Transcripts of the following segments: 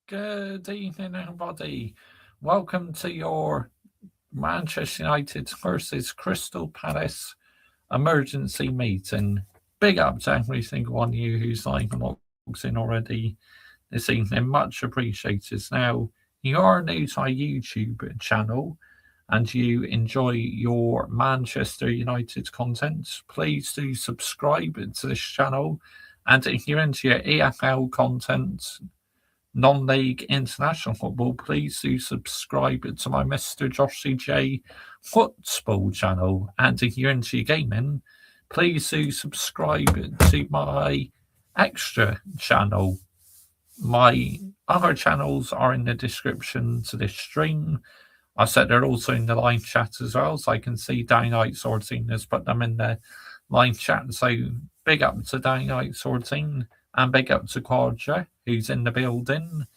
Good evening, everybody. Welcome to your Manchester United versus Crystal Palace emergency meeting. Big up to every single one of you who's logs in already this evening. Much appreciated. Now, you are new to our YouTube channel and you enjoy your Manchester United content, please do subscribe to this channel. And if you're into your EFL content, non-league international football, please do subscribe to my Mr. Joshy J football channel. And if you're into gaming, please do subscribe to my extra channel. My other channels are in the description to this stream. I said they're also in the live chat as well, so I can see Dynamite Sorting has put them in the live chat. So big up to Dynamite Sorting and big up to Quadra, who's in the building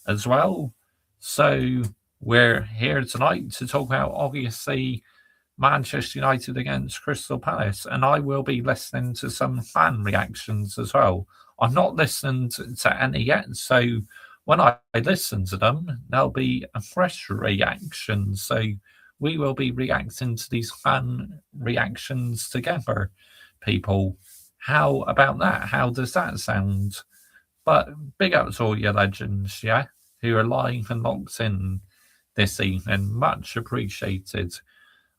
as well. So we're here tonight to talk about, obviously, Manchester United against Crystal Palace, and I will be listening to some fan reactions as well. I'm not listening to any yet, so when I listen to them, there'll be a fresh reaction. So we will be reacting to these fan reactions together, people. How about that? How does that sound? But big up to all your legends, yeah, who are live and locked in this evening. Much appreciated.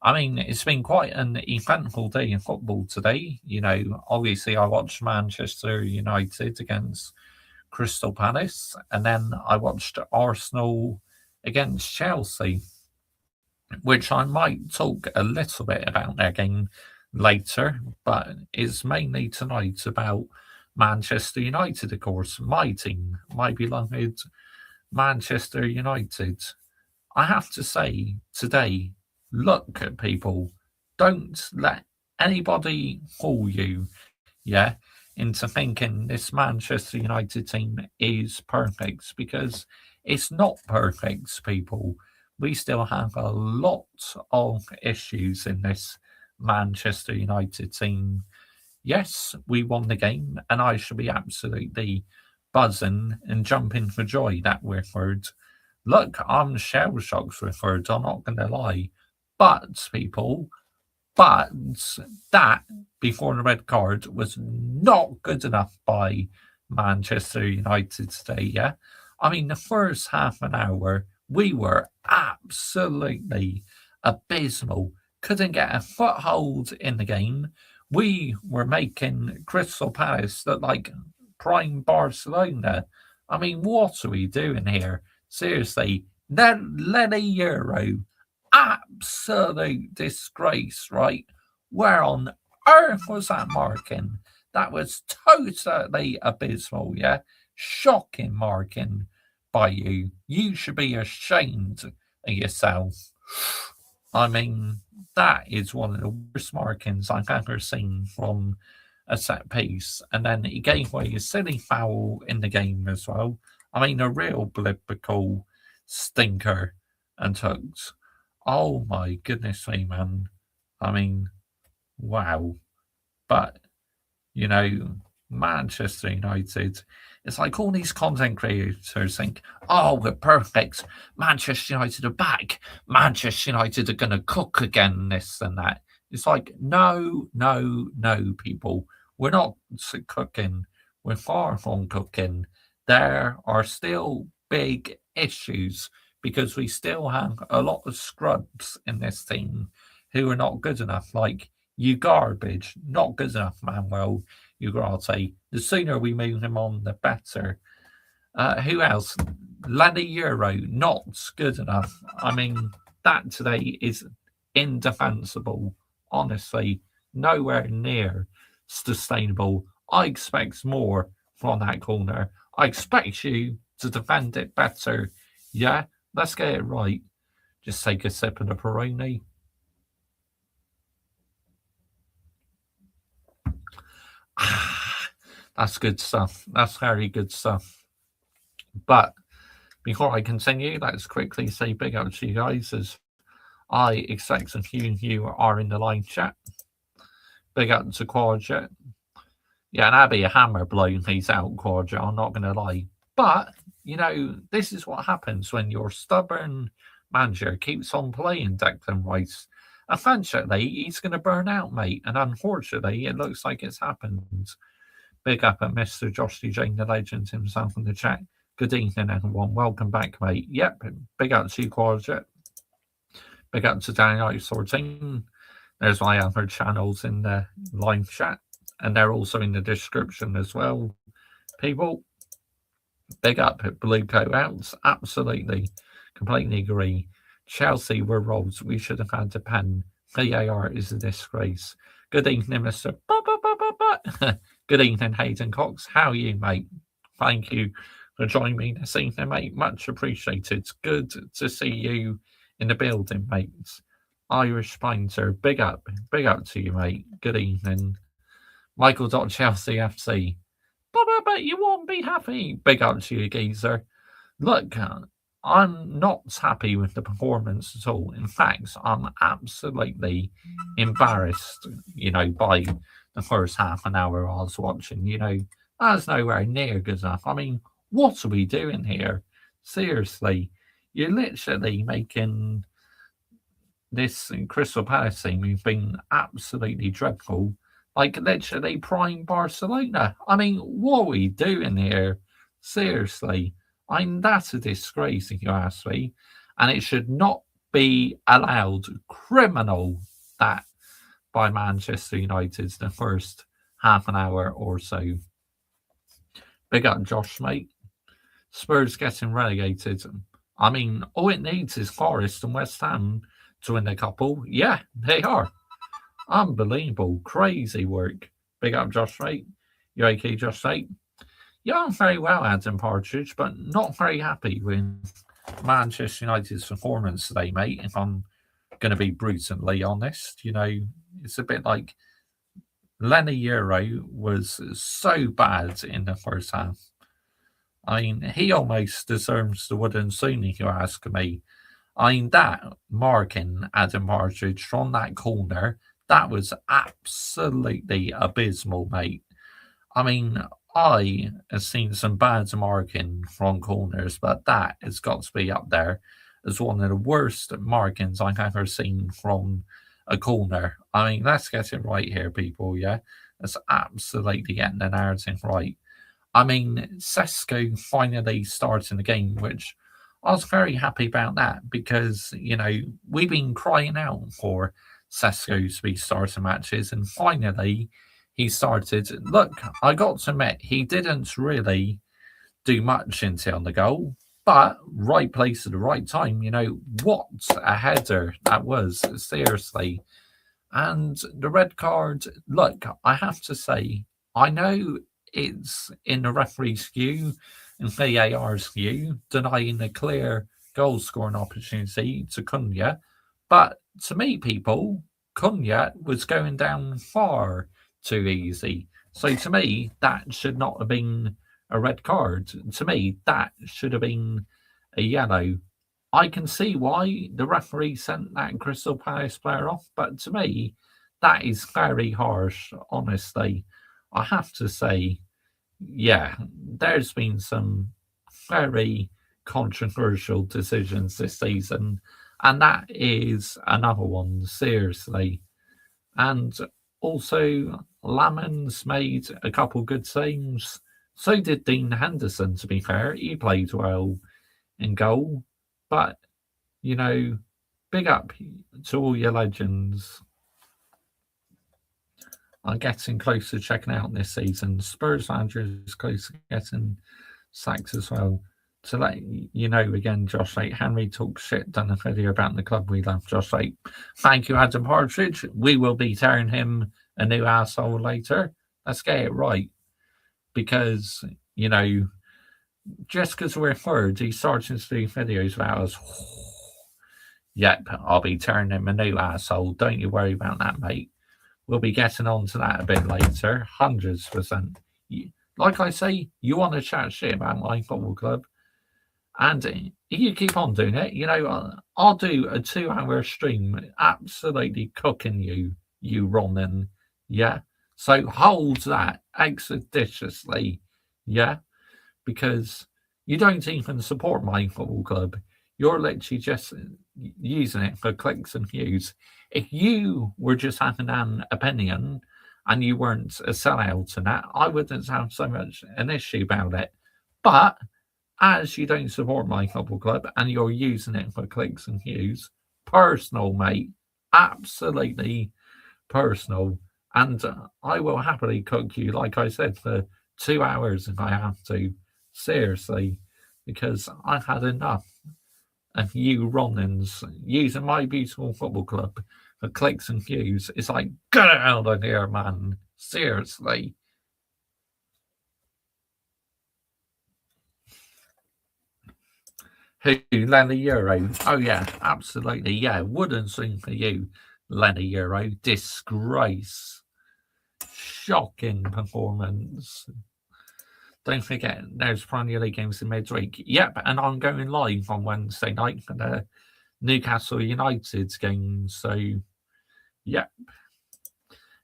I mean, it's been quite an eventful day in football today. You know, obviously, I watched Manchester United against Crystal Palace, and then I watched Arsenal against Chelsea, which I might talk a little bit about their game later, but it's mainly tonight about Manchester United, of course, my team, my beloved Manchester United. I have to say today, look at people, don't let anybody fool you, yeah, into thinking this Manchester United team is perfect, because it's not perfect, people. We still have a lot of issues in this Manchester United team. Yes, we won the game, and I should be absolutely buzzing and jumping for joy that we're third. Look, I'm shell shocked with third, I'm not going to lie. But, people, but that, before the red card, was not good enough by Manchester United today, yeah? I mean, the first half an hour, we were absolutely abysmal. Couldn't get a foothold in the game. We were making Crystal Palace look like prime Barcelona. I mean, what are we doing here? Seriously, Lenny Euro, absolute disgrace, right? Where on earth was that marking? That was totally abysmal, yeah? Shocking marking by you. You should be ashamed of yourself. I mean, that is one of the worst markings I've ever seen from a set piece. And then he gave away a silly foul in the game as well. I mean, a real biblical stinker and tugs. Oh my goodness me, man. I mean, wow. But, you know, Manchester United, it's like all these content creators think, oh, we're perfect. Manchester United are back. Manchester United are going to cook again, this and that. It's like, no, no, no, people. We're not cooking. We're far from cooking. There are still big issues because we still have a lot of scrubs in this team who are not good enough. Like, you garbage, not good enough, Manuel Ugarte. The sooner we move him on, the better. Who else? Lenny Euro, not good enough. I mean, that today is indefensible. Honestly, nowhere near sustainable. I expect more from that corner. I expect you to defend it better. Yeah, let's get it right. Just take a sip of the Peroni. That's good stuff. That's very good stuff. But before I continue, let's quickly say big up to you guys, as I expect a few of you are in the live chat. Big up to Quadra. Yeah, and that'd be a hammer blow if he's out, Quadra. I'm not going to lie. But you know, this is what happens when your stubborn manager keeps on playing Declan Rice. Eventually, he's going to burn out, mate. And unfortunately, it looks like it's happened. Big up at Mr. Josh Jane, the legend himself in the chat. Good evening, everyone. Welcome back, mate. Yep, big up to you, Quadjet. Big up to Danny 14. There's my other channels in the live chat, and they're also in the description as well. People, big up at Blue Coat Outs. Absolutely, completely agree. Chelsea were robbed. We should have had a pen. VAR is a disgrace. Good evening, Mr. Good evening, Hayden Cox. How are you, mate? Thank you for joining me this evening, mate. Much appreciated. Good to see you in the building, mates. Irish Painter, big up to you, mate. Good evening. Michael.Chelsea FC. But you won't be happy. Big up to you, geezer. Look, I'm not happy with the performance at all. In fact, I'm absolutely embarrassed, you know, by the first half an hour I was watching. You know, that's nowhere near good enough. I mean, what are we doing here? Seriously, you're literally making this Crystal Palace team who've been absolutely dreadful, like literally prime Barcelona. I mean, what are we doing here? Seriously. I mean, that's a disgrace if you ask me. And it should not be allowed. Criminal that by Manchester United the first half an hour or so. Big up Josh, mate. Spurs getting relegated. I mean, all it needs is Forest and West Ham to win a couple. Yeah, they are. Unbelievable. Crazy work. Big up Josh, mate. You okay, Josh, mate? Yeah, I'm very well, Adam Partridge, but not very happy with Manchester United's performance today, mate, if I'm going to be brutally honest. You know, it's a bit like Lenny Euro was so bad in the first half. I mean, he almost deserves the wooden spoon, if you ask me. I mean, that marking Adam Partridge from that corner, that was absolutely abysmal, mate. I mean, I have seen some bad marking from corners, but that has got to be up there as one of the worst markings I've ever seen from a corner. I mean, let's get it right here, people, yeah? Let's absolutely get the narrative right. I mean, Sesko finally starting the game, which I was very happy about that because, you know, we've been crying out for Sesko to be starting matches, and finally he started. Look, I got to admit, he didn't really do much until the goal, but right place at the right time. You know, what a header that was, seriously. And the red card, look, I have to say, I know it's in the referee's view and VAR's view, denying a clear goal scoring opportunity to Cunha. But to me, people, Cunha was going down far too easy. So to me, that should not have been a red card. To me, that should have been a yellow. I can see why the referee sent that Crystal Palace player off, but to me, that is very harsh, honestly. I have to say, yeah, there's been some very controversial decisions this season, and that is another one, seriously. And also, Lammens made a couple good saves. So did Dean Henderson, to be fair. He played well in goal. But, you know, big up to all your legends. I'm getting close to checking out this season. Spurs manager is close to getting sacked as well. To let you know again, Josh Lake, Henry talks shit, done a video about the club we love, Josh Lake. Thank you, Adam Partridge. We will be tearing him a new asshole later. Let's get it right. Because, you know, just because we're third, he's starting to do videos about us. Yep, I'll be tearing him a new asshole. Don't you worry about that, mate. We'll be getting on to that a bit later. 100%. Like I say, you want to chat shit about my football club, and you keep on doing it. You know, I'll do a 2-hour stream absolutely cooking you Ronan. Yeah. So hold that expeditiously. Yeah. Because, You don't even support my football club. You're literally just using it for clicks and views. If you were just having an opinion and you weren't a sellout and that, I wouldn't have so much an issue about it. But as you don't support my football club and you're using it for clicks and views, personal, mate, absolutely personal. And I will happily cook you, like I said, for 2 hours if I have to. Seriously, because I've had enough of you Ronins using my beautiful football club for clicks and views. It's like, get out of here, man. Seriously. Who, Lenny Euro? Oh, yeah, absolutely. Yeah, wouldn't swing for you, Lenny Euro. Disgrace. Shocking performance. Don't forget, there's Premier League games in midweek. Yep, and I'm going live on Wednesday night for the Newcastle United game. So, yep.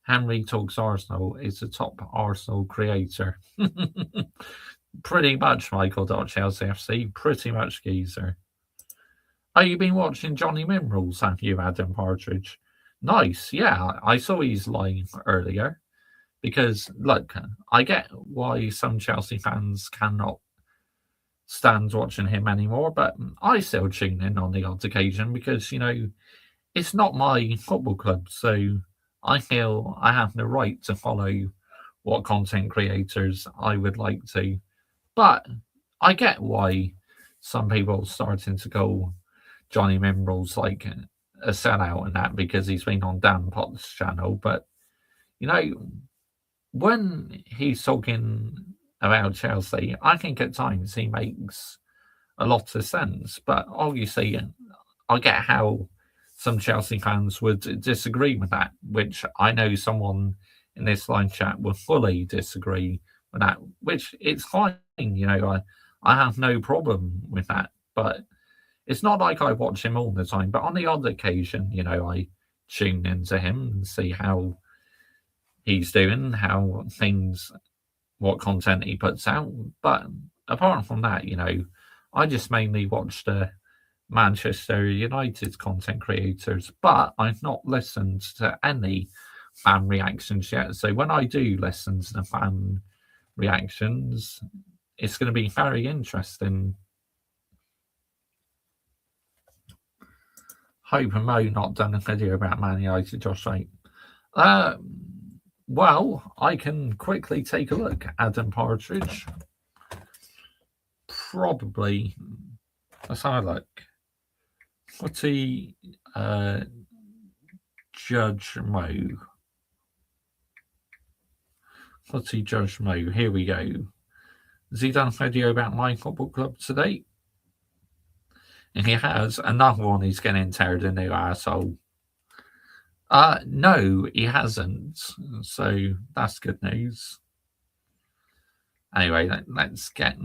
Henry Talks Arsenal is the top Arsenal creator. Pretty much, Michael.Chelsea FC. Pretty much, geezer. Oh, you've been watching Johnny Minerals, have you, Adam Partridge? Nice, yeah. I saw his live earlier. Because, look, I get why some Chelsea fans cannot stand watching him anymore, but I still tune in on the odd occasion because, it's not my football club, so I feel I have the right to follow what content creators I would like to. But I get why some people are starting to call Johnny Minerals like a sellout and that because he's been on Dan Potts' channel, but, when he's talking about Chelsea, I think at times he makes a lot of sense. But obviously, I get how some Chelsea fans would disagree with that, which I know someone in this live chat would fully disagree with that, which it's fine. I have no problem with that. But it's not like I watch him all the time. But on the odd occasion, I tune into him and see how he's doing, what content he puts out. But apart from that, I just mainly watch the Manchester United content creators, but I've not listened to any fan reactions yet. So when I do listen to the fan reactions, it's going to be very interesting. Hope Mo not done a video about Man United, Josh. Right? Well, I can quickly take a look. Adam Partridge. Probably. Let's have a look. What's he? Judge Mo. What's he, Judge Mo? Here we go. Has he done a video about my football club today? And he has. Another one he's getting teared a new arsehole. No, he hasn't. So that's good news. Anyway, let's get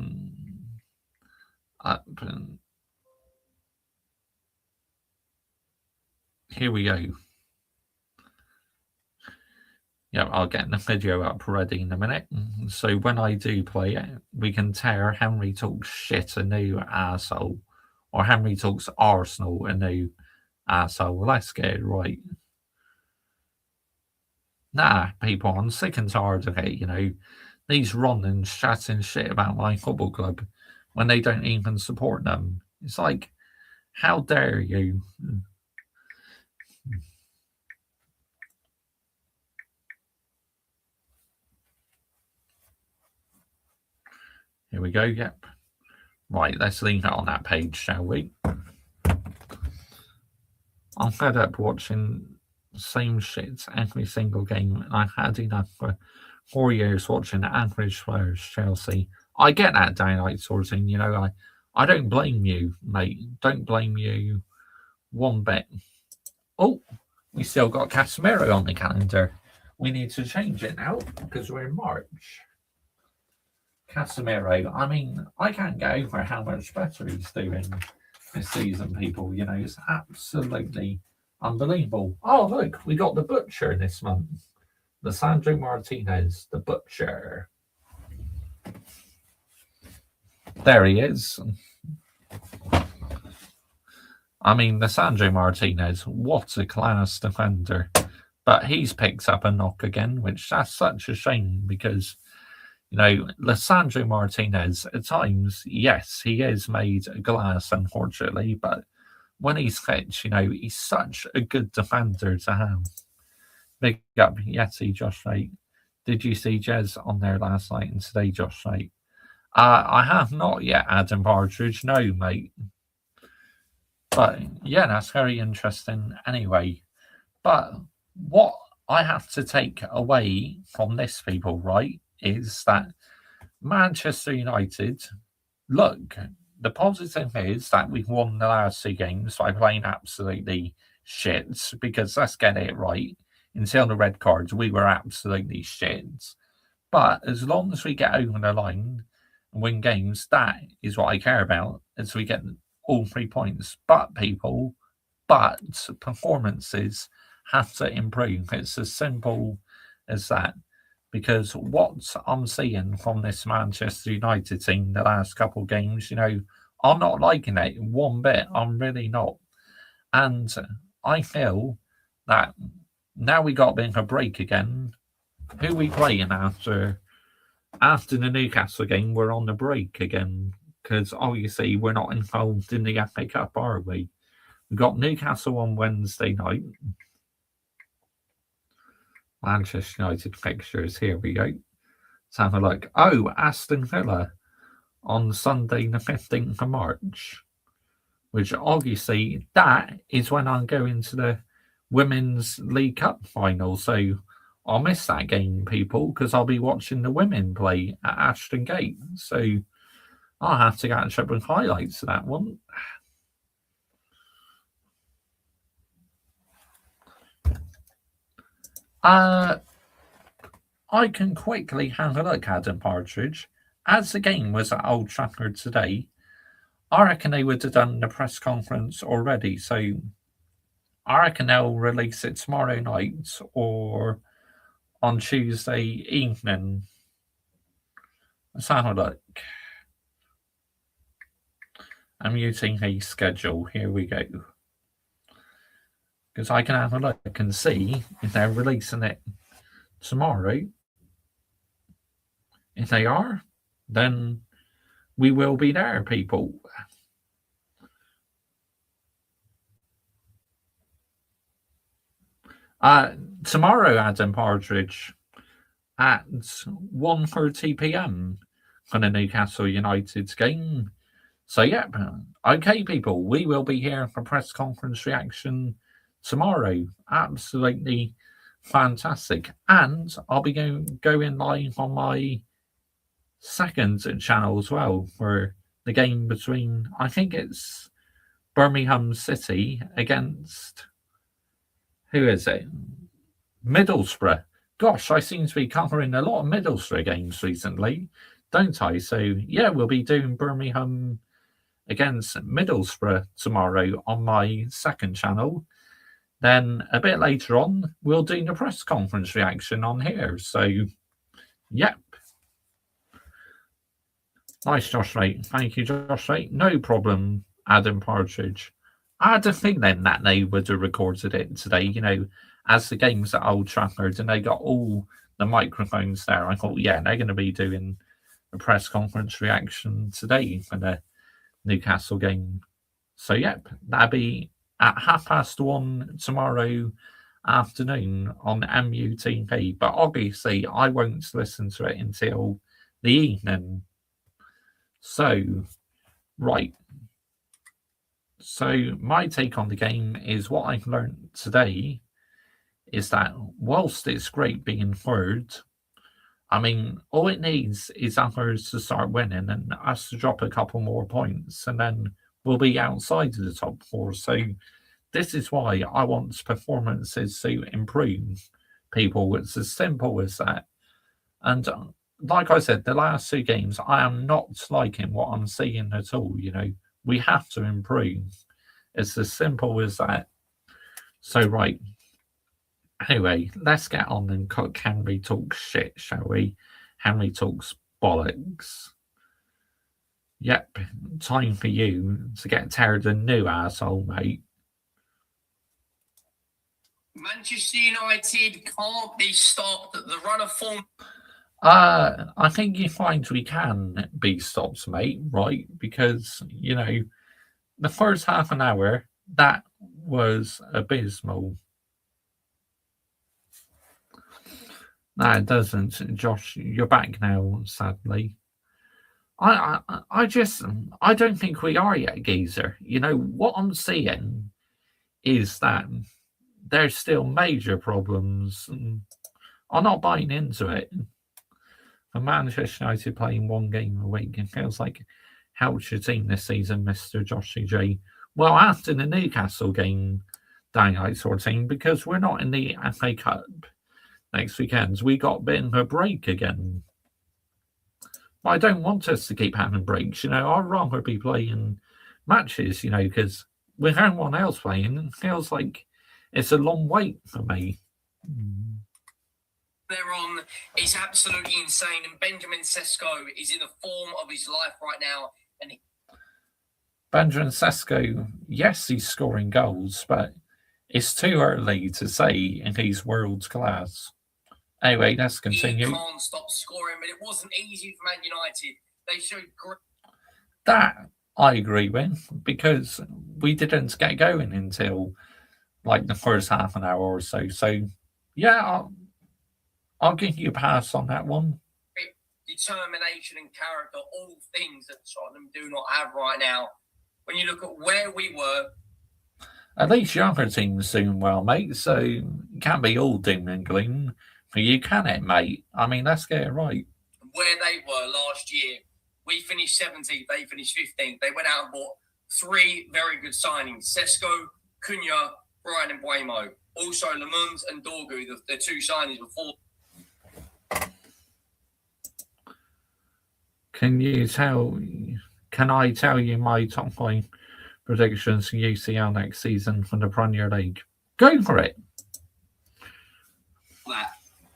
up. Here we go. Yeah, I'll get the video up ready in a minute. So when I do play it, we can tear Henry Talks Shit a new arsehole. Or Henry Talks Arsenal a new arsehole. Let's get it right. Nah, people, I'm sick and tired of it, These Ronins chatting shit about my football club when they don't even support them. It's like, how dare you? Here we go, yep. Right, let's leave it on that page, shall we? I'm fed up watching the same shit every single game, and I've had enough for 4 years watching average players Chelsea. I get that daylight sorting, I don't blame you, mate. Don't blame you one bit. Oh, we still got Casemiro on the calendar. We need to change it now because we're in March. Casemiro, I mean, I can't get over how much better he's doing this season, people. It's absolutely unbelievable. Oh, look, we got the Butcher this month. Lisandro Martinez, the Butcher. There he is. I mean, Lisandro Martinez, what a class defender. But he's picked up a knock again, which that's such a shame because, you know, Lisandro Martinez, at times, yes, he is made of glass, unfortunately, but when he's fit, you know, he's such a good defender to have. Big up Yeti, Josh Wright. Did you see Jez on there last night and today, Josh Wright? I have not yet, Adam Partridge. No, mate. But yeah, that's very interesting anyway. But what I have to take away from this, people, right, is that Manchester United, look, the positive is that we've won the last 2 games by playing absolutely shit, because let's get it right. Until the red cards, we were absolutely shit. But as long as we get over the line and win games, that is what I care about, as we get all 3 points. But people, performances have to improve. It's as simple as that. Because what I'm seeing from this Manchester United team the last couple of games, you know, I'm not liking it one bit. I'm really not. And I feel that now we got a bit of a break again. Who are we playing after the Newcastle game? We're on the break again because obviously we're not involved in the FA Cup, are we? We got Newcastle on Wednesday night. Manchester United fixtures. Here we go. Let's have a look. Oh, Aston Villa on Sunday the 15th of March, which obviously that is when I'm going to the Women's League Cup final. So I'll miss that game, people, because I'll be watching the women play at Ashton Gate. So I'll have to catch up with highlights of that one. I can quickly have a look, Adam Partridge. As the game was at Old Trafford today, I reckon they would have done the press conference already. So I reckon they'll release it tomorrow night or on Tuesday evening. Let's have a look. I'm using a schedule. Here we go. Because I can have a look and see if they're releasing it tomorrow. If they are, then we will be there, people. Tomorrow, Adam Partridge, at 1:30 p.m. for the Newcastle United game. So, yeah, okay, people, we will be here for press conference reaction tomorrow. Absolutely fantastic. And I'll be going live on my second channel as well for the game between, I think it's Birmingham City against, who is it? Middlesbrough. Gosh, I seem to be covering a lot of Middlesbrough games recently, don't I? So, yeah, we'll be doing Birmingham against Middlesbrough tomorrow on my second channel. Then a bit later on, we'll do the press conference reaction on here. So, yep. Nice, Josh Wright. Thank you, Josh Wright. No problem, Adam Partridge. I had a thing then that they would have recorded it today, you know, as the game's at Old Trafford and they got all the microphones there. I thought, yeah, they're going to be doing a press conference reaction today for the Newcastle game. So, yep, that'll be at 1:30 tomorrow afternoon on MUTV. But obviously, I won't listen to it until the evening. So, right. So, my take on the game is what I've learned today is that whilst it's great being third, I mean, all it needs is others to start winning and us to drop a couple more points, and then we'll be outside of the top 4. So, this is why I want performances to improve, people. It's as simple as that. And like I said, the last 2 games, I am not liking what I'm seeing at all. You know, we have to improve. It's as simple as that. So, right. Anyway, let's get on and Henry talks shit, shall we? Henry talks bollocks. Yep, time for you to get tired of new asshole, mate. Manchester United can't be stopped. The run of form. I think you find we can be stopped, mate, right? Because, the first half an hour, that was abysmal. No, it doesn't. Josh, you're back now, sadly. I don't think we are yet, Geezer. What I'm seeing is that there's still major problems. I'm not buying into it. For Manchester United playing one game a week, it feels like how's your team this season, Mr. Joshy J? Well, after the Newcastle game, daylight sort of thing, because we're not in the FA Cup next weekend. We got a bit of a break again. But I don't want us to keep having breaks. I'd rather be playing matches, because with everyone else playing, it feels like it's a long wait for me. They're on is absolutely insane, and Benjamin Sesko is in the form of his life right now. And Benjamin Sesko, yes, he's scoring goals, but it's too early to say he's world class. Anyway, let's continue. He can't stop scoring, but it wasn't easy for Man United. They showed great. That I agree with, because we didn't get going until like the first half an hour or so. So, yeah, I'll give you a pass on that one. Determination and character, all things that Tottenham do not have right now. When you look at where we were. At least younger teams doing well, mate, so it can't be all doom and gloom for you, can it, mate? I mean, let's get it right. Where they were last year, we finished 17th, they finished 15th. They went out and bought 3 very good signings. Sesko, Cunha, Brian Mbeumo. Also, Lamont and Dorgu, the 2 signings before. Can I tell you my top 5 predictions for UCL next season from the Premier League? Go for it.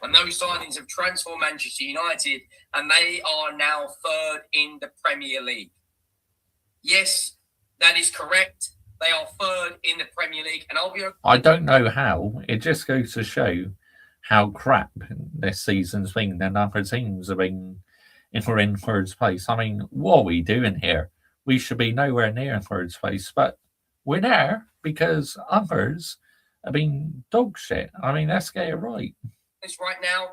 And those signings have transformed Manchester United, and they are now 3rd in the Premier League. Yes, that is correct. They are 3rd in the Premier League, and I don't know how. It just goes to show how crap this season's been, and other teams have been if we're in 3rd place. I mean, what are we doing here? We should be nowhere near 3rd place, but we're there because others have been dog shit. I mean, let's get it right. Right now,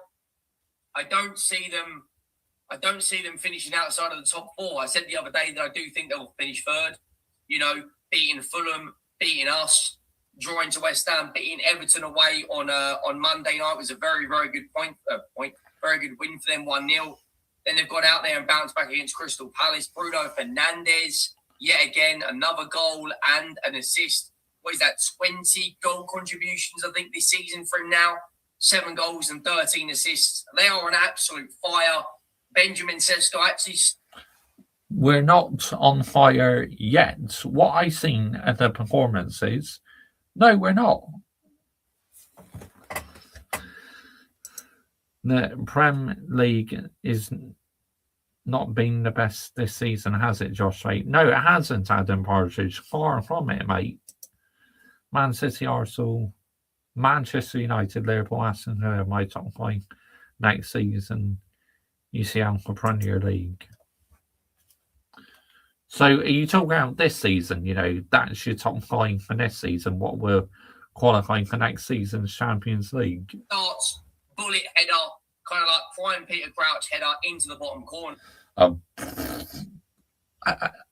I don't see them finishing outside of the top 4. I said the other day that I do think they'll finish 3rd. Beating Fulham, beating us, drawing to West Ham, beating Everton away on Monday night was a very, very good very good win for them, 1-0. Then they've gone out there and bounced back against Crystal Palace. Bruno Fernandes, yet again, another goal and an assist. What is that, 20 goal contributions, I think, this season for him now? 7 goals and 13 assists. They are an absolute fire. Benjamin Sesko actually. We're not on fire yet. What I've seen at the performances, no, we're not. The Prem League is not been the best this season, has it, Josh? No, it hasn't, Adam Partridge. Far from it, mate. Man City, Arsenal, Manchester United, Liverpool, Aston Villa, my top 5 next season. UCL for Premier League. So, are you talking about this season? That's your top 5 for this season. What we're qualifying for next season's Champions League? Starts bullet header, kind of like prime Peter Crouch header into the bottom corner.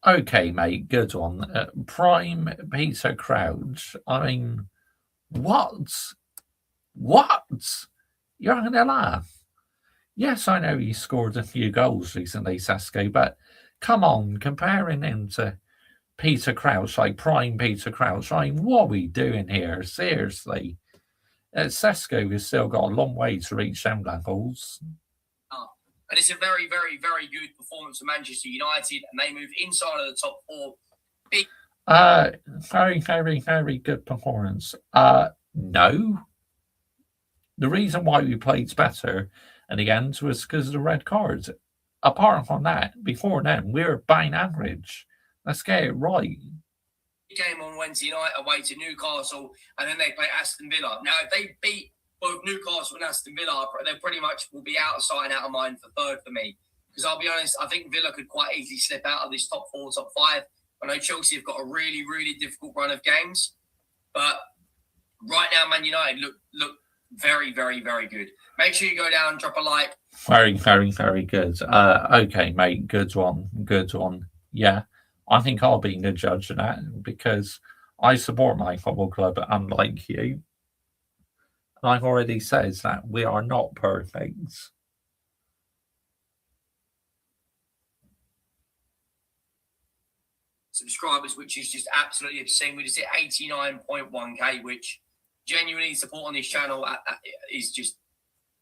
Okay, mate, good one. Prime Peter Crouch. I mean, what? You're going to laugh. Yes, I know he scored a few goals recently, Sesko, but come on, comparing him to Peter Crouch, like prime Peter Crouch, I mean, what are we doing here? Seriously. Sesko has still got a long way to reach them levels. And it's a very, very, very good performance for Manchester United, and they move inside of the top 4. Very, very, very good performance. No. The reason why we played better at the end was because of the red cards. apart from that, before then, we're bang average. Let's get it right. Game on Wednesday night away to Newcastle, and then they play Aston Villa. Now, if they beat both Newcastle and Aston Villa, they pretty much will be out of sight and out of mind for third for me. Because I'll be honest, I think Villa could quite easily slip out of this top 4, top 5. I know Chelsea have got a really, really difficult run of games, but right now, Man United look very, very, very good. Make sure you go down, drop a like. Very, very, very good. Okay, mate, good one. Yeah, I think I'll be the judge of that because I support my football club, unlike you. And I've already said that we are not perfect. Subscribers, which is just absolutely obscene. We just hit 89.1k, which genuinely support on this channel is just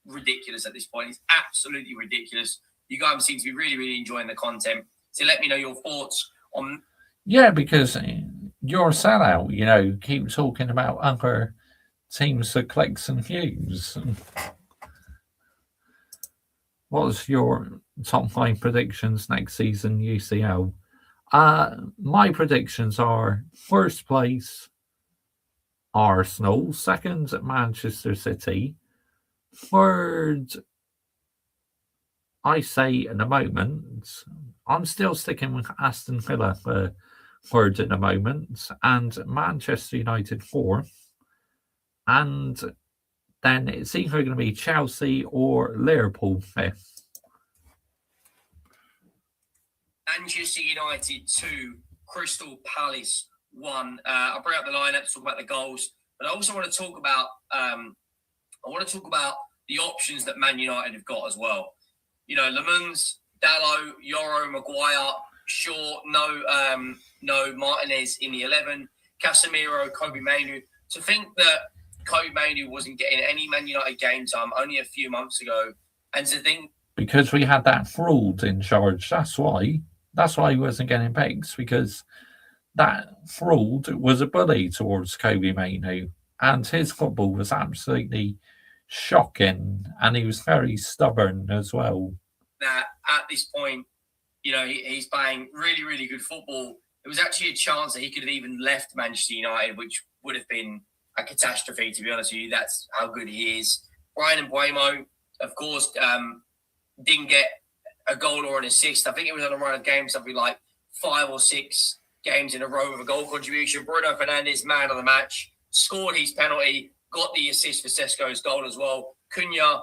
ridiculous at this point. It's absolutely ridiculous. You guys seem to be really, really enjoying the content. So let me know your thoughts on. Yeah, because you're a sellout, keep talking about other teams for clicks and views. What's your top 5 predictions next season, UCL? My predictions are first place, Arsenal, second, Manchester City, third, I say at the moment, I'm still sticking with Aston Villa for third at the moment, and Manchester United fourth, and then it's either going to be Chelsea or Liverpool fifth. Manchester United 2, Crystal Palace 1. I'll bring up the lineup to talk about the goals, but I also want to talk about the options that Man United have got as well. Lemans, Dalot, Yoro, Maguire, Shaw, no Martinez in the 11, Casemiro, Kobe Mainoo. To think that Kobe Mainoo wasn't getting any Man United game time only a few months ago, and to think because we had that fraud in charge, that's why he wasn't getting picks, because that fraud was a bully towards Kobe Mainoo, and his football was absolutely shocking, and he was very stubborn as well. That at this point, he's playing really, really good football. There was actually a chance that he could have even left Manchester United, which would have been a catastrophe, to be honest with you. That's how good he is. Bryan Mbeumo, of course, didn't get a goal or an assist. I think it was on a run of games, something like 5 or 6 games in a row with a goal contribution. Bruno Fernandes, man of the match, scored his penalty, got the assist for Sesko's goal as well. Cunha,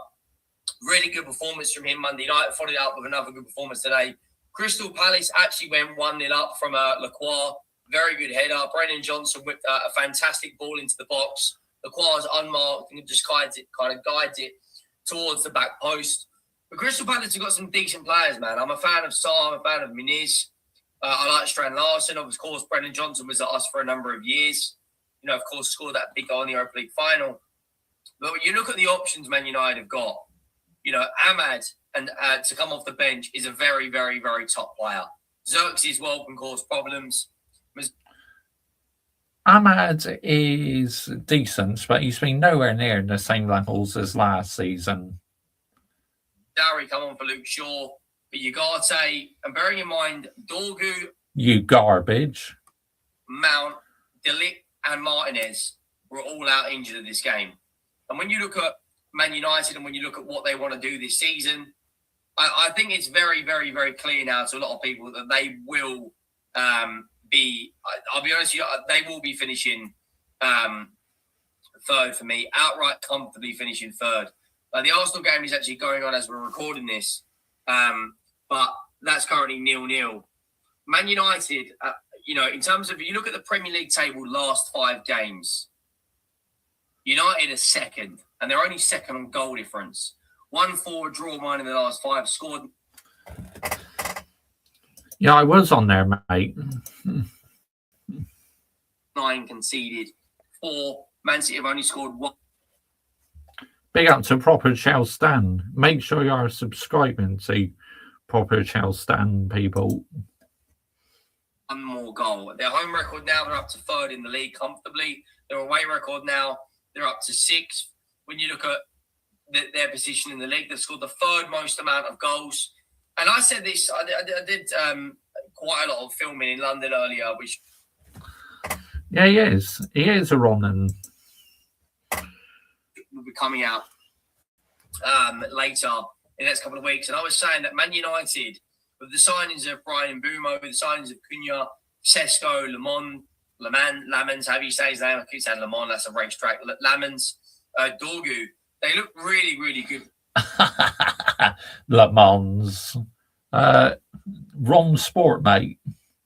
really good performance from him Monday night, followed up with another good performance today. Crystal Palace actually went 1-0 up from Lacroix. Very good header. Brennan Johnson whipped a fantastic ball into the box. Lacroix is unmarked and just guides it towards the back post. But Crystal Palace have got some decent players, man. I'm a fan of Sarr. I'm a fan of Muniz. I like Strand Larsen. Of course, Brennan Johnson was at us for a number of years. Of course, scored that big goal in the Europa League final. But when you look at the options Man United have got, Ahmad and to come off the bench is a very, very, very top player. Xerxes well can cause problems. Ahmad is decent, but he's been nowhere near the same levels as last season. Dowry come on for Luke Shaw, but Ugarte, and bearing in mind, Dorgu, you garbage, Mount, De Ligt, and Martinez were all out injured in this game. And when you look at Man United and when you look at what they want to do this season, I think it's very, very, very clear now to a lot of people that they will be, I'll be honest with you, they will be finishing third for me, outright comfortably finishing third. The Arsenal game is actually going on as we're recording this, but that's currently 0-0. Man United, in terms of, you look at the Premier League table last 5 games, United are second, and they're only second on goal difference. 1-4, draw 1 in the last 5, scored. Yeah, I was on there, mate. 9 conceded. 4, Man City have only scored 1. Big up to Proper Chelsea Stan. Make sure you are subscribing to Proper Chelsea Stan, people. 1 more goal. Their home record now, they're up to 3rd in the league comfortably. Their away record now, they're up to 6th. When you look at their position in the league, they've scored the 3rd most amount of goals. And I said this, I did quite a lot of filming in London earlier, which Yeah, he is. He is a Ronan. will be coming out later in the next couple of weeks. And I was saying that Man United, with the signings of Brian Mbeumo, with the signings of Cunha, Sesko, Lamans, however you say his name, I keep saying Lamont, that's a racetrack, Lamans, Dorgu, they look really, really good. Le Mans. Rom Sport, mate.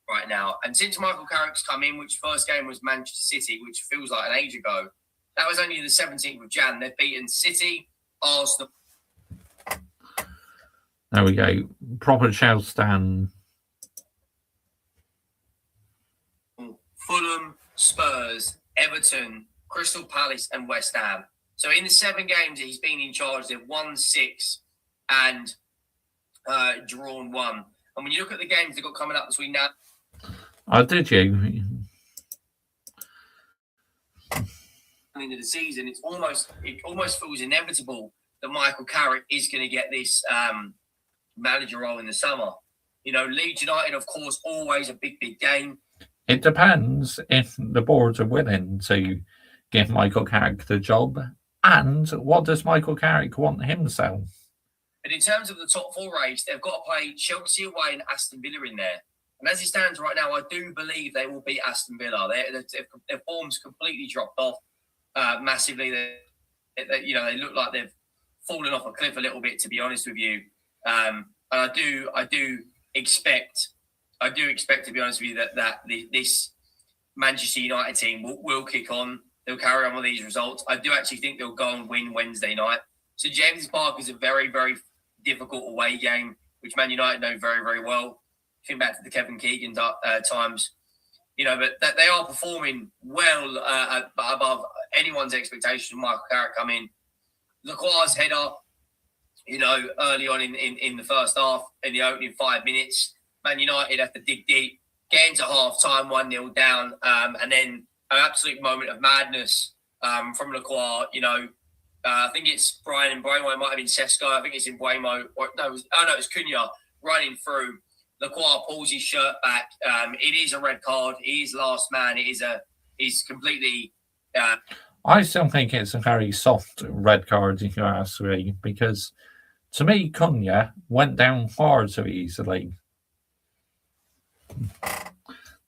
Right now. And since Michael Carrick's come in, which first game was Manchester City, which feels like an age ago, that was only the 17th of Jan. They've beaten City, Arsenal. There we go. Proper Chelsea stand. Fulham, Spurs, Everton, Crystal Palace, and West Ham. So in the 7 games that he's been in charge, they've won 6 and drawn 1. And when you look at the games they've got coming up between now. Oh, did you? Into the season, it almost feels inevitable that Michael Carrick is going to get this manager role in the summer. You know, Leeds United, of course, always a big game. It depends if the boards are willing to give Michael Carrick the job, and what does Michael Carrick want himself? But in terms of the top 4 race, they've got to play Chelsea away and Aston Villa in there. And as it stands right now, I do believe they will beat Aston Villa. Their form's completely dropped off massively. They look like they've fallen off a cliff a little bit, to be honest with you. And I do expect, to be honest with you, that this Manchester United team will kick on. They'll carry on with these results. I do actually think they'll go and win Wednesday night. So James Park is a very, very difficult away game, which Man United know very, very well. Think back to the Kevin Keegan times, but they are performing well above anyone's expectation. Michael Carrick come in. Lacroix's header, early on in the first half, in the opening 5 minutes, Man United have to dig deep, get into half time, 1-0 down, and then an absolute moment of madness from Lacroix. I think it's Brian Mbeumo. It might have been Sesko. I think it's in Mbeumo. It's Cunha running through. Lacroix pulls his shirt back. It is a red card. He is last man. He's completely. I still think it's a very soft red card, if you ask me, because to me, Cunha went down far too easily.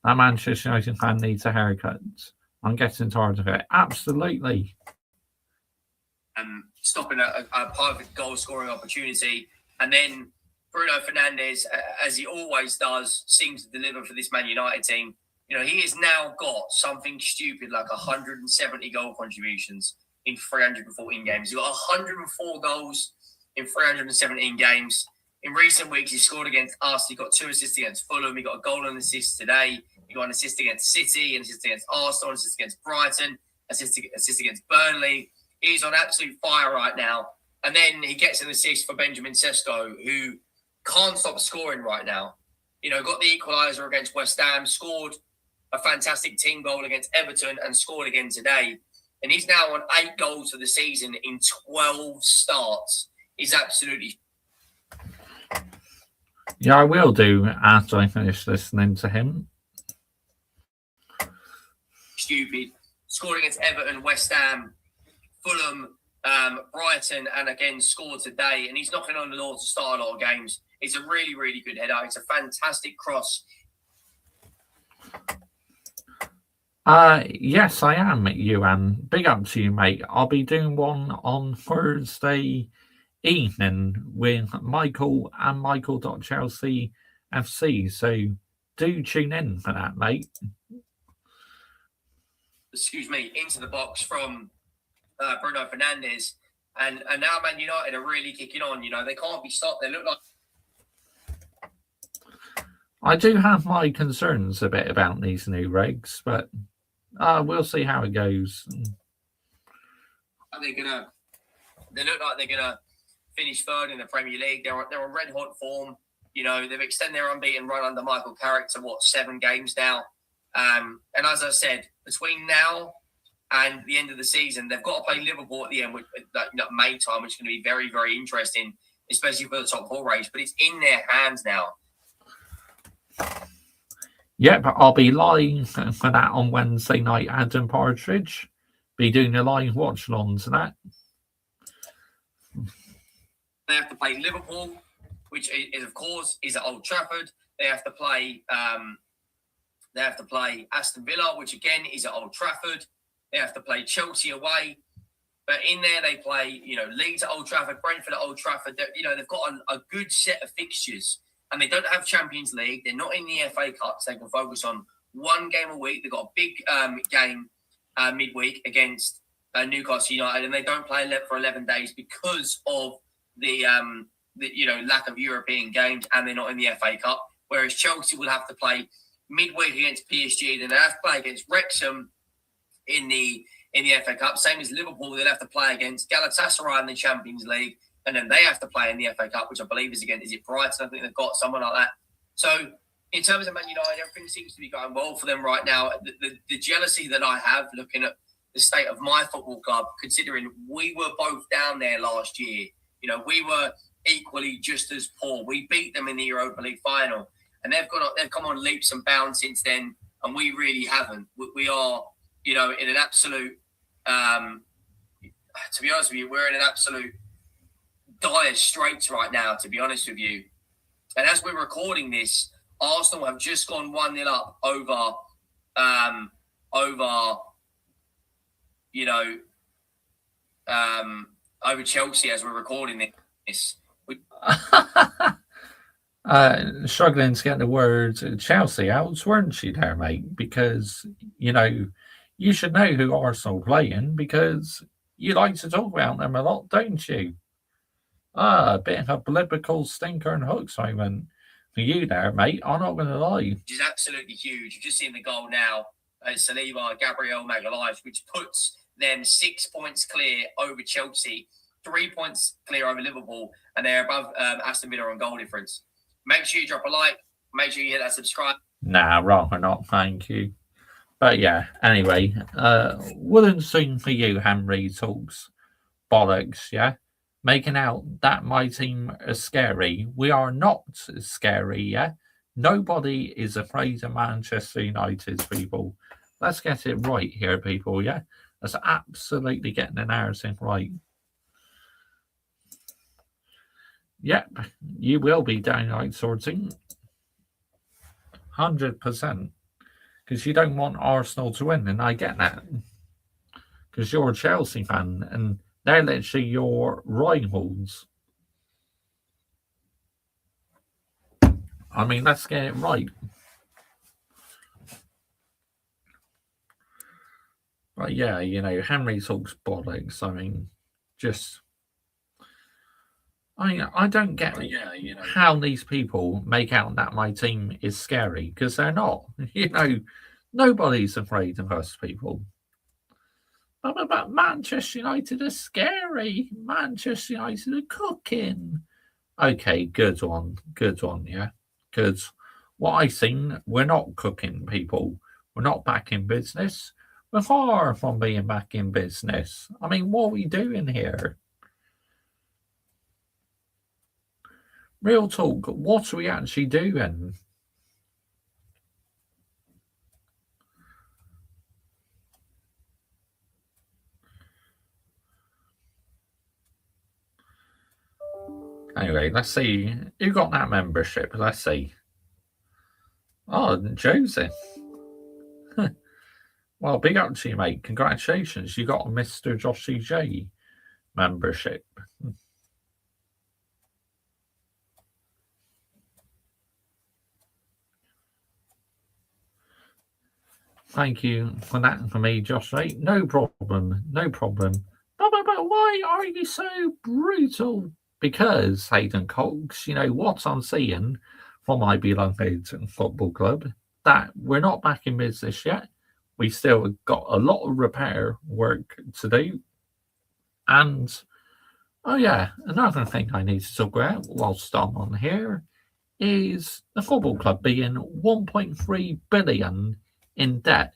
That Manchester United fan needs a haircut. I'm getting tired of it. Absolutely. Stopping a perfect goal-scoring opportunity, and then Bruno Fernandes, as he always does, seems to deliver for this Man United team. He has now got something stupid like 170 goal contributions in 314 games. He's got 104 goals in 317 games. In recent weeks, he scored against us. He got 2 assists against Fulham. He got a goal and assist today. He got an assist against City, an assist against Arsenal, an assist against Brighton, assist against Burnley. He's on absolute fire right now. And then he gets an assist for Benjamin Sesko, who can't stop scoring right now. Got the equaliser against West Ham, scored a fantastic team goal against Everton, and scored again today. And he's now on 8 goals for the season in 12 starts. He's absolutely. Yeah, I will do after I finish listening to him. Stupid. Scored against Everton, West Ham, Fulham, Brighton, and again scored today. And he's knocking on the door to start a lot of games. It's a really, really good header. It's a fantastic cross. Yes, I am, Ewan. Big up to you, mate. I'll be doing one on Thursday evening with Michael and Michael.Chelsea FC. So do tune in for that, mate. Excuse me, into the box from Bruno Fernandes. And now Man United are really kicking on. They can't be stopped. They look like. I do have my concerns a bit about these new regs, but we'll see how it goes. They look like they're gonna finish 3rd in the Premier League. They're on red hot form. They've extended their unbeaten run under Michael Carrick to 7 games now. And as I said, between now and the end of the season, they've got to play Liverpool at the end, with May time, which is going to be very, very interesting. especially for the top 4 race. But it's in their hands now. Yeah, but I'll be live for that on Wednesday night. Adam Partridge be doing the live watch-alongs and that. They have to play Liverpool, which is of course is at Old Trafford. They have to play. They have to play Aston Villa, which again is at Old Trafford. They have to play Chelsea away. But in there, they play, Leeds at Old Trafford, Brentford at Old Trafford. They've got a good set of fixtures, and they don't have Champions League. They're not in the FA Cup, so they can focus on one game a week. They've got a big game midweek against Newcastle United, and they don't play for 11 days because of the lack of European games, and they're not in the FA Cup. Whereas Chelsea will have to play midweek against PSG, then they have to play against Wrexham in the FA Cup. Same as Liverpool, they'll have to play against Galatasaray in the Champions League, and then they have to play in the FA Cup, which I believe is against, is it Brighton? I think they've got someone like that. So in terms of Man United, everything seems to be going well for them right now. The jealousy that I have looking at the state of my football club, considering we were both down there last year, we were equally just as poor. We beat them in the Europa League final, and they've come on leaps and bounds since then, and we really haven't. We are, in an absolute, to be honest with you, we're in an absolute dire straits right now, to be honest with you. And as we're recording this, Arsenal have just gone 1-0 up over Chelsea as we're recording this. Struggling to get the word Chelsea out, weren't you there, mate? Because, you should know who Arsenal playing because you like to talk about them a lot, don't you? A bit of a biblical stinker and hooks moment for you there, mate. I'm not going to lie. Which is absolutely huge. You've just seen the goal now. Saliba, Gabriel Magalhaes, which puts them 6 points clear over Chelsea, 3 points clear over Liverpool, and they're above Aston Villa on goal difference. Make sure you drop a like. Make sure you hit that subscribe. Nah, rather not, thank you. But yeah, anyway, wouldn't sing for you, Henry talks bollocks, yeah? Making out that my team is scary. We are not scary, yeah? Nobody is afraid of Manchester United, people. Let's get it right here, people, yeah? Let's absolutely get the narrative right. Yep, you will be downright sorting. 100%. Because you don't want Arsenal to win, and I get that. Because you're a Chelsea fan, and they're literally your rivals. I mean, let's get it right. But yeah, Henry talks bollocks. I mean, just... I don't get how these people make out that my team is scary, because they're not. Nobody's afraid of us, people. But Manchester United are scary. Manchester United are cooking. Okay, good one, yeah. Because what I think, we're not cooking, people. We're not back in business. We're far from being back in business. I mean, what are we doing here? Real talk, what are we actually doing? Anyway, let's see. Who got that membership? Let's see. Oh, Joseph. Well, big up to you, mate. Congratulations. You got a Mr. Joshy J membership. Thank you for that for me, Josh. Right? No problem. But why are you so brutal? Because, Hayden Cox, what I'm seeing from my beloved football club, that we're not back in business yet. We still got a lot of repair work to do. And, oh yeah, another thing I need to talk about whilst I'm on here is the football club being 1.3 billion in debt.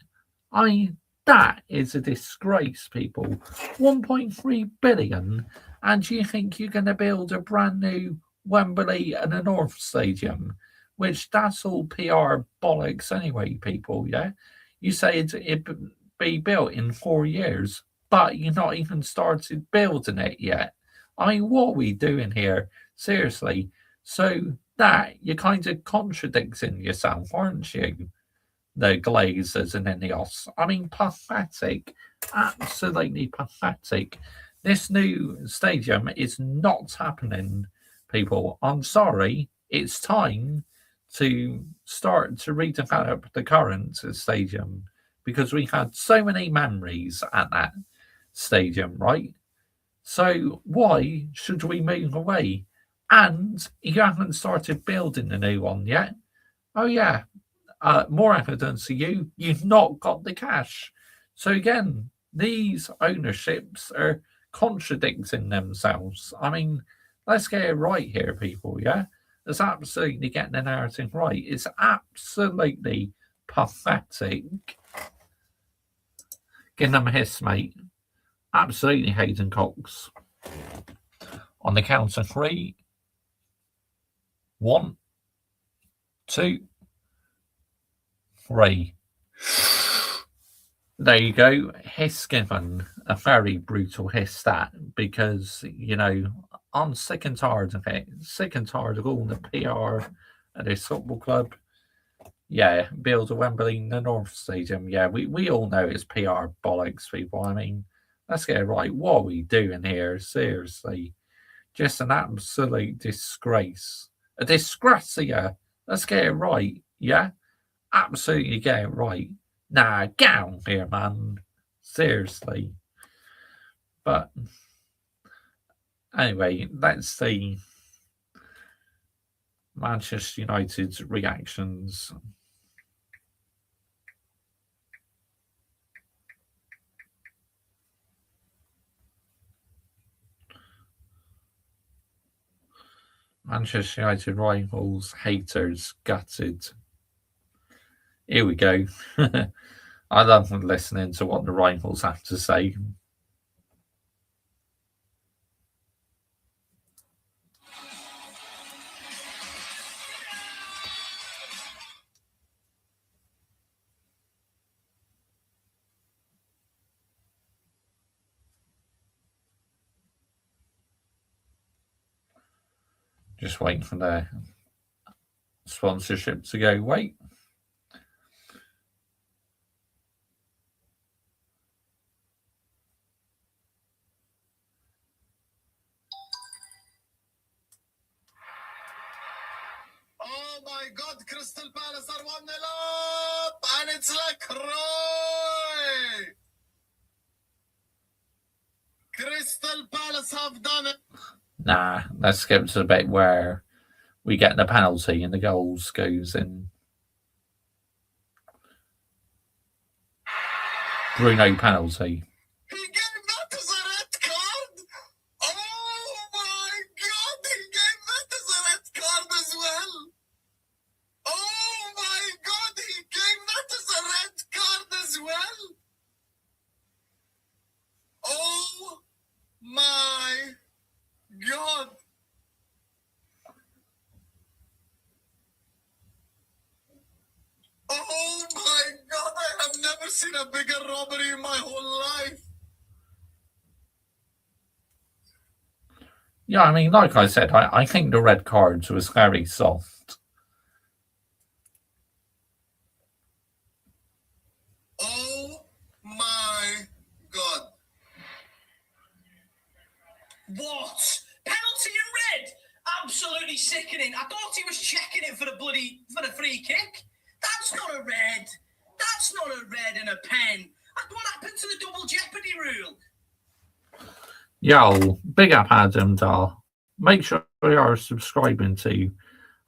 That is a disgrace, people. 1.3 billion, And do you think you're going to build a brand new Wembley and a North Stadium? Which that's all PR bollocks anyway, people, yeah? You say it be built in 4 years, but you're not even started building it yet. I mean, what are we doing here? Seriously. So that you're kind of contradicting yourself, aren't you? The Glazers and Ineos. I mean, pathetic. Absolutely pathetic. This new stadium is not happening, people. I'm sorry. It's time to start to redevelop the current stadium because we had so many memories at that stadium, right? So why should we move away? And you haven't started building a new one yet. Oh yeah, more evidence of you've not got the cash. So again, these ownerships are contradicting themselves. I mean, let's get it right here, people, yeah? It's absolutely getting the narrative right. It's absolutely pathetic. Give them a hiss, mate. Absolutely Hayden Cox. On the count of 3. 1, 2, 3. There you go. Hiss given. A very brutal hiss that, because, you know, I'm sick and tired of it. Sick and tired of all the PR at this football club. Yeah, build a Wembley in the North Stadium. Yeah, we all know it's PR bollocks, people. I mean, let's get it right. What are we doing here? Seriously. Just an absolute disgrace. A disgracia. Let's get it right. Yeah? Absolutely get it right. Nah, get out here, man. Seriously. But anyway, let's see Manchester United's reactions. Manchester United rivals, haters, gutted. Here we go. I love listening to what the rivals have to say. Just waiting for the sponsorship to go. Wait. Oh my God, Crystal Palace are 1-0 up, and it's like Roy. Crystal Palace have done it. Nah, let's skip to the bit where we get the penalty and the goals goes in. Bruno penalty. He gave that as a red card. Oh my God, he gave that as a red card as well. Oh my God, he gave that as a red card as well. Oh my God. Oh my God, I have never seen a bigger robbery in my whole life. Yeah, I mean, like I said, I think the red cards was very soft. Oh my God. What? Penalty and red? Absolutely sickening. I thought he was checking it for the free kick. That's not a red. That's not a red and a pen. What happened to the double jeopardy rule? Yo, big up Adam Dar. Make sure you are subscribing to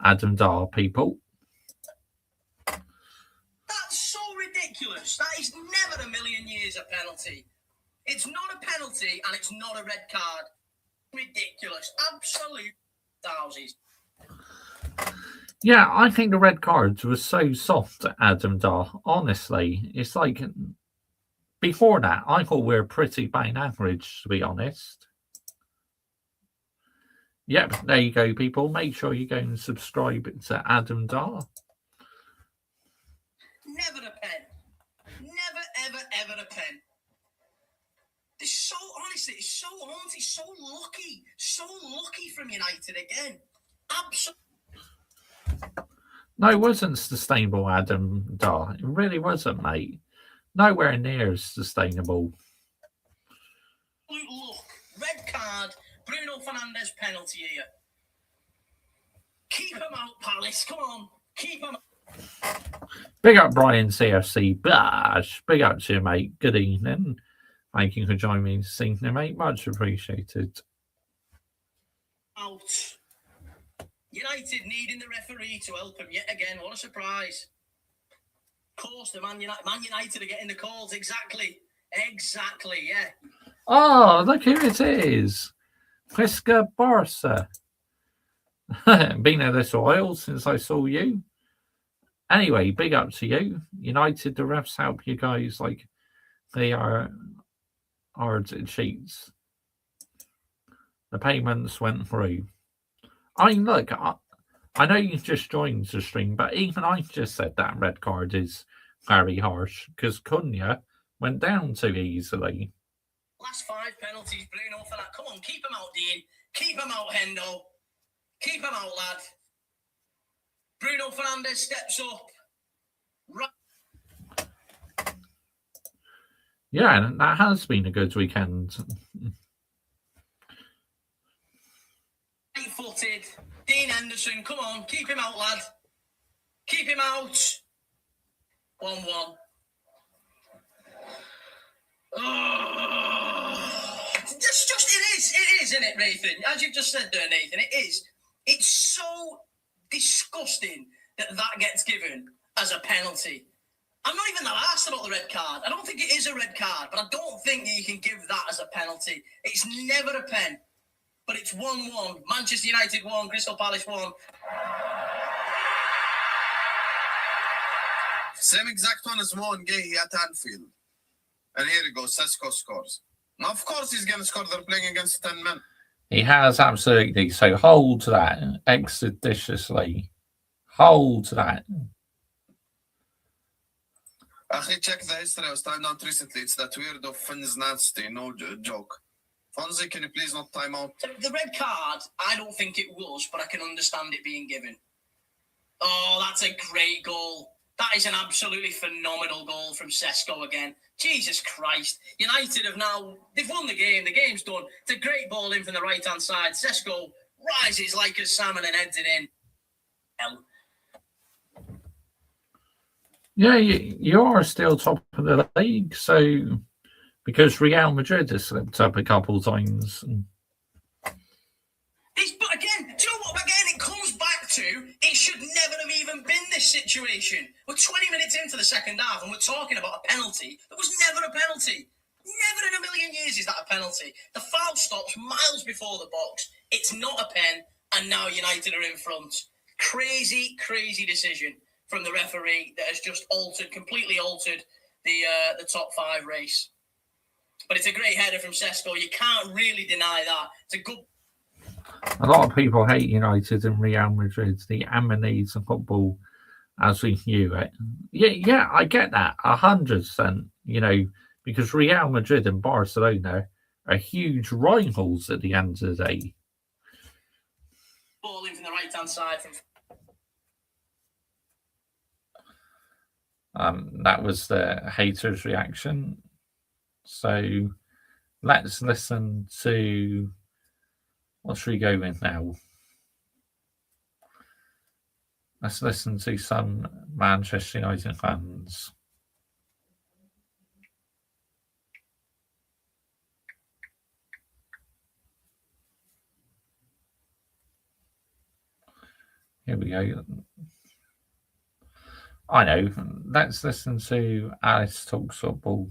Adam Dar, people. That's so ridiculous. That is never a million years a penalty. It's not a penalty and it's not a red card. Ridiculous. Absolute thousands. Yeah, I think the red cards was so soft, Adam Dar. Honestly, it's like before that, I thought we were pretty bang average, to be honest. Yep, there you go, people. Make sure you go and subscribe to Adam Dar. Never a pen. Never, ever, ever a pen. It's so, honestly, it's so haunted, so lucky from United again. Absolutely. No, it wasn't sustainable, Adam Dar. It really wasn't, mate. Nowhere near as sustainable. Look, red card, Bruno Fernandes penalty here. Keep him out, Palace. Come on, keep him out. Big up Brian CFC Bash. Big up to you, mate. Good evening. Thank you for joining me this evening, mate. Much appreciated. Out. United needing the referee to help him yet again. What a surprise. Of course, the Man United are getting the calls. Exactly, yeah. Oh, look who it is. Priska Barca. Been there this while since I saw you. Anyway, big up to you. United, the refs help you guys like they are hard cheats. The payments went through. I mean, look, I know you just joined the stream, but even I just said that red card is very harsh because Cunha went down too easily. Last 5 penalties, Bruno for that. Come on, keep him out, Dean. Keep him out, Hendo. Keep him out, lad. Bruno Fernandes steps up. Right. Yeah, and that has been a good weekend. Right-footed. Dean Henderson, come on, keep him out, lad. Keep him out. 1-1. It is, isn't it, Nathan? As you've just said there, Nathan, it is. It's so disgusting that gets given as a penalty. I'm not even that asked about the red card. I don't think it is a red card, but I don't think that you can give that as a penalty. It's never a pen, but it's 1-1. Manchester United 1, Crystal Palace 1. Same exact one as Moen Gay at Anfield. And here he goes, Sesko scores. Now, of course he's going to score. They're playing against 10 men. He has, absolutely. So hold that expeditiously. Hold that. Actually, check the history. I was timed out recently. It's that weird of Finn's nasty, no joke. Fonzie, can you please not time out? The red card, I don't think it was, but I can understand it being given. Oh, that's a great goal. That is an absolutely phenomenal goal from Sesko again. Jesus Christ. United have now, they've won the game. The game's done. It's a great ball in from the right-hand side. Sesko rises like a salmon and heads it in. Hell. Yeah, you are still top of the league, so because Real Madrid has slipped up a couple of times. But again, do you know what? Again, it comes back to it should never have even been this situation. We're 20 minutes into the second half and we're talking about a penalty. It was never a penalty. Never in a million years is that a penalty. The foul stops miles before the box. It's not a pen, and now United are in front. Crazy, crazy decision from the referee that has just completely altered the top 5 race. But it's a great header from Sesko. You can't really deny that. It's a good. A lot of people hate United and Real Madrid, the amenities of football as we knew it. Yeah, I get that 100%. You know, because Real Madrid and Barcelona are huge rivals at the end of the day. Ball in from the right-hand side. That was the haters' reaction. So let's listen to what should we go with now? Let's listen to some Manchester United fans. Here we go. I know. Let's listen to Alice Talks Football.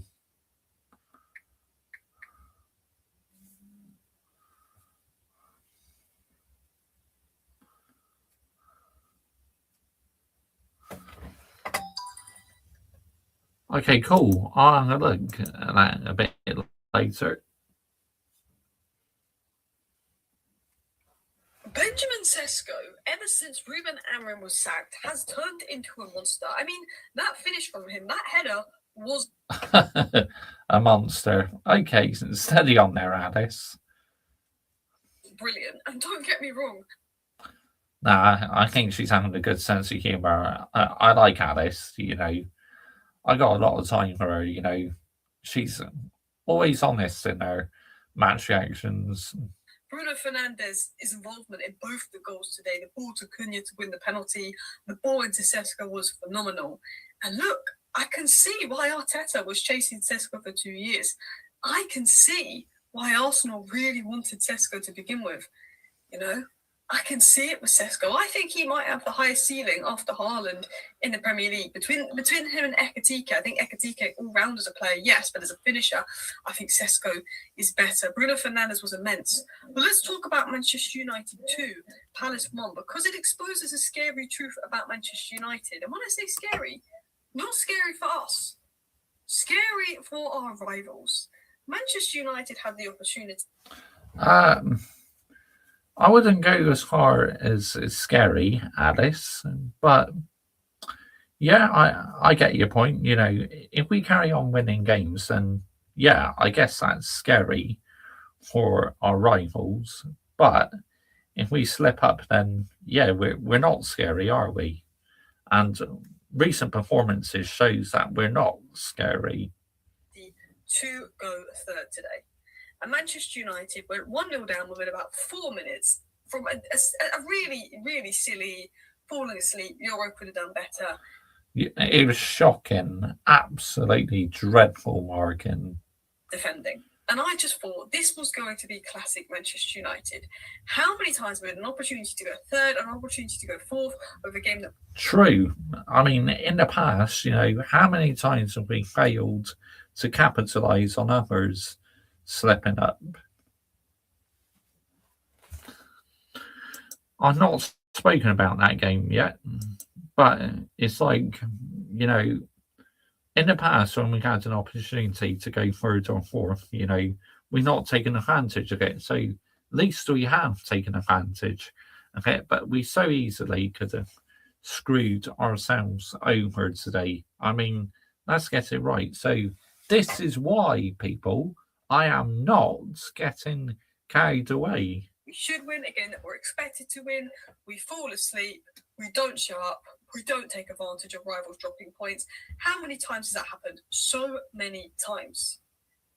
Okay, cool. I'll have a look at that a bit later. Benjamin Sesko, ever since Ruben Amorim was sacked, has turned into a monster. I mean, that finish from him, that header was A monster. Okay, steady on there, Alice. brilliant. And don't get me wrong, Nah, I think she's having a good sense of humour. I like Alice, you know. I got a lot of time for her, you know. She's always honest in her match reactions. Bruno Fernandes' involvement in both the goals today, the ball to Cunha to win the penalty, the ball into Sesko was phenomenal. And look, I can see why Arteta was chasing Sesko for 2 years. I can see why Arsenal really wanted Sesko to begin with. You know, I can see it with Sesko. I think he might have the highest ceiling after Haaland in the Premier League. Between him and Ekitike, I think Ekitike all round as a player, yes, but as a finisher, I think Sesko is better. Bruno Fernandes was immense. But let's talk about Manchester United 2, Palace 1, because it exposes a scary truth about Manchester United. And when I say scary, not scary for us, scary for our rivals. Manchester United had the opportunity. I wouldn't go as far as scary, Alice, but yeah, I get your point. You know, if we carry on winning games, then yeah, I guess that's scary for our rivals. But if we slip up, then yeah, we're not scary, are we? And recent performances shows that we're not scary. To go third today. And Manchester United went 1-0 down within about 4 minutes from a really, really silly falling asleep. Euro could have done better. It was shocking, absolutely dreadful marking. Defending. And I just thought this was going to be classic Manchester United. How many times we had an opportunity to go third, an opportunity to go fourth with a game that... True. I mean, in the past, you know, how many times have we failed to capitalise on others slipping up? I've not spoken about that game yet, but it's like, you know, in the past when we had an opportunity to go third or fourth, you know, we're not taking advantage of it. So at least we have taken advantage of it, but we so easily could have screwed ourselves over today. I mean, let's get it right. So this is why, people, I am not getting carried away. We should win a game that we're expected to win. We fall asleep. We don't show up. We don't take advantage of rivals dropping points. How many times has that happened? So many times.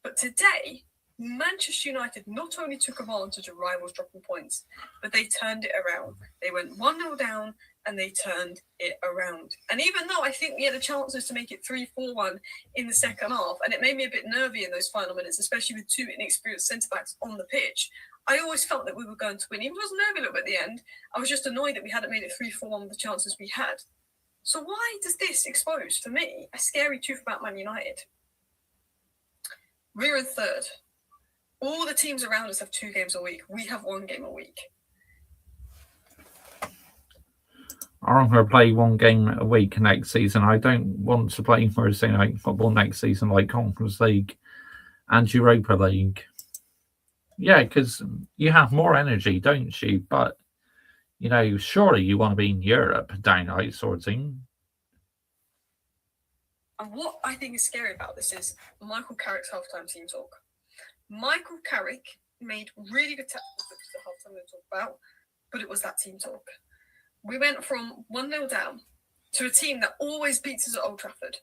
But today, Manchester United not only took advantage of rivals dropping points, but they turned it around. They went 1-0 down and they turned it around. And even though I think we had the chances to make it 3-4-1 in the second half, and it made me a bit nervy in those final minutes, especially with two inexperienced centre-backs on the pitch, I always felt that we were going to win. Even though I was nervy a little bit at the end, I was just annoyed that we hadn't made it 3-4-1 with the chances we had. So why does this expose, for me, a scary truth about Man United? We're in third. All the teams around us have 2 games a week. We have 1 game a week. I'm going to play 1 game a week next season. I don't want to play Thursday night football next season like Conference League and Europa League. Yeah, because you have more energy, don't you? But, you know, surely you want to be in Europe downright sorting. And what I think is scary about this is Michael Carrick's halftime team talk. Michael Carrick made really good tactical fixes at halftime to talk about, but it was that team talk. We went from 1-0 down to a team that always beats us at Old Trafford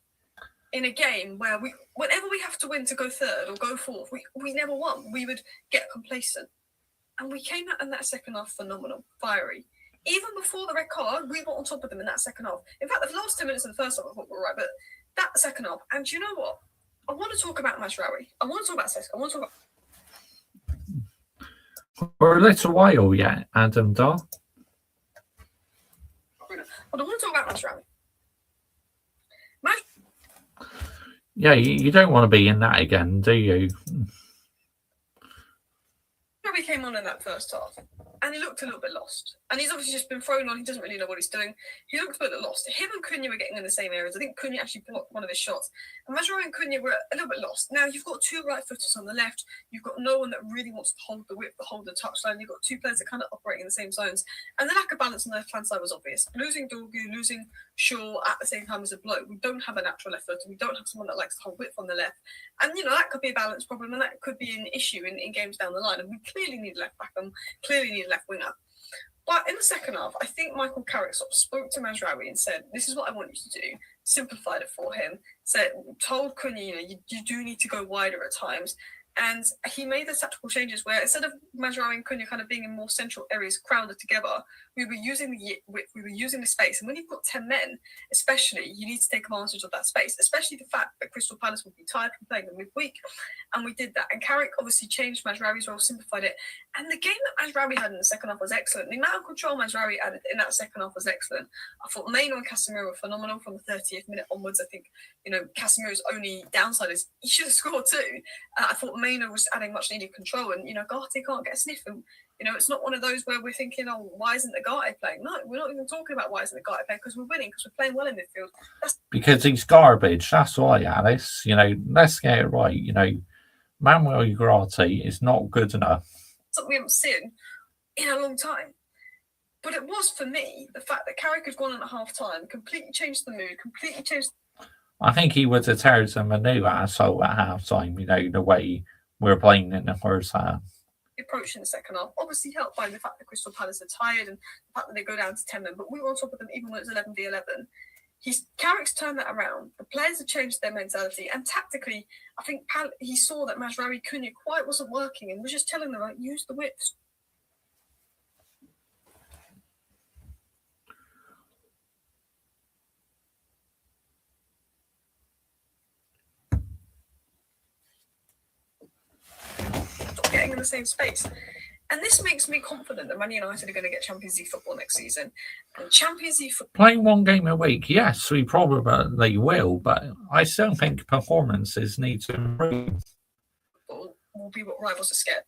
in a game where whenever we have to win to go third or go fourth, we never won. We would get complacent. And we came out in that second half phenomenal, fiery. Even before the red card, we were on top of them in that second half. In fact, the last 10 minutes of the first half, I thought we were right, but that second half. And do you know what? I want to talk about Mazraoui. I want to talk about Sesko. I want to talk about... For a little while yet, Adam Dahl. But I want to talk about Mazraoui. Yeah, you don't want to be in that again, do you? Mazraoui came on in that first half. and he looked a little bit lost. And he's obviously just been thrown on. He doesn't really know what he's doing. He looked a bit lost. Him and Cunha were getting in the same areas. I think Cunha actually blocked one of his shots. And Mazraoui and Cunha were a little bit lost. Now, you've got two right footers on the left. You've got no one that really wants to hold the width, to hold the touchline. You've got two players that kind of operate in the same zones. And the lack of balance on the left-hand side was obvious. Losing Dorgu, losing Shaw at the same time as a bloke. We don't have a natural left footer. We don't have someone that likes to hold width on the left. And, that could be a balance problem, and that could be an issue in games down the line. And we clearly need a left back and clearly need a left winger. But in the second half, I think Michael Carrick sort of spoke to Mazraoui and said, this is what I want you to do. Simplified it for him. Told Cunha, you do need to go wider at times. And he made the tactical changes where instead of Mazraoui and Cunha kind of being in more central areas crowded together, we were using the width, we were using the space. And when you've got 10 men, especially, you need to take advantage of that space, especially the fact that Crystal Palace would be tired from playing them midweek. And we did that. And Carrick obviously changed Mazraoui's role, simplified it. And the game that Mazraoui had in the second half was excellent. The amount of control Mazraoui added in that second half was excellent. I thought Maino and Casemiro were phenomenal from the 30th minute onwards. I think, Casemiro's only downside is he should have scored too. I thought Maino was adding much needed control, and Garte can't get a sniff, and it's not one of those where we're thinking, oh, why isn't the Garte playing? No, we're not even talking about why isn't the Garte playing, because we're winning, because we're playing well in midfield. Because he's garbage. That's why, Alice. Let's get it right. Manuel Ugarte is not good enough. Something we haven't seen in a long time. But it was, for me, the fact that Carrick had gone on at half time, completely changed the mood, completely changed. I think he would have tears him a new asshole at half time, the way we're playing in the first half. Approach in the second half, obviously helped by the fact that Crystal Palace are tired and the fact that they go down to 10 men, but we were on top of them even when it's 11v11. Carrick's turned that around. The players have changed their mentality, and tactically, I think he saw that Mazraoui Cunha quite wasn't working and was just telling them, use the widths. Getting in the same space. And this makes me confident that Man United are going to get Champions League football next season. And Champions League football... Playing one game a week, yes, we probably will, but I still think performances need to improve. Will be what rivals are scared.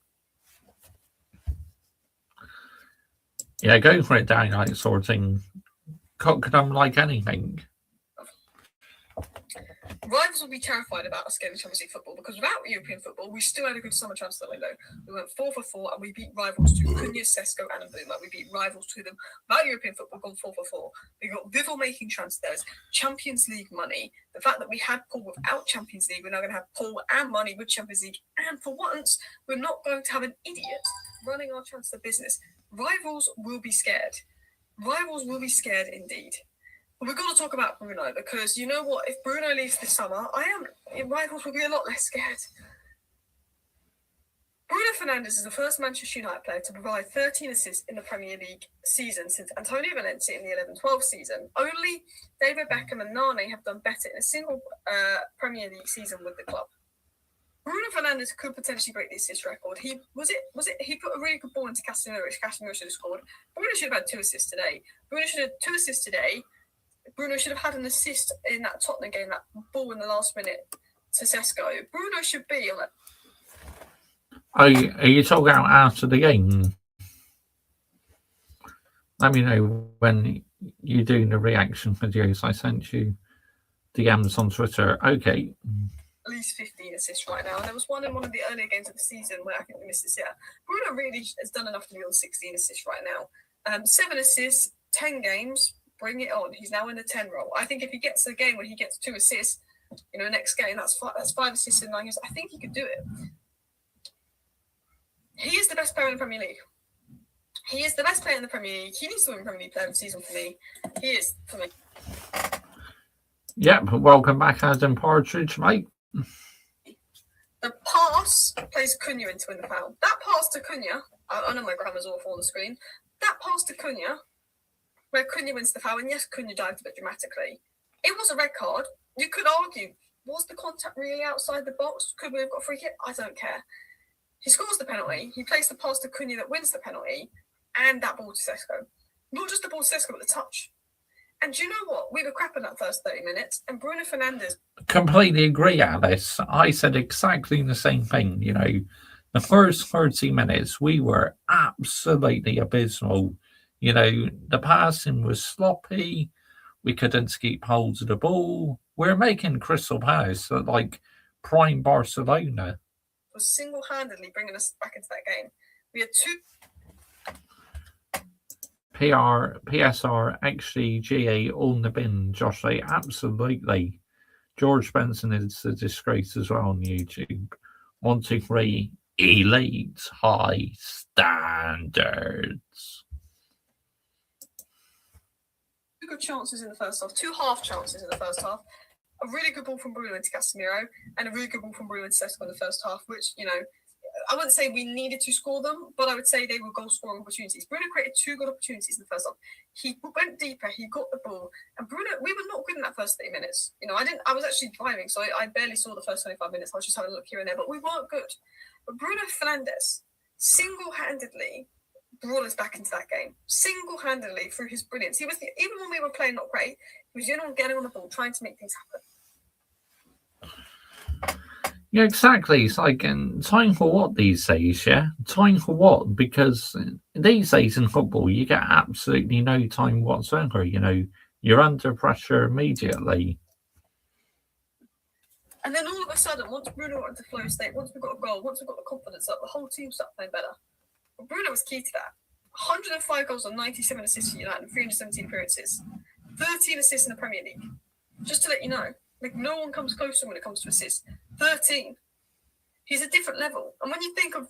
Yeah, go for it, Daylight sorting. Cook them like anything. Rivals will be terrified about us getting Champions League football, because without European football, we still had a good summer transfer window. We went 4 for 4 and we beat rivals to Cunha, Sesko, and Mbeumo. We beat rivals to them. Without European football, gone 4 for 4. We got Vivel making transfers, Champions League money. The fact that we had Paul without Champions League, we're now going to have Paul and money with Champions League. And for once, we're not going to have an idiot running our transfer business. Rivals will be scared. Rivals will be scared indeed. We've got to talk about Bruno, because you know what? If Bruno leaves this summer, rivals will be a lot less scared. Bruno Fernandes is the first Manchester United player to provide 13 assists in the Premier League season since Antonio Valencia in the 11-12 season. Only David Beckham and Nani have done better in a single Premier League season with the club. Bruno Fernandes could potentially break the assist record. He put a really good ball into Casemiro, which Casemiro should have scored. Bruno should have had 2 assists today. Bruno should have 2 assists today. Bruno should have had an assist in that Tottenham game, that ball in the last minute to Sesko. Bruno should be on it. Are you talking about after the game? Let me know when you're doing the reaction videos. I sent you DMs on Twitter. Okay. At least 15 assists right now. And there was one in one of the earlier games of the season where I think we missed this year. Bruno really has done enough to be on 16 assists right now. 7 assists, 10 games. Bring it on. He's now in the 10 role. I think if he gets a game where he gets 2 assists, next game, that's 5 assists in 9 games. I think he could do it. He is the best player in the Premier League. He is the best player in the Premier League. He needs to win Premier League player of the season for me. He is for me. Yep. Welcome back, Adam Partridge, mate. The pass plays Cunha into win the foul. That pass to Cunha, I know my grammar's awful on the screen. That pass to Cunha, where Cunha wins the foul, and yes, Cunha dived a bit dramatically. It was a red card. You could argue, was the contact really outside the box? Could we have got a free kick? I don't care. He scores the penalty. He plays the pass to Cunha that wins the penalty, and that ball to Sesko. Not just the ball to Sesko, but the touch. And do you know what? We were crap in that first 30 minutes, and Bruno Fernandes... Completely agree, Alice. I said exactly the same thing. The first 30 minutes, we were absolutely abysmal. You know, the passing was sloppy. We couldn't keep hold of the ball. We're making Crystal Palace look like prime Barcelona. Was single-handedly bringing us back into that game. We had two PSR, XG, GA, all in the bin, Josh. They absolutely. George Benson is a disgrace as well on YouTube. 1, 2, 3, elite high standards. two good chances in the first half, two half chances in the first half. A really good ball from Bruno into Casemiro, and a really good ball from Bruno into Sesko in the first half, which, you know, I wouldn't say we needed to score them, but I would say they were goal-scoring opportunities. Bruno created two good opportunities in the first half. He went deeper, he got the ball, and Bruno, we were not good in that first 30 minutes. You know, I was actually driving, so I barely saw the first 25 minutes. I was just having a look here and there, but we weren't good. But Bruno Fernandes single-handedly brought us back into that game, single-handedly through his brilliance. He was even when we were playing not great, he was getting on the ball, trying to make things happen. Yeah, exactly. It's like time for what these days, yeah? Time for what? Because these days in football, you get absolutely no time whatsoever. You know, you're under pressure immediately. And then all of a sudden, once Bruno got into flow state, once we got a goal, once we got the confidence up, the whole team started playing better. But Bruno was key to that. 105 goals on 97 assists for United and 317 appearances. 13 assists in the Premier League. Just to let you know, like, no one comes close to him when it comes to assists. 13. He's a different level. And when you think of,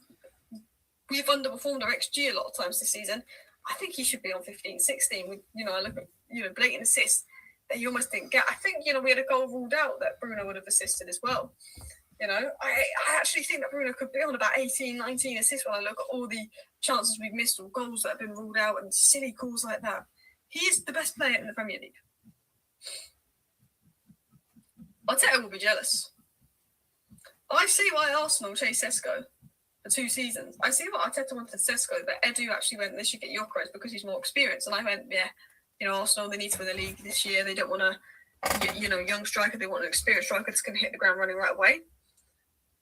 we've underperformed our XG a lot of times this season, I think he should be on 15, 16. With, you know, I look at, you know, blatant assists that he almost didn't get. I think, you know, we had a goal ruled out that Bruno would have assisted as well. You know, I actually think that Bruno could be on about 18, 19 assists when I look at all the chances we've missed or goals that have been ruled out and silly calls like that. He is the best player in the Premier League. Arteta will be jealous. I see why Arsenal chased Sesko for 2 seasons. I see what Arteta wanted Sesko, but Edu actually went, they should get Gyökeres because he's more experienced. And I went, yeah, you know, Arsenal, they need to win the league this year. They don't want a, you know, young striker. They want an experienced striker that's going to hit the ground running right away.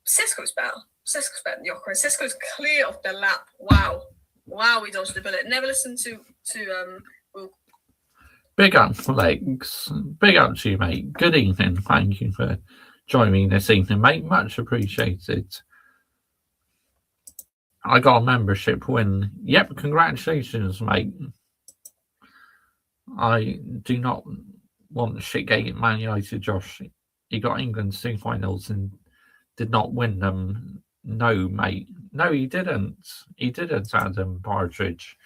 Sesko's better. Sesko's better than Gyökeres. Sesko's clear off the lap. Wow, we dodged the bullet. Never listened to Will. Big up, Legs. Big up to you, mate. Good evening. Thank you for joining me this evening, mate. Much appreciated. I got a membership win. Yep, congratulations, mate. I do not want shitgate Man United, Josh. He got England's 2 finals and did not win them. No, mate. No, he didn't. He didn't, Adam Partridge.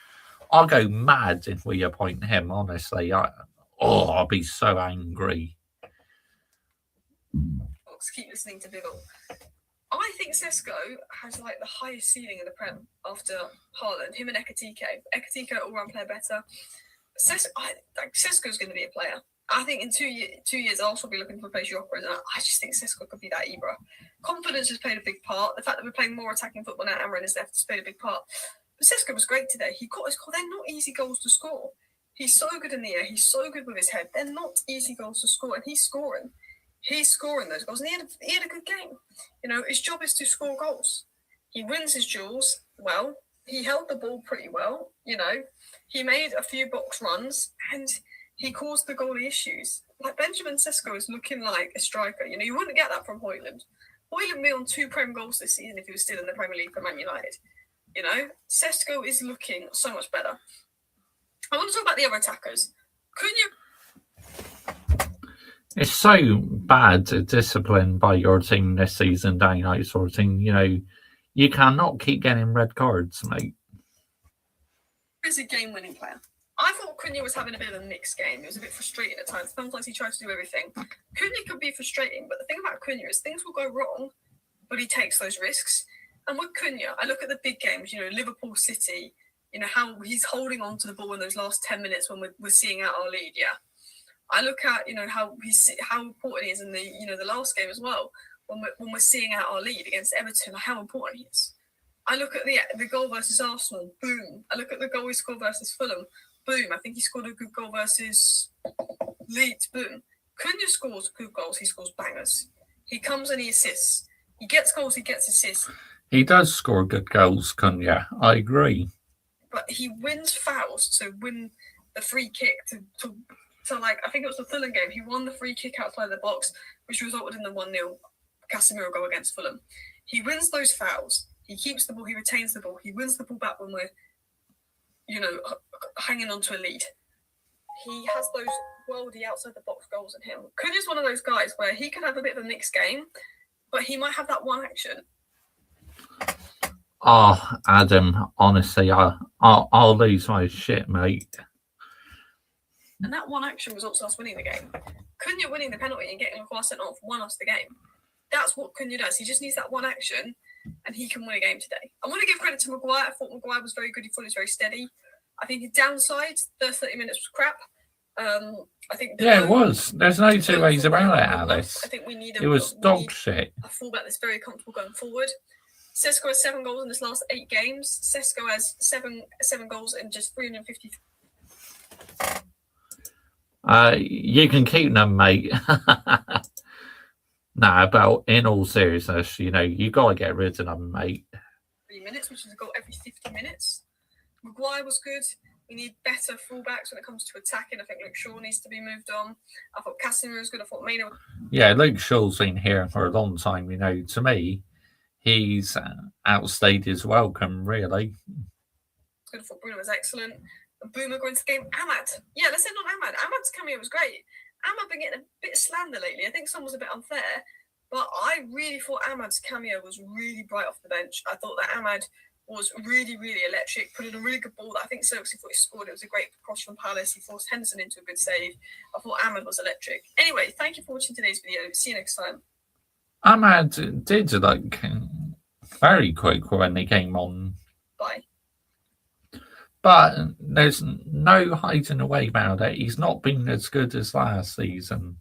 I'll go mad if we appoint him, honestly. I'll be so angry. Keep listening to Biggle. I think Sesko has like the highest ceiling in the Prem after Haaland. Him and Ekitike. Ekitike all-round player better. Sesko's going to be a player. I think in 2 years, I'll also be looking to replace Gyökeres, and I just think Sesko could be that Ibra. Confidence has played a big part. The fact that we're playing more attacking football now, Amrin is left, has played a big part. But Sesko was great today. He got his goal. They're not easy goals to score. He's so good in the air. He's so good with his head. They're not easy goals to score, and he's scoring. He's scoring those goals, and he had a good game. You know, his job is to score goals. He wins his duels well. He held the ball pretty well. You know, he made a few box runs, and he caused the goalie issues. Like, Benjamin Sesko is looking like a striker. You know, you wouldn't get that from Højlund. Højlund would be on 2 Prem goals this season if he was still in the Premier League for Man United. You know, Sesko is looking so much better. I want to talk about the other attackers. It's so bad discipline by your team this season, Day Night Sorting. You know, you cannot keep getting red cards, mate. He's a game-winning player. I thought Cunha was having a bit of a mixed game. It was a bit frustrating at times. Sometimes he tries to do everything. Cunha could be frustrating, but the thing about Cunha is things will go wrong, but he takes those risks. And with Cunha, I look at the big games, you know, Liverpool City, you know, how he's holding on to the ball in those last 10 minutes when we're seeing out our lead, yeah. I look at, you know, how important he is in the, you know, the last game as well, when we're seeing out our lead against Everton, how important he is. I look at the goal versus Arsenal, boom. I look at the goal he scored versus Fulham, boom. I think he scored a good goal versus Leeds, boom. Cunha scores good goals, he scores bangers. He comes and he assists. He gets goals, he gets assists. He does score good goals, Cunha. I agree. But he wins fouls to win the free kick to like, I think it was the Fulham game. He won the free kick outside the box, which resulted in the 1-0 Casemiro goal against Fulham. He wins those fouls. He keeps the ball. He retains the ball. He wins the ball back when we're, hanging on to a lead. He has those worldy outside the box goals in him. Cunha's one of those guys where he can have a bit of a mixed game, but he might have that one action. Oh, Adam, honestly, I'll lose my shit, mate. And that one action was also us winning the game. Cunha winning the penalty and getting Lacroix sent off won us the game. That's what Cunha does. He just needs that one action, and he can win a game today. I want to give credit to Maguire. I thought Maguire was very good. He thought he was very steady. I think his downside, the 30 minutes was crap. I think it was. There's no two ways about it, Alice. I think we need it was dog shit. A fullback that's very comfortable going forward. Sesko has 7 goals in his last 8 games. Sesko has seven goals in just 350. You can keep them, mate. But in all seriousness, you got to get rid of them, mate. 3 minutes, which is a goal every 50 minutes. Maguire was good. We need better fullbacks when it comes to attacking. I think Luke Shaw needs to be moved on. I thought Casemiro was good. I thought Maino. Yeah, Luke Shaw's been here for a long time. To me, he's outstayed his welcome, really. Good. I thought Bruno was excellent. Boomer going to the game. Ahmad. Yeah, let's end on Ahmad. Ahmad's cameo was great. Ahmad been getting a bit of slander lately. I think some was a bit unfair, but I really thought Ahmad's cameo was really bright off the bench. I thought that Ahmad was really, really electric, put in a really good ball that I think Xerxes thought he scored. It was a great cross from Palace. He forced Henderson into a good save. I thought Ahmad was electric. Anyway, thank you for watching today's video. See you next time. Ahmad did look very quick when he came on. Bye. But there's no hiding away about it. He's not been as good as last season.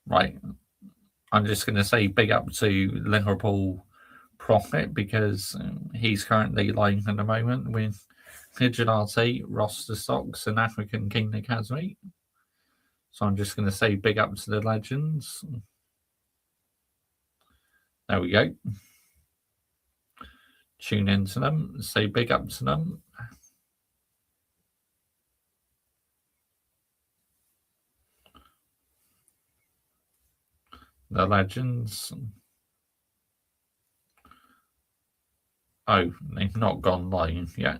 Right. I'm just going to say big up to Liverpool Prophet because he's currently lying at the moment with Vigilante, Roster Stocks, and African King Academy. So I'm just going to say big up to the legends. There we go. Tune into them, say big up to them. The legends. Oh, they've not gone live yet.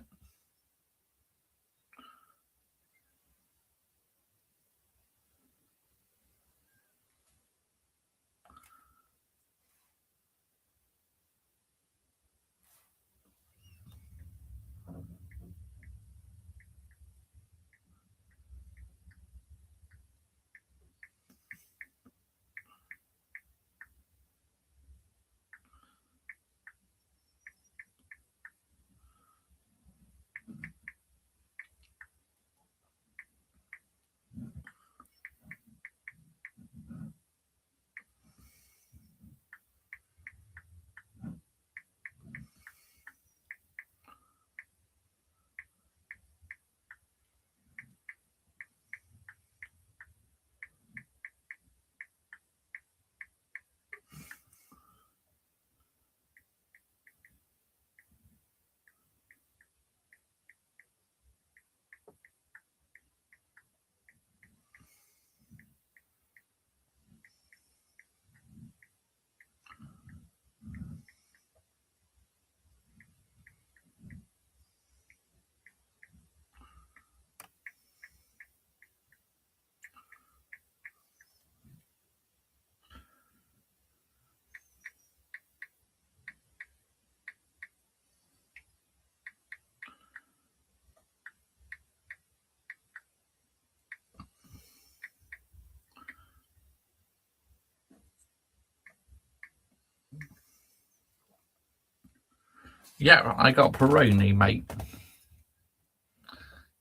Yeah, I got Peroni, mate.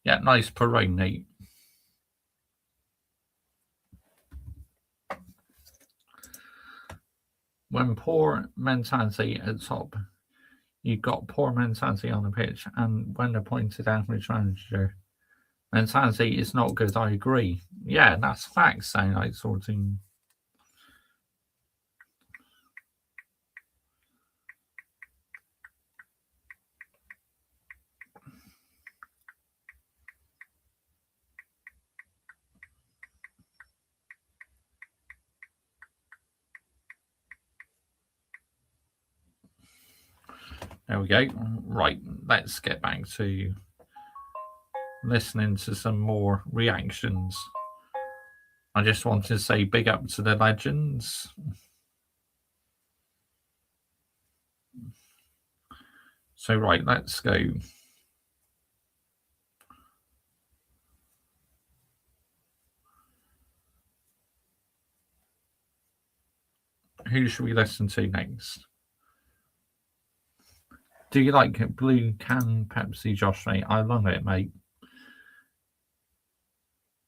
Yeah, nice Peroni. When poor mentality at top, you've got poor mentality on the pitch, and when the pointed average manager mentality is not good, I agree. Yeah, that's facts, saying like sorting. There we go. Right, let's get back to listening to some more reactions. I just want to say big up to the legends. So, right, let's go. Who should we listen to next? Do you like blue can Pepsi, Josh, mate? I love it, mate.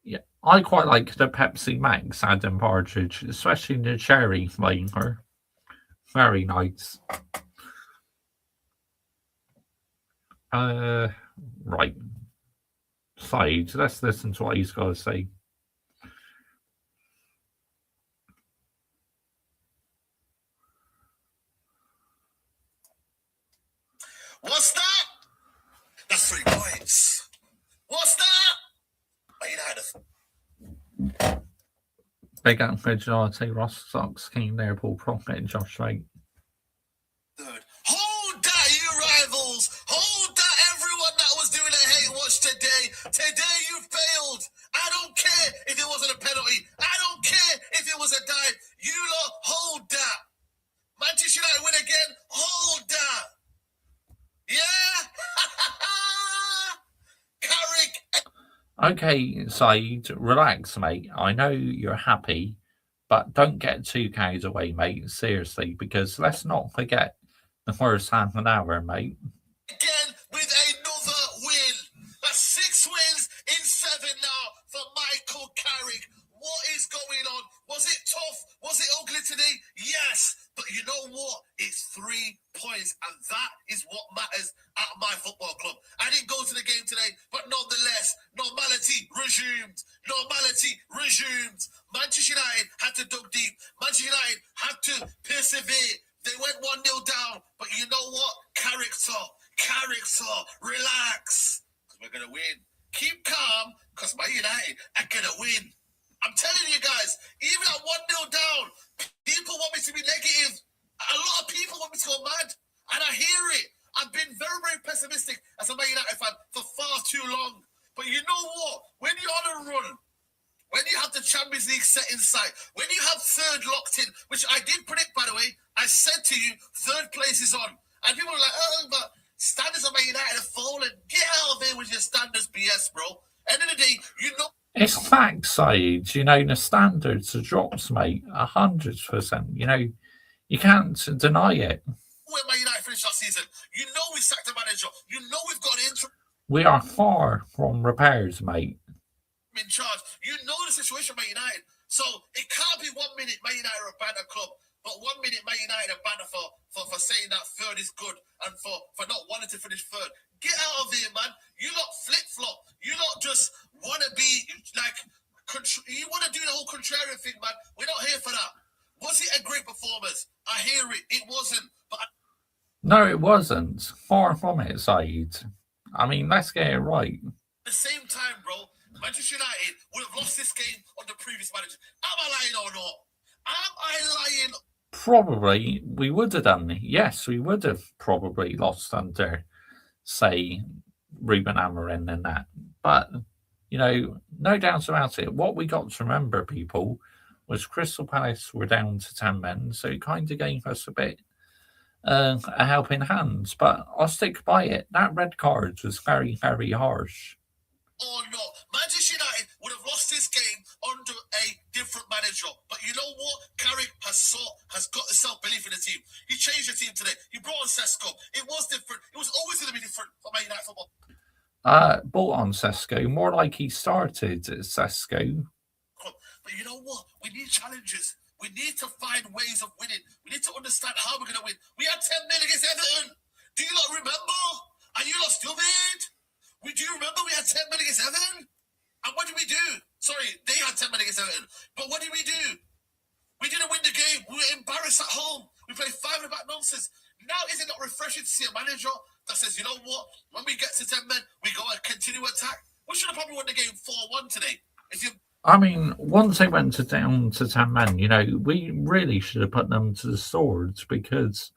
Yeah, I quite like the Pepsi Max, Adam Partridge, especially the cherry flavour. Very nice. Right. Side, let's listen to what he's got to say. What's that? That's 3 points. What's that? United. Big up for Jonathan Ross Sox, King Liverpool Prophet, Josh Wright. Third. Hold that, you rivals. Hold that, everyone that was doing a hate watch today. Today you failed. I don't care if it wasn't a penalty. I don't care if it was a dive. You lot, hold that. Manchester United win again. Hold that. Yeah? Carrick. Okay, Saeed, relax, mate. I know you're happy, but don't get too carried away, mate. Seriously, because let's not forget the first half an hour, mate. Again with another win. That's 6 wins in 7 now for Michael Carrick. What is going on? Was it tough? Was it ugly today? Yes. But you know what? It's 3 points, and that is what matters at my football club. I didn't go to the game today, but nonetheless, normality resumed. Normality resumed. Manchester United had to dug deep. Manchester United had to persevere. They went 1-0 down, but you know what? Character, relax. Because we're going to win. Keep calm, because Man United are going to win. I'm telling you guys, even at 1-0 down, people want me to be negative. A lot of people want me to go mad, and I hear it. I've been very, very pessimistic as a Man United fan for far too long. But you know what? When you're on a run, when you have the Champions League set in sight, when you have third locked in, which I did predict, by the way, I said to you, third place is on. And people were like, oh, but standards of Man United have fallen. Get out of here with your standards BS, bro. End of the day, you know. It's fact, Saeed. You know, the standards are drops, mate. 100%. You know, you can't deny it. When Man United finished last season, you know we sacked the manager. You know we've got an interim We are far from repairs, mate. in charge. You know the situation, Man United. So it can't be 1 minute Man United are a banner club, but 1 minute Man United are banner for saying that third is good and for not wanting to finish third. Get out of here, man. You lot flip-flop. You lot just want to be like, you want to do the whole contrarian thing, man. We're not here for that. Was it a great performance? I hear it. It wasn't. But No, it wasn't. Far from it, Saeed. I mean, let's get it right. at the same time, bro, Manchester United would have lost this game on the previous manager. Am I lying or not? Am I lying? Probably we would have done. Yes, we would have probably lost under, say, Ruben Amorim and that. But, you know, no doubts about it. What we got to remember, people, was Crystal Palace were down to 10 men, so it kind of gave us a bit a helping hand. But I'll stick by it. That red card was very, very harsh. Or not. Manchester United would have lost this game under a different manager. But you know what? Carrick has got the self-belief in the team. He changed the team today. He brought on Sesko. It was different. It was always going to be different for Man United football. Bought on Sesko, more like he started Sesko. But you know what? We need challenges. We need to find ways of winning. We need to understand how we're going to win. We had 10 men against Everton. Do you not remember? Are you not stupid? Do you remember we had 10 men against Everton? And what did we do? Sorry, they had 10 men against Everton. But what did we do? We didn't win the game. We were embarrassed at home. We played 5 in the back nonsense. Now, is it not refreshing to see a manager that says, you know what? When we get to 10 men, we go and continue attack. We should have probably won the game 4-1 today. I mean, once they went down to 10 men, you know, we really should have put them to the swords because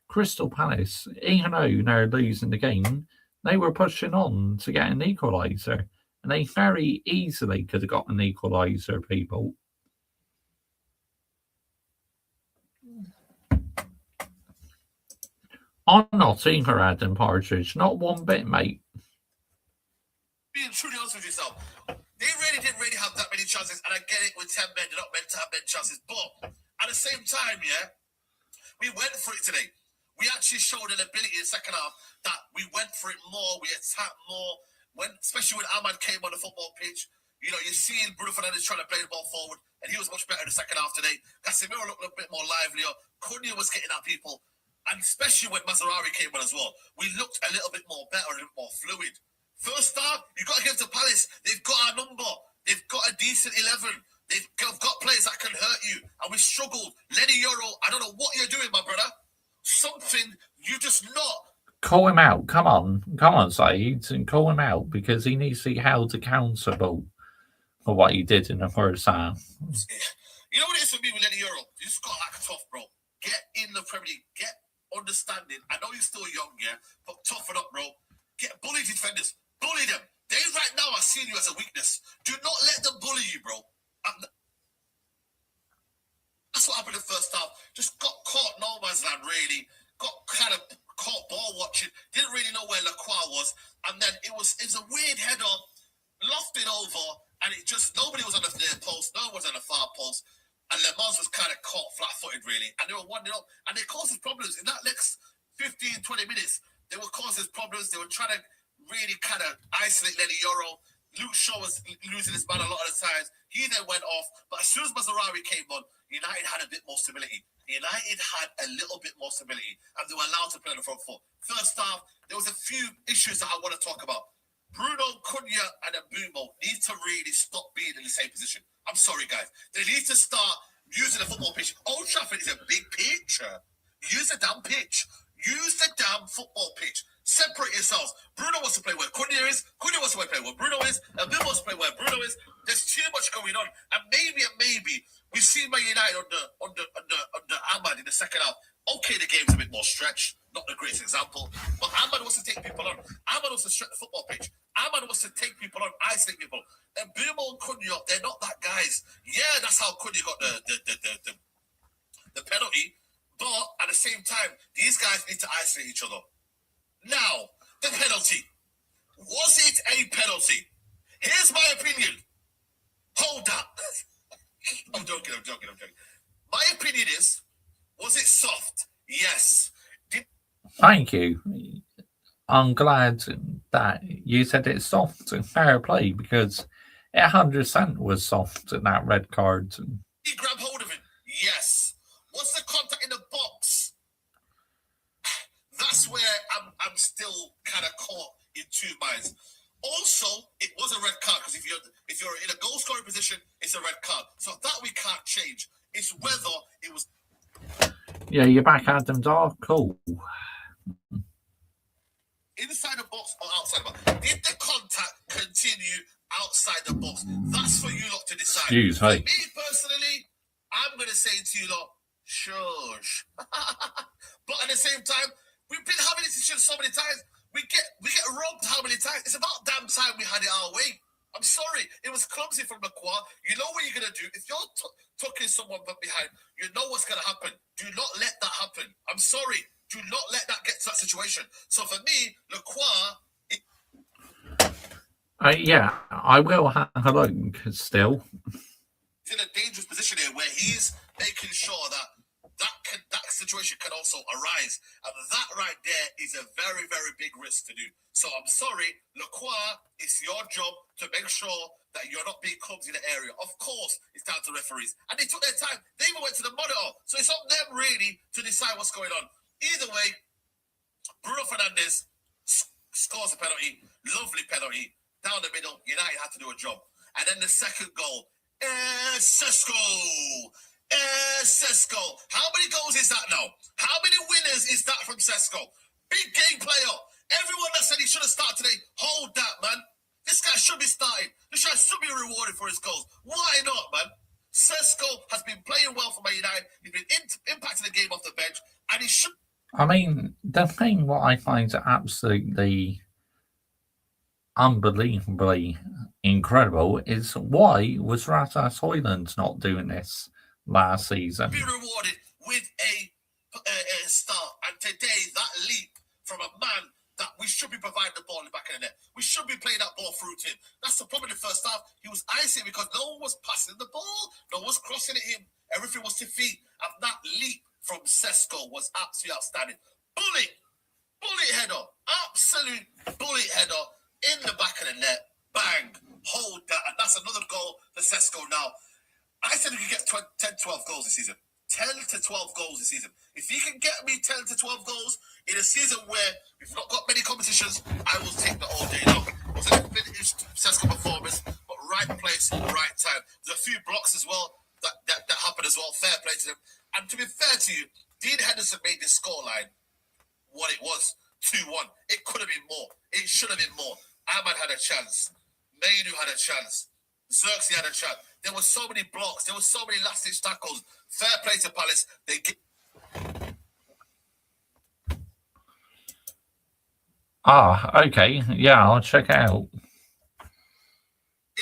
Crystal Palace, even though they're losing the game, they were pushing on to get an equaliser. And they very easily could have got an equaliser, people. I'm not seeing her, Adam Partridge. Not one bit, mate. Being truly honest with yourself, they really didn't have that many chances, and I get it with 10 men, they're not meant to have many chances, but at the same time, yeah, we went for it today. We actually showed an ability in the second half that we went for it more, we attacked more, especially when Ahmad came on the football pitch. You know, you're seeing Bruno Fernandes trying to play the ball forward, and he was much better in the second half today. Casemiro looked a bit more livelier. Cunha was getting at people, and especially when Mazraoui came on as well, we looked a little bit more better, a little more fluid. First half, you've got to give to Palace. They've got our number. They've got a decent 11. They've got players that can hurt you. And we struggled. Lenny Euro, I don't know what you're doing, my brother. Something you just not. Call him out. Come on, Saeed, and call him out because he needs to be held accountable for what he did in the first half. You know what it is for me with Lenny Euro? You just got to act tough, bro. Get in the Premier League. Get understanding. I know you're still young, yeah, but toughen up, bro. Get bully defenders. Bully them. They right now are seeing you as a weakness. Do not let them bully you, bro. That's what happened in the first half. Just got caught no man's land, really. Got kind of caught ball watching. Didn't really know where Lacroix was. And then it was a weird header, lofted over, and it just, nobody was on the near post, no one was on the far post. And Le Mans was kind of caught flat-footed, really. And they were 1-0 up. And they caused us problems. In that next 15, 20 minutes, they were causing problems. They were trying to really kind of isolate Lenny Euro. Luke Shaw was losing his man a lot of the times. He then went off. But as soon as Mazraoui came on, United had a bit more stability. United had a little bit more stability. And they were allowed to play on the front foot. First half, there was a few issues that I want to talk about. Bruno, Cunha, and Mbeumo need to really stop being in the same position. I'm sorry, guys. They need to start using the football pitch. Old Trafford is a big pitch. Use the damn pitch. Use the damn football pitch. Separate yourselves. Bruno wants to play where Cunha is. Cunha wants to play where Bruno is. And Bill wants to play where Bruno is. There's too much going on. And maybe we see Man United under Ahmad in the second half. Okay, the game's a bit more stretched. Not the greatest example. But Ahmad wants to take people on. Ahmad wants to stretch the football pitch. Ahmad wants to take people on, isolate people. And Mbeumo and Cunha, they're not that guys. Yeah, that's how Cunha got the penalty. But at the same time, these guys need to isolate each other. Now, the penalty. Was it a penalty? Here's my opinion. Hold up. I'm joking. My opinion is, was it soft? Yes. Thank you. I'm glad that you said it's soft and fair play because it 100% was soft in that red card. Did he grab hold of it? Yes. What's the contact in the box? That's where I'm still kind of caught in two minds. Also, it was a red card because if you're in a goal scoring position, it's a red card. So that we can't change. It's whether it was. Yeah, you're back, Adam Dar. Cool. Inside the box or outside the box? Did the contact continue outside the box? That's for you lot to decide. Excuse me. Me personally, I'm going to say to you lot, shush. But at the same time, we've been having this issue so many times. We get robbed how many times? It's about damn time we had it our way. I'm sorry. It was clumsy from Lacroix. You know what you're going to do. If you're tucking someone from behind, you know what's going to happen. Do not let that happen. I'm sorry. Do not let that get to that situation. So for me, Lacroix... Yeah, I will have a look still. He's in a dangerous position here where he's making sure that situation can also arise. And that right there is a very, very big risk to do. So I'm sorry, Lacroix, it's your job to make sure that you're not being clumsy in the area. Of course, it's down to referees. And they took their time. They even went to the monitor. So it's up them really to decide what's going on. Either way, Bruno Fernandes scores a penalty. Lovely penalty. Down the middle, United had to do a job. And then the second goal, Sesko. Sesko. How many goals is that now? How many winners is that from Sesko? Big game player. Everyone that said he should have started today, hold that, man. This guy should be starting. This guy should be rewarded for his goals. Why not, man? Sesko has been playing well for Man United. He's been impacting the game off the bench, and he should. I mean, the thing what I find absolutely unbelievably incredible is why was Rasmus Højlund not doing this last season? Be rewarded with a start. And today, that leap from a man that we should be providing the ball in the back of the net. We should be playing that ball through to him. That's the problem in the first half. He was icing because no one was passing the ball. No one was crossing at him. Everything was to feet. And that leap from Sesko was absolutely outstanding. Bullet header. Absolute bullet header in the back of the net. Bang. Hold that. And that's another goal for Sesko now. I said we could get 10, 12 goals this season. 10 to 12 goals this season. If you can get me 10 to 12 goals in a season where we've not got many competitions, I will take that all day long. It was a vintage Sesko performance, but right place, right time. There's a few blocks as well that happened as well. Fair play to them. And to be fair to you, Dean Henderson made this scoreline what it was, 2-1. It could have been more. It should have been more. Ahmad had a chance. Mainu had a chance. Xerxes had a chance. There were so many blocks. There were so many last-ditch tackles. Fair play to Palace. They get. Okay. Yeah, I'll check it out.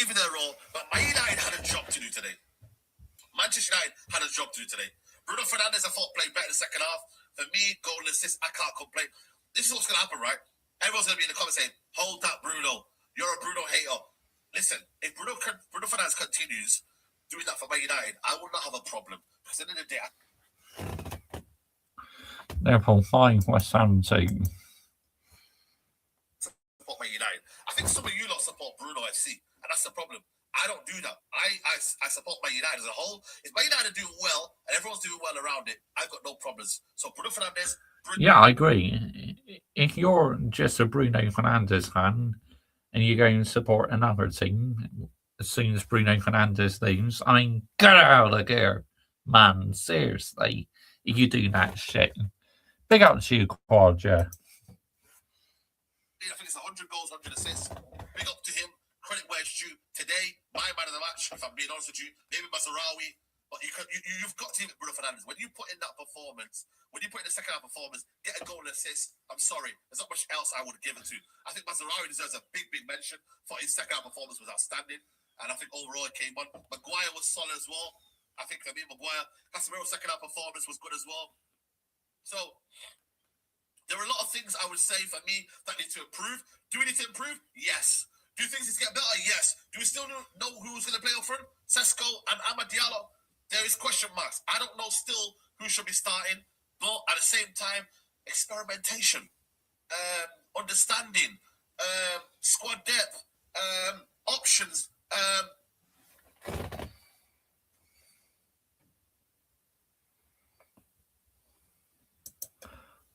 Even their role, but Man United had a job to do today. Manchester United had a job to do today. Bruno Fernandes, I thought, played better in the second half. For me, goal and assist, I can't complain. This is what's going to happen, right? Everyone's going to be in the comments saying, hold that, Bruno. You're a Bruno hater. Listen, if Bruno Fernandes continues doing that for Man United, I will not have a problem. Because at the end of the day, Liverpool 5, West Ham 2. support Man United. I think some of you lot support Bruno FC, and that's the problem. I don't do that. I support Man United as a whole. If Man United are doing well, and everyone's doing well around it, I've got no problems. So Bruno Fernandes... Yeah, I agree. If you're just a Bruno Fernandes fan, and you're going to support another team as soon as Bruno Fernandes leaves, I mean, get out of here, man. Seriously, if you do that shit. Big up to you, Quadja. I think it's 100 goals, 100 assists. Big up to him. Credit where it's due. Today, my man of the match, if I'm being honest with you, maybe Mazraoui. But you've got to give it Bruno Fernandes. When you put in that performance, when you put in the second half performance, get a goal and assist, I'm sorry. There's not much else I would give it to. I think Mazraoui deserves a big mention for his second half performance was outstanding. And I think overall it came on. Maguire was solid as well. I think for me, Casemiro's second half performance was good as well. So, there are a lot of things I would say for me that need to improve. Do we need to improve? Yes. Do things need to get better? Yes. Do we still know who's going to play up front? Sesko and Amad Diallo? There is question marks. I don't know still who should be starting, but at the same time, experimentation, understanding, squad depth, options.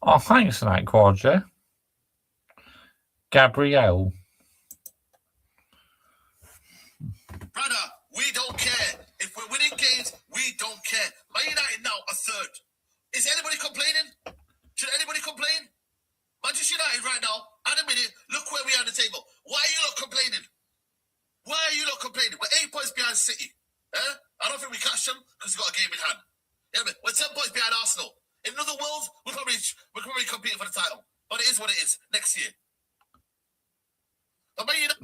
Oh, thanks for that, Quadja. Gabrielle. Brother, we don't care. If we're winning games, we don't care. Man United now are third. Is anybody complaining? Should anybody complain? Manchester United right now, at a minute, look where we are on the table. Why are you not complaining? Why are you not complaining? We're 8 points behind City. I don't think we catch them because we've got a game in hand. Yeah, we're 10 points behind Arsenal. In another world, we're probably competing for the title. But it is what it is next year.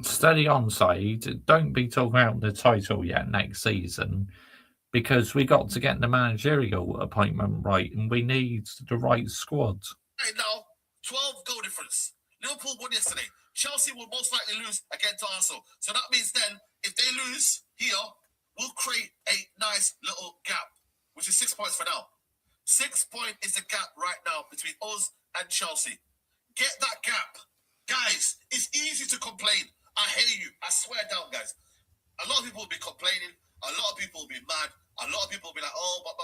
Steady on side. Don't be talking about the title yet next season because we got to get the managerial appointment right and we need the right squad. Right now, 12 goal difference. Liverpool won yesterday. Chelsea will most likely lose against Arsenal. So that means then, if they lose here, we'll create a nice little gap, which is 6 points for now. 6 point is the gap right now between us and Chelsea. Get that gap. Guys, it's easy to complain. I hear you. I swear down, guys. A lot of people will be complaining. A lot of people will be mad. A lot of people will be like, oh, but.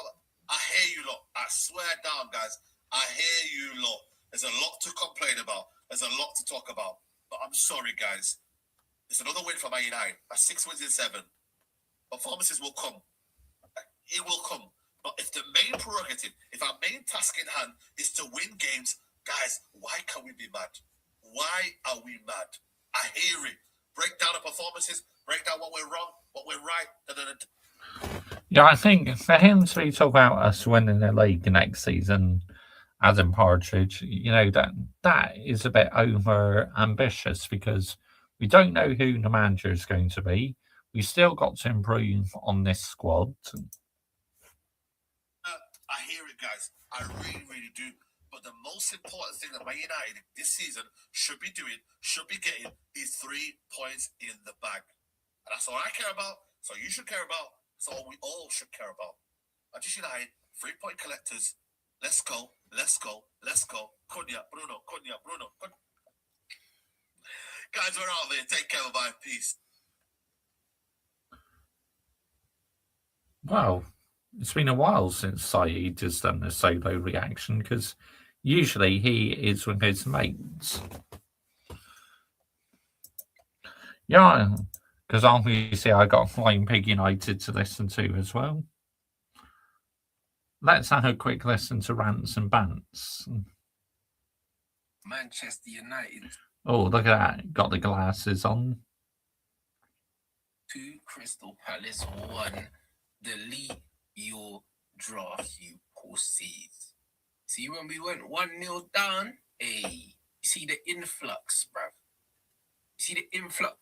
I hear you lot. I swear down, guys. I hear you lot. There's a lot to complain about. There's a lot to talk about. But I'm sorry, guys. It's another win for Man United. 6 wins in 7. Performances will come. It will come. But if the main prerogative, if our main task in hand is to win games, guys, why can't we be mad? Why are we mad? I hear it. Break down the performances, break down what we're wrong, what we're right. Yeah, I think for him to talk about us winning the league next season, Adam Partridge, that is a bit over ambitious because we don't know who the manager is going to be. We still got to improve on this squad. I hear it, guys. I really, really do. But the most important thing that Man United this season should be getting, is 3 points in the bag. And that's all I care about. So you should care about. That's all we all should care about. Manchester United, 3-point collectors. Let's go. Cunha, Bruno. Guys, we're out there. Take care. Bye. Peace. Wow, it's been a while since Saeed has done a solo reaction because usually he is with his mates. Yeah, because obviously I got Flying Pig United to listen to as well. Let's have a quick listen to Rants and Bants. Manchester United Oh, look at that. Got the glasses on. 2, Crystal Palace 1. Delete your draft, you pussies. See, when we went 1-0 down, hey, see the influx, bruv. See the influx.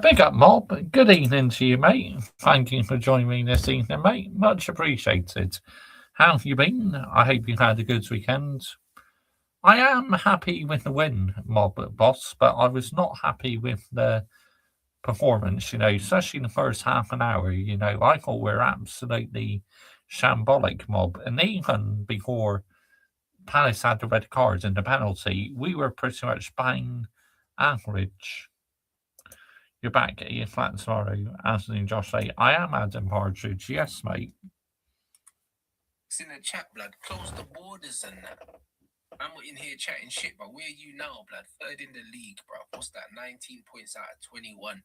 Big up, Mob. Good evening to you, mate. Thank you for joining me this evening, mate. Much appreciated. How have you been? I hope you had a good weekend. I am happy with the win, Mob Boss, but I was not happy with the performance, especially in the first half an hour. I thought we were absolutely shambolic, Mob. And even before Palace had the red card and the penalty, we were pretty much bang average. You're back at your flat tomorrow, Anthony and Josh say, I am Adam Partridge. Yes, mate. It's in the chat, blood. Close the borders and that. I'm in here chatting shit, but where are you now, blood? 3rd in the league, bro. What's that? 19 points out of 21.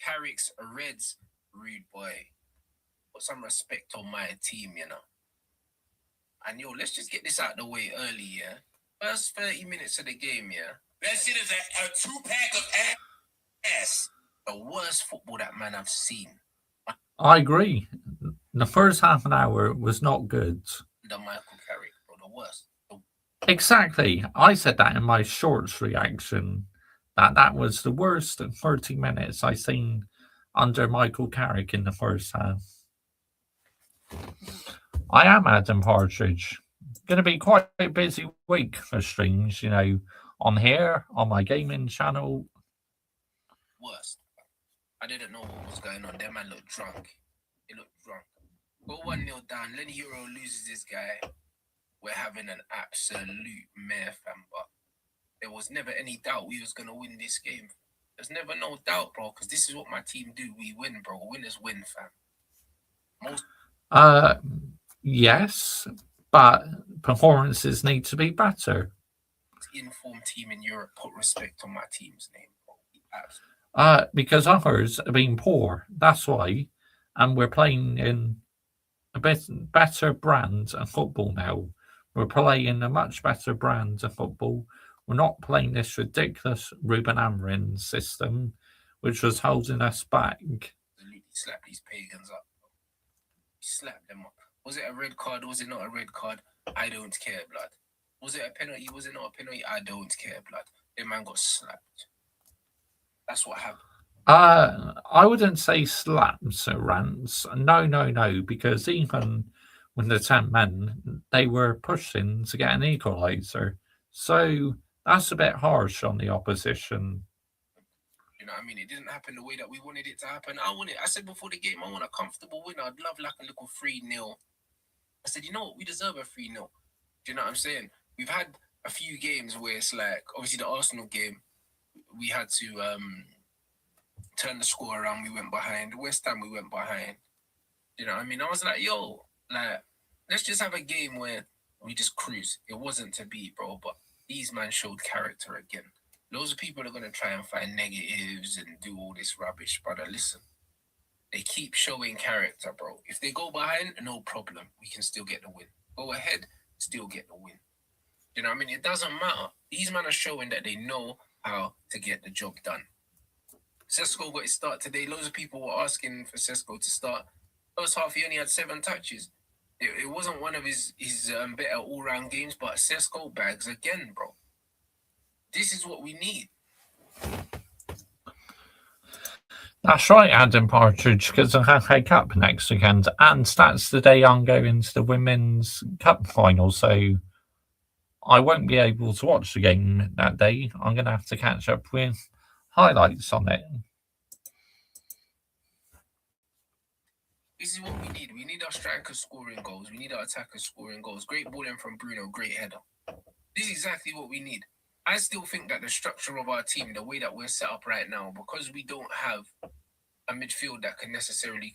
Carrick's Reds, rude boy. Put some respect on my team, And let's just get this out of the way early, yeah? First 30 minutes of the game, yeah? That shit is a 2-pack of ass. The worst football that man I've seen. I agree. The first half an hour was not good. The Michael Carrick, bro. The worst. Exactly. I said that in my shorts reaction. That was the worst 30 minutes I've seen under Michael Carrick in the first half. I am Adam Partridge. Going to be quite a busy week for streams, on here, on my gaming channel. Worst. I didn't know what was going on. That man looked drunk. He looked drunk. Go 1-0 down. Lenny Hero loses this guy. We're having an absolute mare, fam. But there was never any doubt we was going to win this game. There's never no doubt, bro, because this is what my team do. We win, bro. Winners win, fam. Yes, but performances need to be better. Informed team in Europe put respect on my team's name, bro. Because others have been poor. That's why. And we're playing in a bit better brand of football now. We're playing a much better brand of football. We're not playing this ridiculous Ruben Amorim system, which was holding us back. He slapped these pagans up. He slapped them up. Was it a red card? Was it not a red card? I don't care, blood. Was it a penalty? Was it not a penalty? I don't care, blood. The man got slapped. That's what happened. I wouldn't say slaps or rants. No, because even when the 10 men, they were pushing to get an equaliser. So that's a bit harsh on the opposition. You know what I mean? It didn't happen the way that we wanted it to happen. I said before the game, I want a comfortable win. I'd love like a little 3-0. I said, you know what? We deserve a 3-0. Do you know what I'm saying? We've had a few games where it's like, obviously the Arsenal game, we had to turn the score around. We went behind. West Ham, we went behind. You know what I mean? I was like, yo, like, let's just have a game where we just cruise. It wasn't to be, bro, but these men showed character again. Loads of people are going to try and find negatives and do all this rubbish, brother. Listen, they keep showing character, bro. If they go behind, no problem. We can still get the win. Go ahead, still get the win. You know what I mean? It doesn't matter. These men are showing that they know how to get the job done. Sesko got his start today. Loads of people were asking for Sesko to start. First half, he only had 7 touches. It wasn't one of his better all round games, but Sesko bags again, bro. This is what we need. That's right, Adam Partridge, because the FA Cup next weekend, and that's the day I'm going to the Women's Cup final, so I won't be able to watch the game that day. I'm going to have to catch up with highlights on it. This is what we need. We need our strikers scoring goals. We need our attackers scoring goals. Great ball in from Bruno, great header. This is exactly what we need. I still think that the structure of our team, the way that we're set up right now, because we don't have a midfield that can necessarily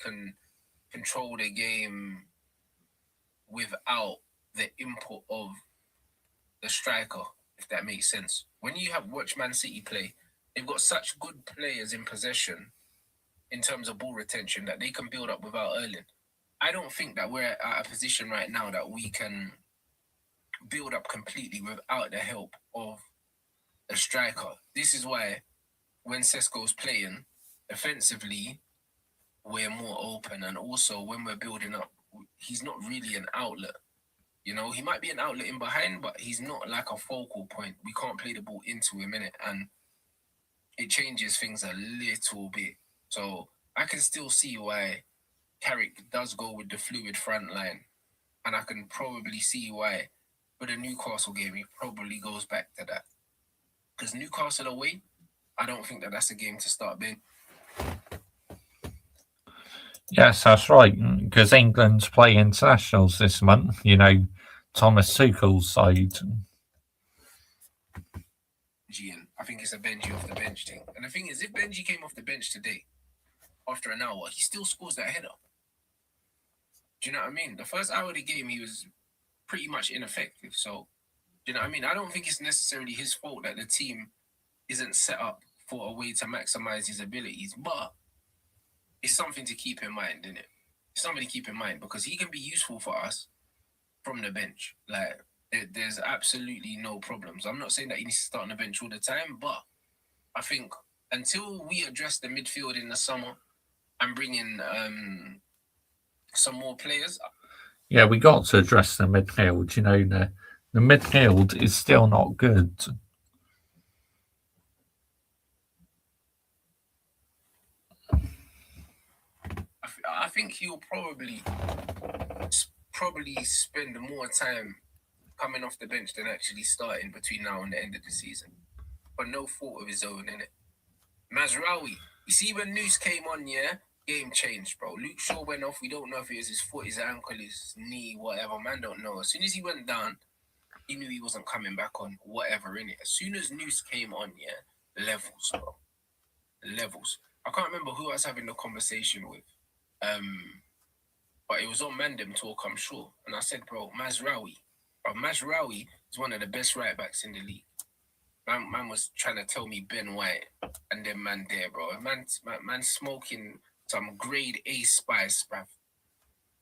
control the game without the input of the striker, if that makes sense. When you have watched Man City play, they've got such good players in possession in terms of ball retention that they can build up without Erling. I don't think that we're at a position right now that we can build up completely without the help of a striker. This is why when Sesko's playing offensively, we're more open, and also when we're building up, he's not really an outlet. You know, he might be an outlet in behind, but he's not like a focal point. We can't play the ball into him, innit? And it changes things a little bit. So I can still see why Carrick does go with the fluid front line. And I can probably see why for the Newcastle game, he probably goes back to that. Because Newcastle away, I don't think that that's a game to start being. Yes, that's right, because England's play internationals this month, you know, Thomas Tuchel's side. Gian, I think it's a Benji off the bench thing. And the thing is, if Benji came off the bench today, after an hour, he still scores that header. Do you know what I mean? The first hour of the game, he was pretty much ineffective. So, do you know what I mean? I don't think it's necessarily his fault that the team isn't set up for a way to maximize his abilities, but it's something to keep in mind, isn't it? It's something to keep in mind because he can be useful for us from the bench. Like, there's absolutely no problems. I'm not saying that he needs to start on the bench all the time, but I think until we address the midfield in the summer and bring in some more players. Yeah, we got to address the midfield. You know, the midfield is still not good. I think he'll probably spend more time coming off the bench than actually starting between now and the end of the season. But no fault of his own, innit? Mazraoui. You see when Noose came on, yeah? Game changed, bro. Luke Shaw went off. We don't know if it was his foot, his ankle, his knee, whatever. Man don't know. As soon as he went down, he knew he wasn't coming back on, whatever, innit? As soon as Noose came on, yeah? Levels, bro. Levels. I can't remember who I was having the conversation with. But it was on Mandem Talk, I'm sure. And I said, bro, Mazraoui. Bro, Mazraoui is one of the best right backs in the league. Man was trying to tell me Ben White and then man there, bro. Man smoking some grade A spice, bruv.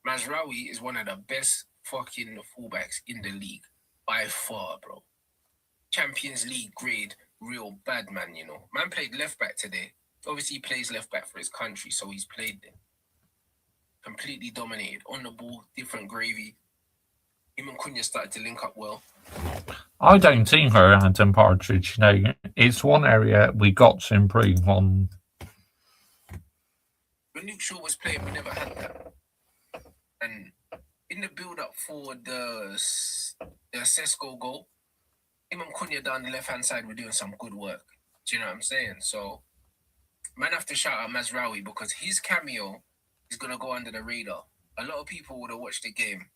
Mazraoui is one of the best fucking fullbacks in the league. By far, bro. Champions League grade, real bad man, you know. Man played left back today. Obviously, he plays left back for his country, so he's played there. Completely dominated. On the ball, different gravy. Him and Cunha started to link up well. I don't think her, Adam Partridge. You know, it's one area we got to improve on. When Luke Shaw was playing, we never had that. And in the build-up for the Sesko goal, him and Cunha down the left-hand side were doing some good work. Do you know what I'm saying? So, man have to shout out Mazraoui because his cameo is going to go under the radar. A lot of people would have watched the game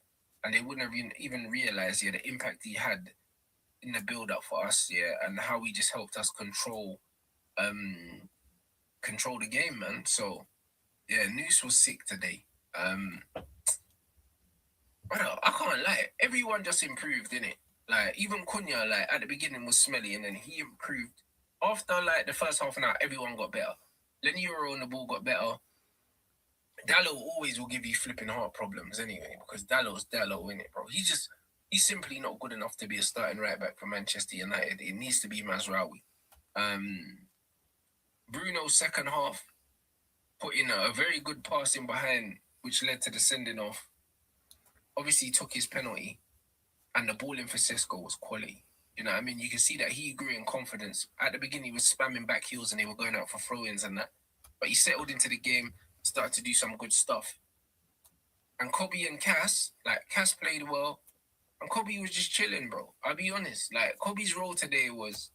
and they wouldn't have even realized the impact he had in the build-up for us, and how he just helped us control the game, man. So, Noose was sick today. I can't lie. Everyone just improved, innit? Like, even Cunha, like, at the beginning was smelly and then he improved. After, like, the first half an hour, everyone got better. Leniero on the ball got better. Dalot always will give you flipping heart problems anyway, because Dalot's Dalot, innit, bro? He's simply not good enough to be a starting right back for Manchester United. It needs to be Mazraoui. Bruno's second half put in a very good pass in behind, which led to the sending off. obviously took his penalty, and the ball in for Sesko was quality. You know what I mean? You can see that he grew in confidence. At the beginning, he was spamming back heels and they were going out for throw-ins and that. But he settled into the game, started to do some good stuff. And Kobe and Cass, like, Cass played well. And Kobe was just chilling, bro. I'll be honest. Like, Kobe's role today was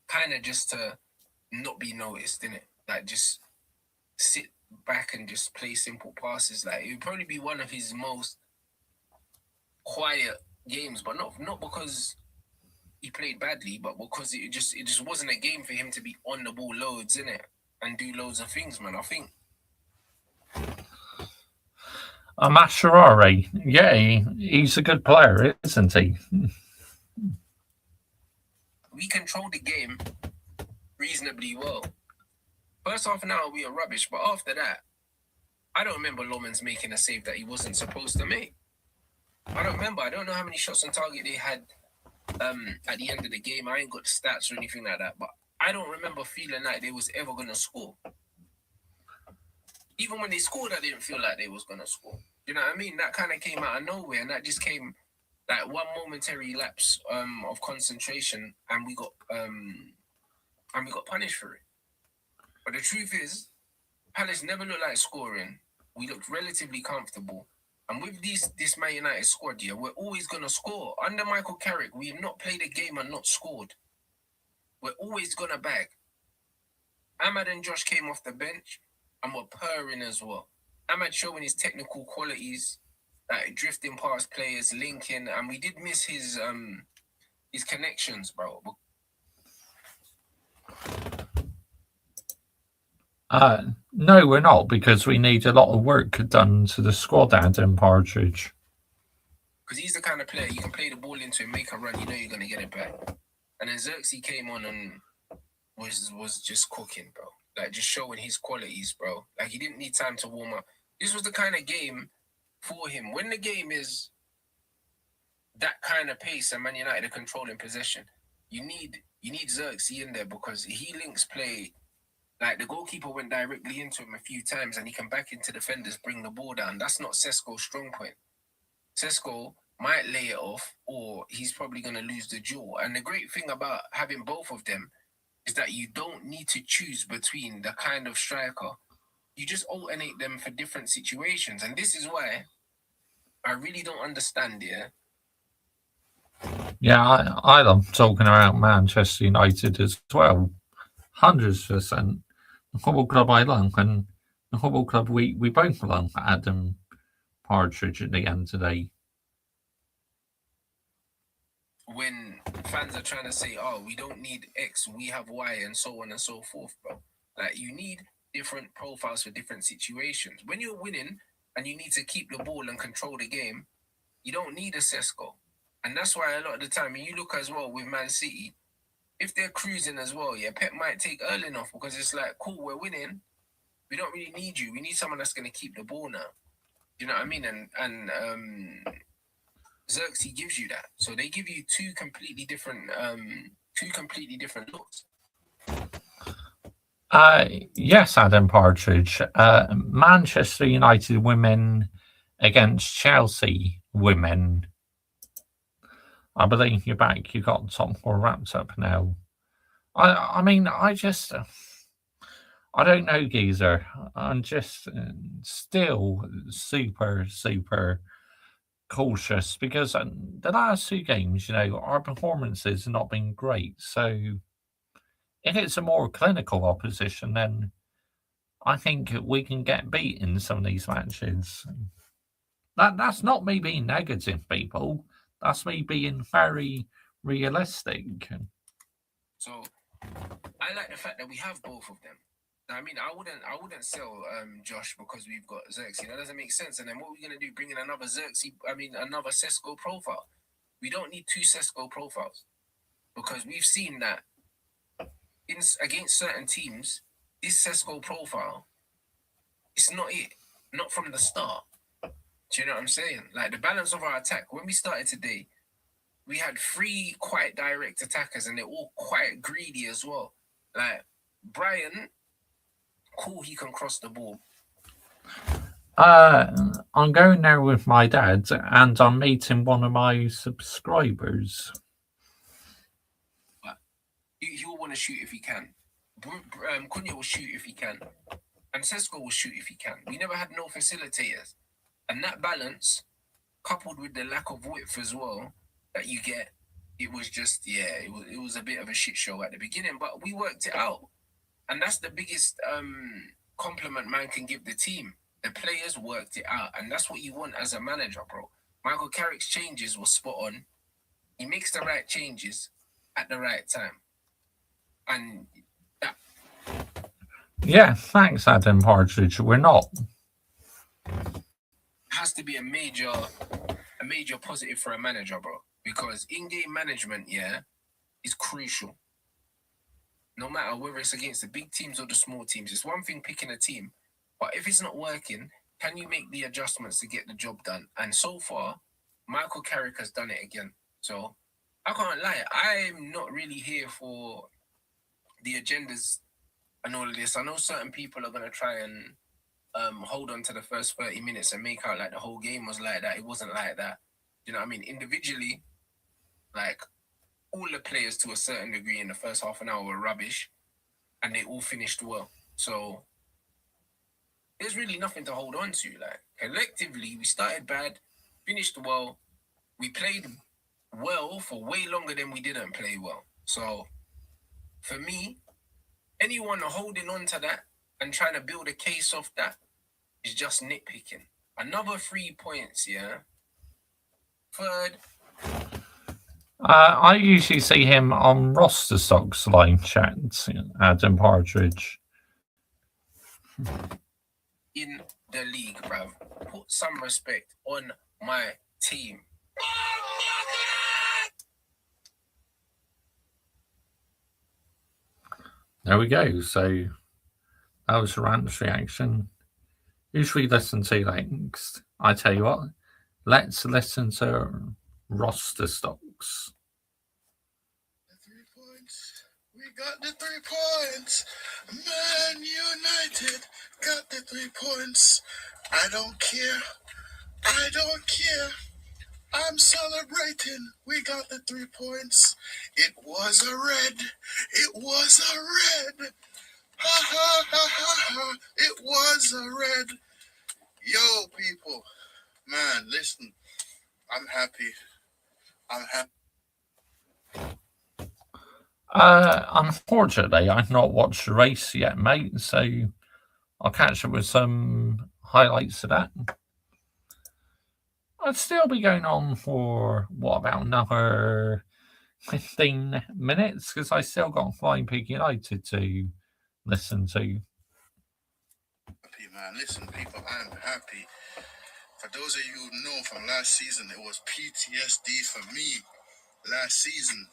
kind of just to not be noticed, innit? Like, just sit back and just play simple passes. Like, it would probably be one of his most quiet games, but not because he played badly, but because it just wasn't a game for him to be on the ball loads, innit? And do loads of things, man. I think Mascherari, yeah, he's a good player, isn't he? we controlled the game reasonably well. First half an hour, we were rubbish, but after that, I don't remember Lomans making a save that he wasn't supposed to make. I don't remember. I don't know how many shots on target they had at the end of the game. I ain't got the stats or anything like that, but I don't remember feeling like they was ever going to score. Even when they scored, I didn't feel like they was going to score. You know what I mean? That kind of came out of nowhere, and that just came like one momentary lapse of concentration, and we got punished for it. But the truth is, Palace never looked like scoring. We looked relatively comfortable. And with this Man United squad, yeah, we're always going to score. Under Michael Carrick, we have not played a game and not scored. We're always going to bag. Ahmad and Josh came off the bench and were purring as well. Ahmad showing his technical qualities, like drifting past players, linking, and we did miss his connections, bro. No, we're not, because we need a lot of work done to the squad, Adam Partridge. Because he's the kind of player, you can play the ball into him, make a run, you know you're going to get it back. And then Xerxes came on and was just cooking, bro. Like, just showing his qualities, bro. Like, he didn't need time to warm up. This was the kind of game for him. When the game is that kind of pace and Man United are controlling possession, you need Xerxes in there because he links play. Like, the goalkeeper went directly into him a few times and he can back into defenders, bring the ball down. That's not Sesko's strong point. Sesko might lay it off or he's probably going to lose the duel. And the great thing about having both of them is that you don't need to choose between the kind of striker. You just alternate them for different situations. And this is why I really don't understand it. Yeah, I'm talking about Manchester United as well. 100%. The Football Club I love, and the Football Club we both love, Adam Partridge, at the end of the day. When fans are trying to say, oh, we don't need X, we have Y, and so on and so forth, bro. Like, you need different profiles for different situations. When you're winning and you need to keep the ball and control the game, you don't need a Sesko. And that's why a lot of the time, and you look as well with Man City, if they're cruising as well, yeah, Pep might take Erling off because it's like, cool, we're winning. We don't really need you. We need someone that's going to keep the ball now. You know what I mean? And Xerxes gives you that. So they give you two completely different looks. Yes, Adam Partridge. Manchester United women against Chelsea women. I believe you're back. You got top four wrapped up now. I mean, I don't know, Geezer. I'm just still super cautious because the last two games, you know, our performances have not been great. So if it's a more clinical opposition, then I think we can get beat in some of these matches. That's not me being negative, people. That's me being very realistic. So I like the fact that we have both of them. I mean, I wouldn't sell Josh because we've got Xerxes. That doesn't make sense. And then what are we gonna do? Bring in another another Sesko profile. We don't need two Sesko profiles because we've seen that against certain teams, this Sesko profile, it's not it. Not from the start. Do you know what I'm saying? Like, the balance of our attack, when we started today, we had 3 quite direct attackers and they're all quite greedy as well. Like, Brian, cool, he can cross the ball. I'm going there with my dad, and I'm meeting one of my subscribers. He'll want to shoot if he can. Cunha will shoot if he can. And Sesko will shoot if he can. We never had no facilitators. And that balance, coupled with the lack of width as well, that you get, it was just, it was a bit of a shit show at the beginning, but we worked it out. And that's the biggest compliment man can give the team. The players worked it out. And that's what you want as a manager, bro. Michael Carrick's changes were spot on. He makes the right changes at the right time. And that Yeah, thanks, Adam Partridge. We're not. has to be a major positive for a manager, bro. Because in-game management, is crucial. No matter whether it's against the big teams or the small teams. It's one thing picking a team, but if it's not working, can you make the adjustments to get the job done? And so far, Michael Carrick has done it again. So I can't lie. I'm not really here for the agendas and all of this. I know certain people are going to try and hold on to the first 30 minutes and make out like the whole game was like that. It wasn't like that. You know what I mean? Individually, like, all the players to a certain degree in the first half an hour were rubbish, and they all finished well. So there's really nothing to hold on to. Like, collectively, we started bad, finished well. We played well for way longer than we didn't play well. So for me, anyone holding on to that and trying to build a case off that is just nitpicking. Another 3 points, Third. I usually see him on roster stocks line chats, Adam Partridge. In the league, bruv. Put some respect on my team. There we go. So that was Rant's reaction. Who should we listen to next? I tell you what, let's listen to roster stocks. The 3 points. We got the 3 points. Man United got the 3 points. I don't care. I don't care. I'm celebrating. We got the 3 points. It was a red. It was a red. Ha ha ha ha ha. It was a red. Yo, people. Man, listen. I'm happy. I'm happy. Unfortunately, I've not watched the race yet, mate, so I'll catch up with some highlights of that. I'd still be going on for, what, about another 15 minutes, because I still got Flying Pig United to listen to. Happy, man. Listen, people, I'm happy. For those of you who know from last season, it was PTSD for me last season.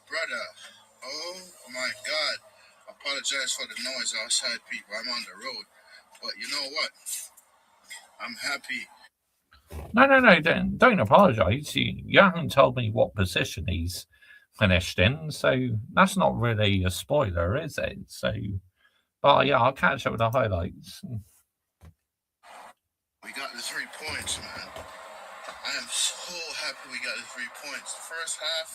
Brother, oh my God. Apologize for the noise outside, people. I'm on the road. But you know what? I'm happy. No, don't apologise. You haven't told me what position he's finished in, so that's not really a spoiler, is it? So, but yeah, I'll catch up with the highlights. We got the 3 points, man. I am so happy we got the 3 points. The first half,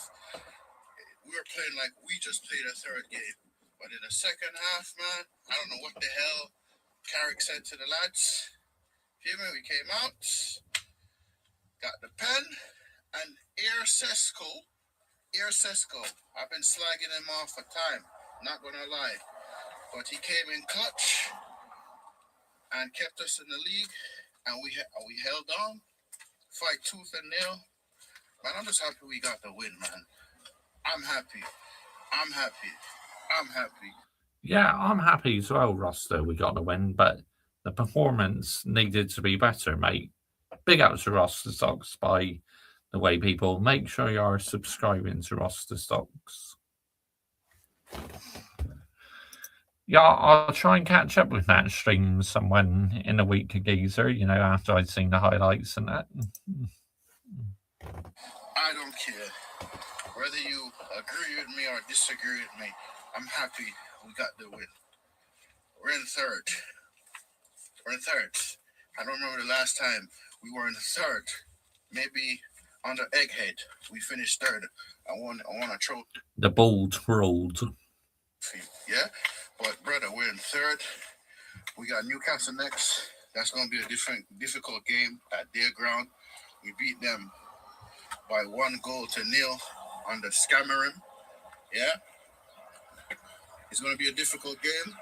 we were playing like we just played a third game. But in the second half, man, I don't know what the hell Carrick said to the lads. Feel me? We came out, got the pen, and Air Sesko. I've been slagging him off for time, not gonna lie. But he came in clutch and kept us in the league, and we held on, fight tooth and nail. Man, I'm just happy we got the win, man. I'm happy. Yeah, I'm happy as well, Roster. We got the win, but the performance needed to be better, mate. Big up to Roster Stocks, by the way, people. Make sure you are subscribing to Roster Stocks. Yeah, I'll try and catch up with that stream someone in a week, Geezer, after I'd seen the highlights and that. I don't care whether you agree with me or disagree with me. I'm happy we got the win. We're in third. I don't remember the last time we were in third. Maybe under Egghead, we finished third. I won a trophy. The ball rolled. Yeah, but brother, we're in third. We got Newcastle next. That's going to be a difficult game at their ground. We beat them by 1-0 under Scammering. Yeah, it's going to be a difficult game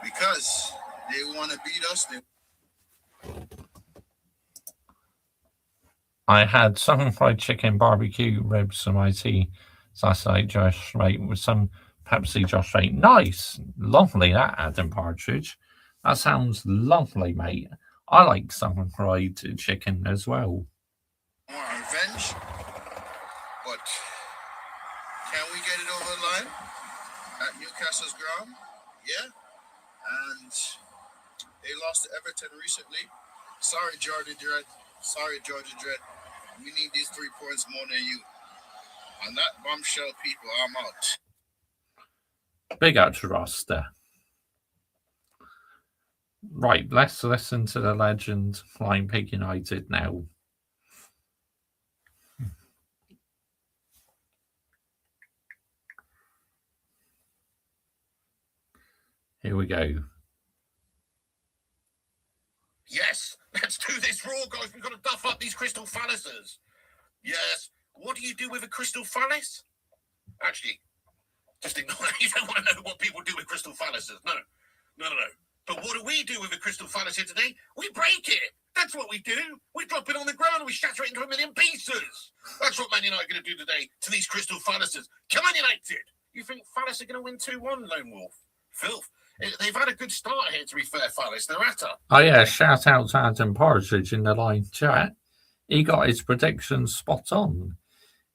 because they want to beat us. I had some fried chicken, barbecue, ribs, and my tea last night, Josh, right, with some Pepsi, Josh, right. Nice. Lovely, that, Adam Partridge. That sounds lovely, mate. I like some fried chicken as well. Want revenge, but can we get it over the line at Newcastle's ground? Yeah, and they lost to Everton recently. Sorry, Georgia Dredd. Sorry, Georgia Dredd. We need these 3 points more than you. On that bombshell, people, I'm out. Big up to roster. Right, let's listen to the legend Flying Pig United now. Here we go. Yes, let's do this raw, guys. We've got to duff up these Crystal Phalluses. Yes. What do you do with a Crystal Phallus? Actually, just ignore that. You don't want to know what people do with Crystal Phalluses. No. But what do we do with a Crystal Phallus here today? We break it. That's what we do. We drop it on the ground and we shatter it into a million pieces. That's what Man United are going to do today to these Crystal Phalluses. Come on, United. You think Phallus are going to win 2-1, Lone Wolf? Filth. They've had a good start here, to be fair, Phallus. They're at her. Oh, yeah, shout out to Adam Partridge in the live chat. He got his predictions spot on.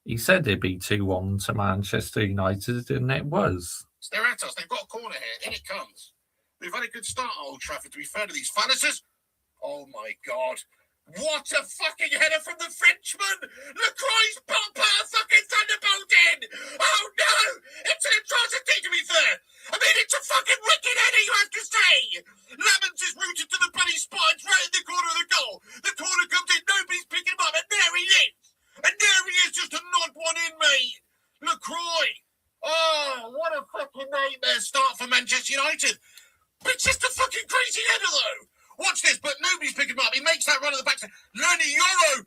He said it'd be 2-1 to Manchester United, and it was. They're at us. They've got a corner here. In it comes. They've had a good start at Old Trafford, to be fair to these Phalluses. Oh, my God. What a fucking header from the Frenchman! Lacroix's bumper fucking thunderbolted! Oh, no! It's an atrocity, to be fair! I mean, it's a fucking wicked header, you have to say! Lemons is rooted to the bloody spot. It's right in the corner of the goal. The corner comes in, nobody's picking him up, and there he is! And there he is, just a nod one in, mate! Lacroix! Oh, what a fucking nightmare start for Manchester United! But it's just a fucking crazy header, though! Watch this, but nobody's picking him up. He makes that run at the back. Lenny Yoro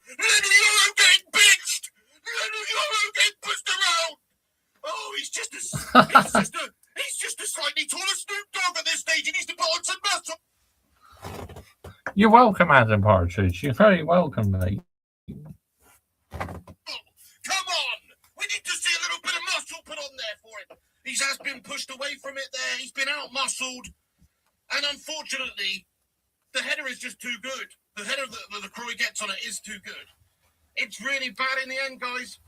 getting bitched. Lenny Yoro getting pushed around. Oh, he's just a slightly taller Snoop Dogg at this stage. He needs to put on some muscle. You're welcome, Adam Partridge. You're very welcome, mate. Come on, we need to see a little bit of muscle put on there for him. He has been pushed away from it there. He's been out-muscled, and unfortunately, the header is just too good. The header that Lacroix gets on it is too good. It's really bad in the end, guys.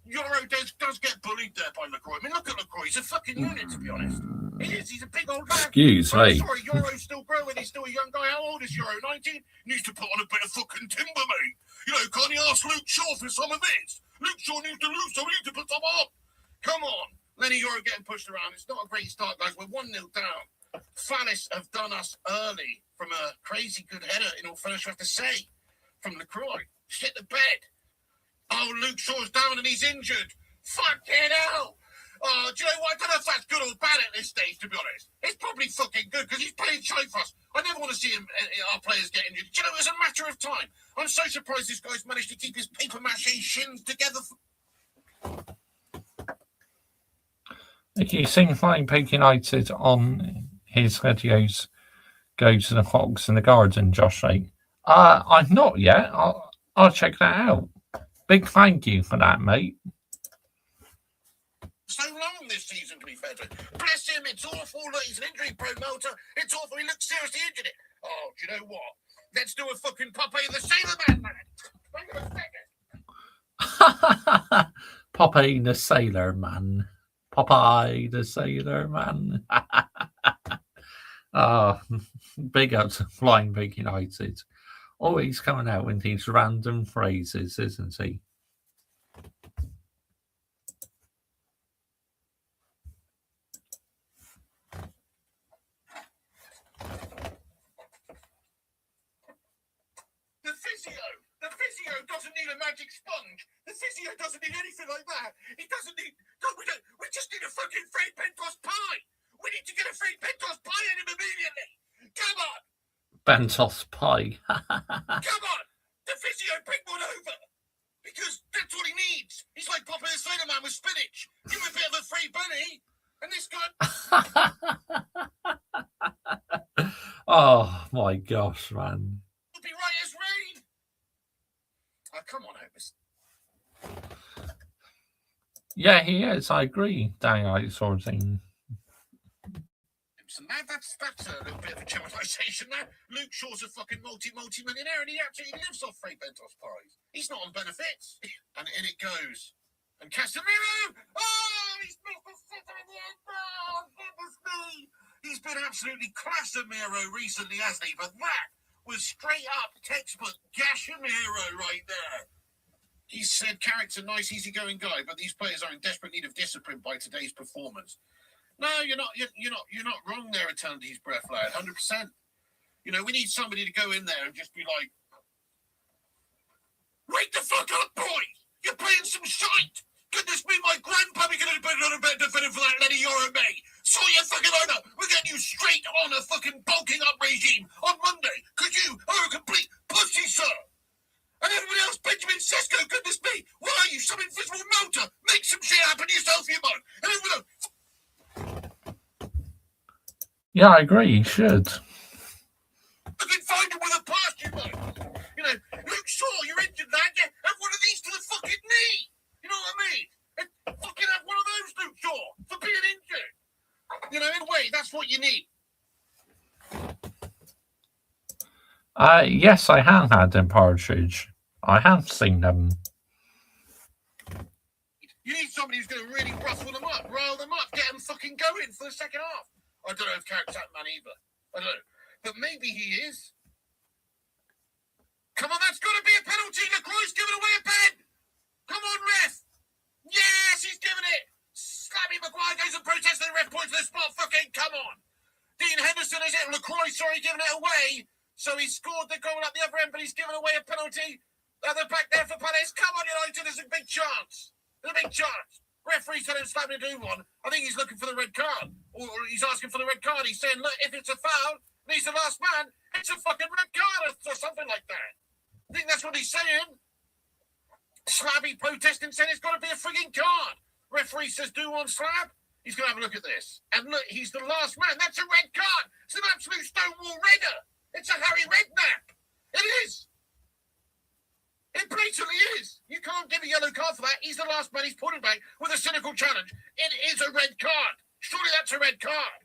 Yoro does get bullied there by Lacroix. I mean, look at Lacroix. He's a fucking unit, to be honest. He is. He's a big old man. Excuse me. Sorry, Yoro's still growing. He's still a young guy. How old is Yoro? 19? Needs to put on a bit of fucking timber, mate. You know, can't you ask Luke Shaw for some of this? Luke Shaw needs to lose, so we need to put some up. Come on. Lenny Yoro getting pushed around. It's not a great start, guys. We're 1-0 down. Phallus have done us early from a crazy good header, in all fairness, you have to say, from Lacroix. Shit the bed. Oh, Luke Shaw's down and he's injured. Fucking hell. Oh, do you know what? I don't know if that's good or bad at this stage, to be honest. It's probably fucking good because he's playing shy for us. I never want to see our players get injured. Do you know, it's a matter of time. I'm so surprised this guy's managed to keep his paper mache shins together. If you seen Flying Pig United on his videos, go to the Fox in the Garden, Josh, right? I've not yet. I'll check that out. Big thank you for that, mate. So long this season, to be fair to him. Bless him, it's awful. Look, he's an injury promoter. It's awful. He looks seriously injured. Oh, do you know what? Let's do a fucking Popeye the Sailor Man, Wait a second. Popeye the Sailor Man. Popeye the Sailor Man. Big up to Flying Pig United. Always coming out with these random phrases, isn't he? doesn't need a magic sponge. The physio doesn't need anything like that. He doesn't need. No, we just need a fucking Fred Bentos pie. We need to get a Fred Bentos pie in him immediately. Come on. Bentos pie. Come on. The physio pick one over. Because that's what he needs. He's like popping a soda man with spinach. Give him a bit of a free bunny. And this guy. Oh my gosh, man. Will be right as rain. Oh, come on, Hopus. Yeah, he is. I agree. Dang, sort of thing. That's a little bit of a generalisation there. Luke Shaw's a fucking multi-millionaire and he absolutely lives off Fred Bentos pies. He's not on benefits. And in it goes. And Casemiro! Oh, he's missed the sitter in the end. Oh, goodness me. He's been absolutely Casemiro recently, hasn't he? But that was straight up textbook Casemiro right there. He said character, nice, easygoing guy, but these players are in desperate need of discipline by today's performance. No, you're not wrong there, Eternity's Breath, lad. 100%. You know, we need somebody to go in there and just be like, wake the fuck up, boys! You're playing some shite! Goodness me, my grandpa could have been a better defender for that Lenny Yoro, mate. Saw your fucking owner. We're getting you straight on a fucking bulking up regime on Monday, because you are a complete pussy, sir. And everybody else, Benjamin Sesko, goodness me, why are you some invisible motor? Make some shit happen yourself, you mug. And everyone else. Yeah, I agree. You should. I can find him with a pass, you mug. You know, Luke Shaw, you're injured, lad. Yeah, have one of these to the fucking knee. You know what I mean? And fucking have one of those, Luke Shaw, for being injured. You know, in a way, that's what you need. Yes, I have had them partridge. I have seen them. You need somebody who's going to really ruffle them up, rile them up, get them fucking going for the second half. I don't know if Carrick's that man either. I don't know. But maybe he is. Come on, that's got to be a penalty. Lacroix's giving away a pen. Come on, ref. Yes, he's giving it. Slabby Maguire goes and protests, and the ref points to the spot. Fucking come on. Dean Henderson, is it? Lacroix, sorry, giving it away. So he scored the goal at the other end, but he's given away a penalty. At the back there for Palace. Come on, United, there's a big chance. There's a big chance. Referee's telling Slabby to do one. I think he's looking for the red card. Or he's asking for the red card. He's saying, look, if it's a foul, and he's the last man, it's a fucking red card or something like that. I think that's what he's saying. Slabby protesting, saying it's got to be a frigging card. Referee says, do one, Slab. He's going to have a look at this. And look, he's the last man. That's a red card. It's an absolute Stonewall redder. It's a Harry Redknapp. It is. It blatantly is. You can't give a yellow card for that. He's the last man. He's putting back with a cynical challenge. It is a red card. Surely that's a red card.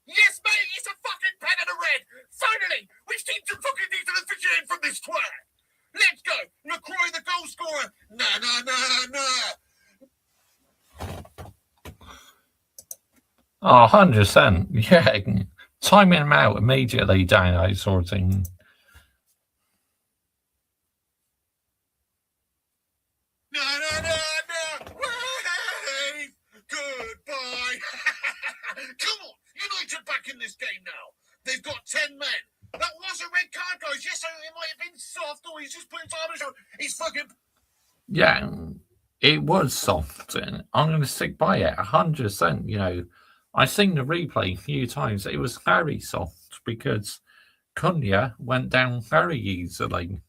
Yes, mate. It's a fucking pen and a red. Finally, we've seen some fucking things to the officiating from this twat. Let's go. Lacroix, the goal scorer. Oh, 100%. Yeah. Timing him out immediately, down, sort of thing. No. Wave. Goodbye. Come on. United back in this game now. They've got 10 men. That was a red card, guys. Yes, it might have been soft, or he's just putting time on the show. He's fucking. Yeah, it was soft. And I'm going to stick by it 100%. You know, I've seen the replay a few times. It was very soft because Cunha went down very easily.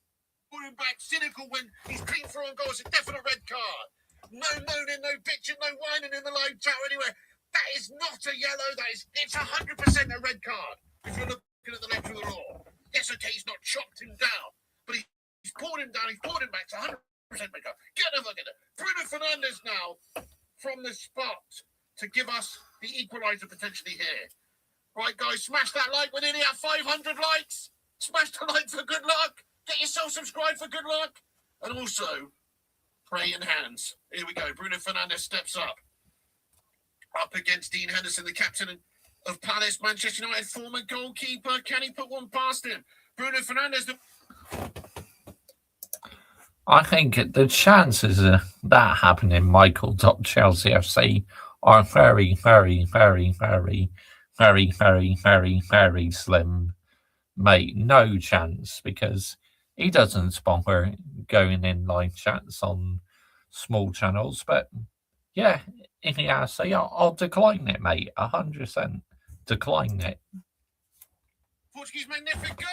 Putting back cynical when he's clean through on goal. It's a definite red card. No moaning, no bitching, no whining in the live chat or anywhere. That is not a yellow. It's 100% a red card. If you're looking at the letter of the law. Yes, okay, he's not chopped him down, but he's pulled him down. He's pulled him back. It's 100% red card. Get a look at it. Bruno Fernandes now from the spot to give us the equaliser potentially here. Right, guys, smash that like. We're nearly at 500 likes. Smash the like for good luck. Get yourself subscribed for good luck. And also, pray in hands. Here we go. Bruno Fernandes steps up. Up against Dean Henderson, the captain of Palace, Manchester United, former goalkeeper. Can he put one past him? Bruno Fernandes. I think the chances of that happening, Michael, Chelsea FC, are very, very, very, very, very, very, very, very slim, mate. No chance, because he doesn't sponsor going in live chats on small channels, but yeah, if he has to, I'll decline it, mate. 100% decline it. Portuguese magnifico!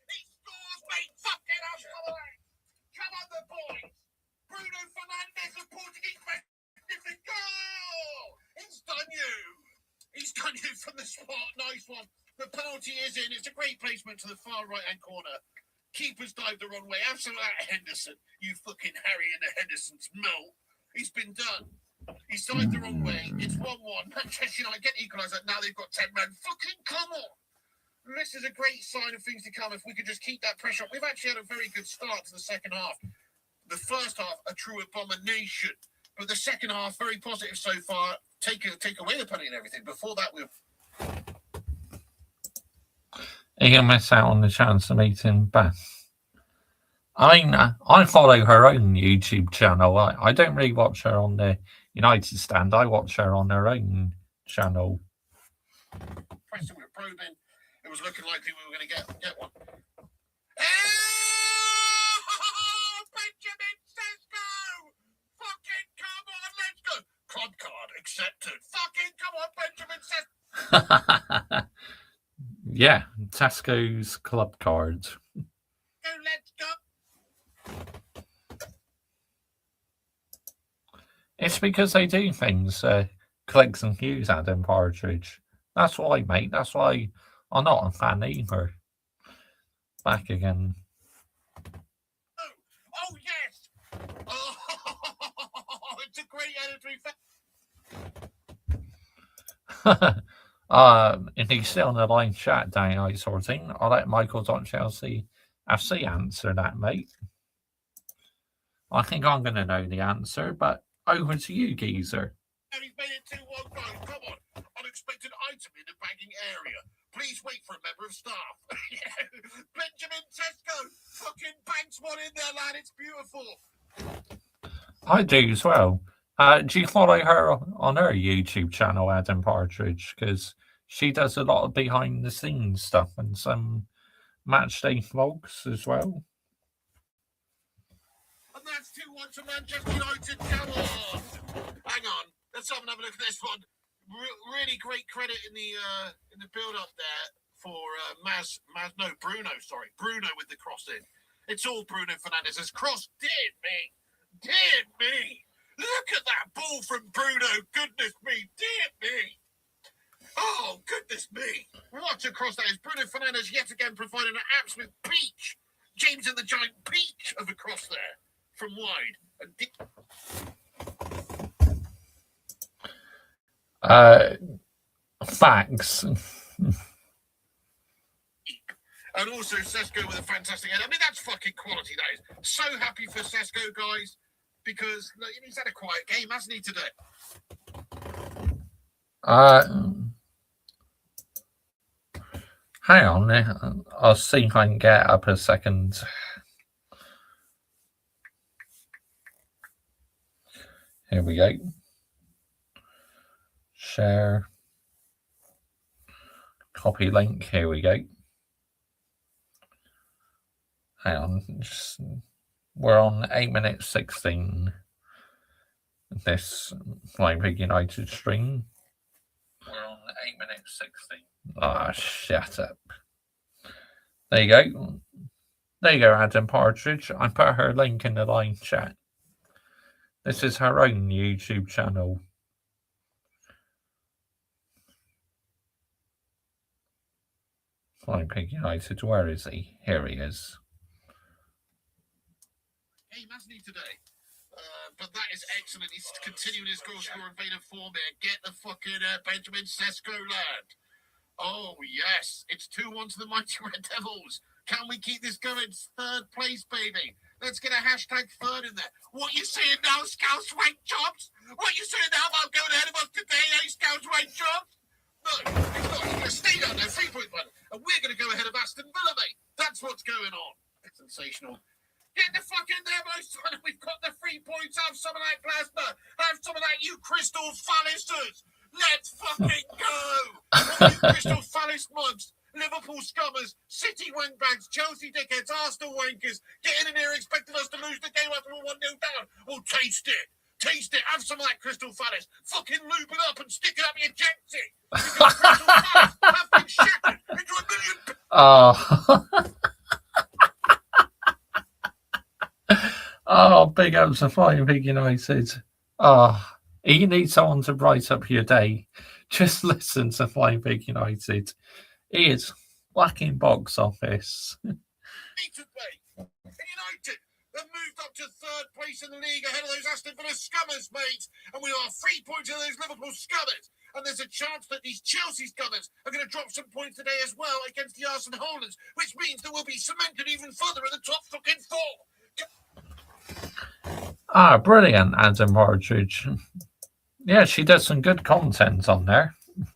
He scores, mate! Fucking hell! Come on, the boys! Bruno Fernandes of Portuguese magnifico! He's done you! He's done you from the spot. Nice one. The penalty is in. It's a great placement to the far right-hand corner. Keeper's dived the wrong way. Absolutely, Henderson. You fucking Harry in the Henderson's mill. He's been done. He's dived the wrong way. It's 1-1. Manchester United get equaliser. Now they've got 10 men. Fucking come on. This is a great sign of things to come if we could just keep that pressure up. We've actually had a very good start to the second half. The first half, a true abomination. But the second half, very positive so far. Take away the penalty and everything. Before that, we've... You'll miss out on the chance of meeting Beth. I mean, I follow her own YouTube channel. I don't really watch her on the United stand. I watch her on her own channel. Preston were probing. It was looking likely we were going to get one. Benjamin Sesko! Fucking come on, let's go! Club card accepted. Fucking come on, Benjamin Sesko! Yeah, Tesco's club card. Let's go! It's because they do things, clicks and views, Adam Partridge. That's why, mate. That's why I'm not a fan either. Back again. Oh yes! Oh, it's a great editorial. If he's still on the line chat, Danny Night sorting, I'll let Michael.Chelsea FC answer that, mate. I think I'm going to know the answer, but over to you, geezer. And he's made it 2-1 goal. Come on. Unexpected item in the bagging area. Please wait for a member of staff. Benjamin Sesko fucking banks one in there, lad. It's beautiful. I do as well. Do you follow her on her YouTube channel, Adam Partridge? Because she does a lot of behind-the-scenes stuff and some matchday vlogs as well. And that's 2-1 to Manchester United. Come on. Hang on. Let's have another look at this one. Really great credit in the build-up there for Bruno. Sorry, Bruno with the cross in. It's all Bruno Fernandes' cross. Dear me. Look at that ball from Bruno. Goodness me. Dear me. Oh, goodness me. What a cross that is. Bruno Fernandes yet again providing an absolute peach. James and the Giant peach of a cross there from wide. Facts. And also Sesko with a fantastic head. I mean, that's fucking quality, that is. So happy for Sesko, guys, because look, he's had a quiet game, hasn't he, today? Hang on, I'll see if I can get up a second. Here we go. Share. Copy link. Here we go. Hang on. We're on 8 minutes 16. This Big United stream. We're on 8 minutes 16. Ah, shut up. There you go. There you go, Adam Partridge. I put her link in the live chat. This is her own YouTube channel. Big United, where is he? Here he is. Game, hasn't he, today? But that is excellent. He's continuing his goal scoring vein of form there. Get the fucking Benjamin Sesko, lad. Oh, yes. It's 2-1 to the mighty Red Devils. Can we keep this going? It's third place, baby. Let's get a hashtag third in there. What you saying now, Scouts Wank Jobs? What you saying now about going ahead of us today, Scouts Wank Jobs? No, it's not. He's going to stay down there, 3-point run. And we're going to go ahead of Aston Villa, mate. That's what's going on. Sensational. Get the fuck in there, most. We've got the 3 points. Have some of that Glasner. Have some of that, you Crystal Phallisters. Let's fucking go. All you Crystal Phallist mugs. Liverpool scummers, City wingbags, Chelsea dickheads, Arsenal wankers, getting in here expecting us to lose the game after we're 1-0 down. Well, taste it. Taste it. Have some of that Crystal Palace. Fucking lube it up and stick it up your jetty. Because Crystal Palace have been shattered into a million... Oh. Oh, big ups to Flying Pig United. Oh, you need someone to bright up your day. Just listen to Flying Pig United. He is whacking box office. United have moved up to third place in the league ahead of those Aston Villa scummers, mate. And we are 3 points ahead of those Liverpool scummers. And there's a chance that these Chelsea scummers are going to drop some points today as well against the Arsenal holders, which means that we'll be cemented even further in the top fucking four. Ah, brilliant, Adam Partridge. Yeah, she does some good content on there. Come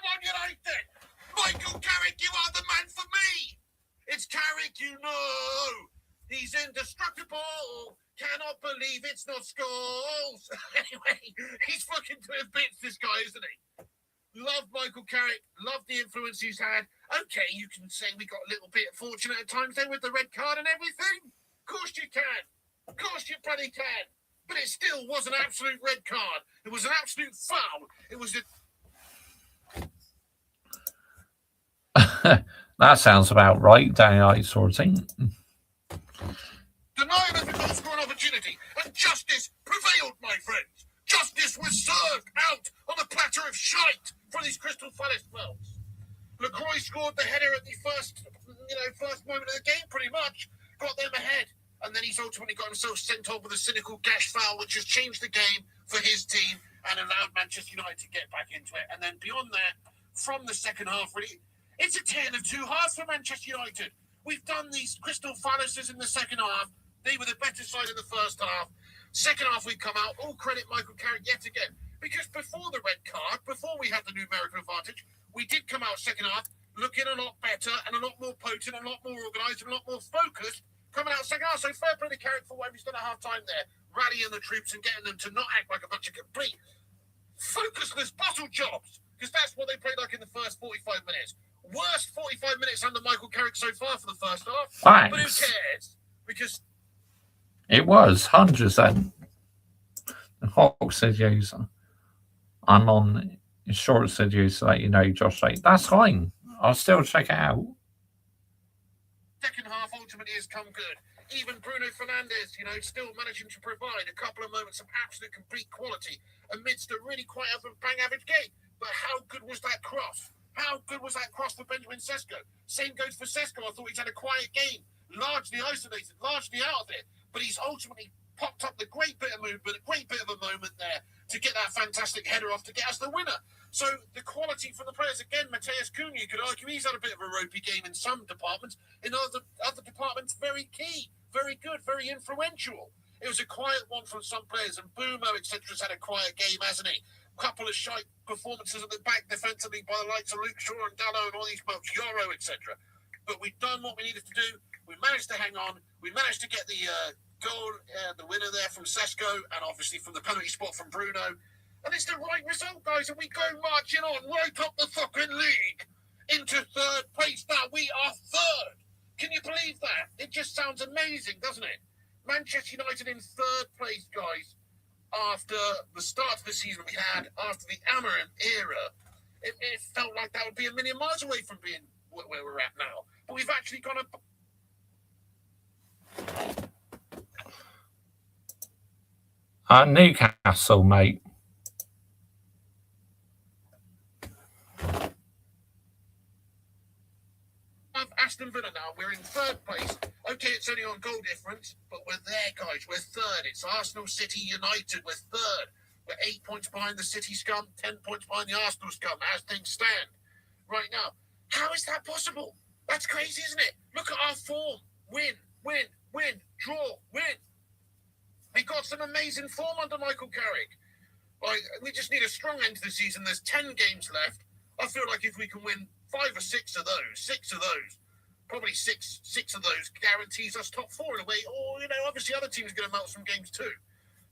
on, United! Michael Carrick, you are the man for me! It's Carrick, you know! He's indestructible! Cannot believe it's not Scholes! Anyway, he's fucking doing bits, this guy, isn't he? Love Michael Carrick, love the influence he's had. Okay, you can say we got a little bit fortunate at times there with the red card and everything. Of course you can. Of course you bloody can. But it still was an absolute red card. It was an absolute foul. It was a... That sounds about right, daylight sorting. Denying us a goal scoring opportunity, and justice prevailed, my friends. Justice was served out on a platter of shite from these Crystal Palace fellas. LaCroix scored the header at the first moment of the game, pretty much. Got them ahead. And then he's ultimately got himself sent off with a cynical gash foul, which has changed the game for his team and allowed Manchester United to get back into it. And then beyond that, from the second half, really, it's a tale of two halves for Manchester United. We've done these Crystal Palaces in the second half. They were the better side in the first half. Second half, we come out. All credit Michael Carrick yet again. Because before the red card, before we had the numerical advantage, we did come out second half looking a lot better and a lot more potent, a lot more organised, and a lot more focused coming out second half. So fair play to Carrick for what he's done at half time there, rallying the troops and getting them to not act like a bunch of complete focusless bottle jobs. Because that's what they played like in the first 45 minutes. Worst 45 minutes under Michael Carrick so far for the first half. Thanks. But who cares? Because it was 100%. Hawk said use. I'm on short said use to let you know, Josh. That's fine. I'll still check it out. Second half ultimately has come good. Even Bruno Fernandes, still managing to provide a couple of moments of absolute complete quality amidst a really quite bang average game. But how good was that cross? How good was that cross for Benjamin Sesko? Same goes for Sesko. I thought he's had a quiet game, largely isolated, largely out of it. But he's ultimately popped up the great bit of movement, a great bit of a moment there to get that fantastic header off to get us the winner. So the quality from the players, again, Mateus Cunha, you could argue he's had a bit of a ropey game in some departments. In other departments, very key, very good, very influential. It was a quiet one from some players, and Bumo, etc., has had a quiet game, hasn't he? A couple of shite performances at the back defensively by the likes of Luke Shaw and Dallo and all these folks, Yoro, etc. But we've done what we needed to do. We managed to hang on. We managed to get the goal, the winner there from Sesko, and obviously from the penalty spot from Bruno. And it's the right result, guys, and we go marching on right up the fucking league into third place. Now we are third. Can you believe that? It just sounds amazing, doesn't it? Manchester United in third place, guys, after the start of the season we had, after the Amorim era. It felt like that would be a million miles away from being where we're at now. But we've actually gone up. Newcastle, mate. Aston Villa now, we're in third place. Okay, it's only on goal difference, but we're there, guys. We're third. It's Arsenal, City, United. We're third. We're 8 points behind the City scum, 10 points behind the Arsenal scum, as things stand right now. How is that possible? That's crazy, isn't it? Look at our form. Win, draw, win. We got some amazing form under Michael Carrick. We just need a strong end to the season. There's 10 games left. I feel like if we can win 5 or 6 of those, probably six of those guarantees us top 4 in a way. Or, obviously other teams are going to melt some games too.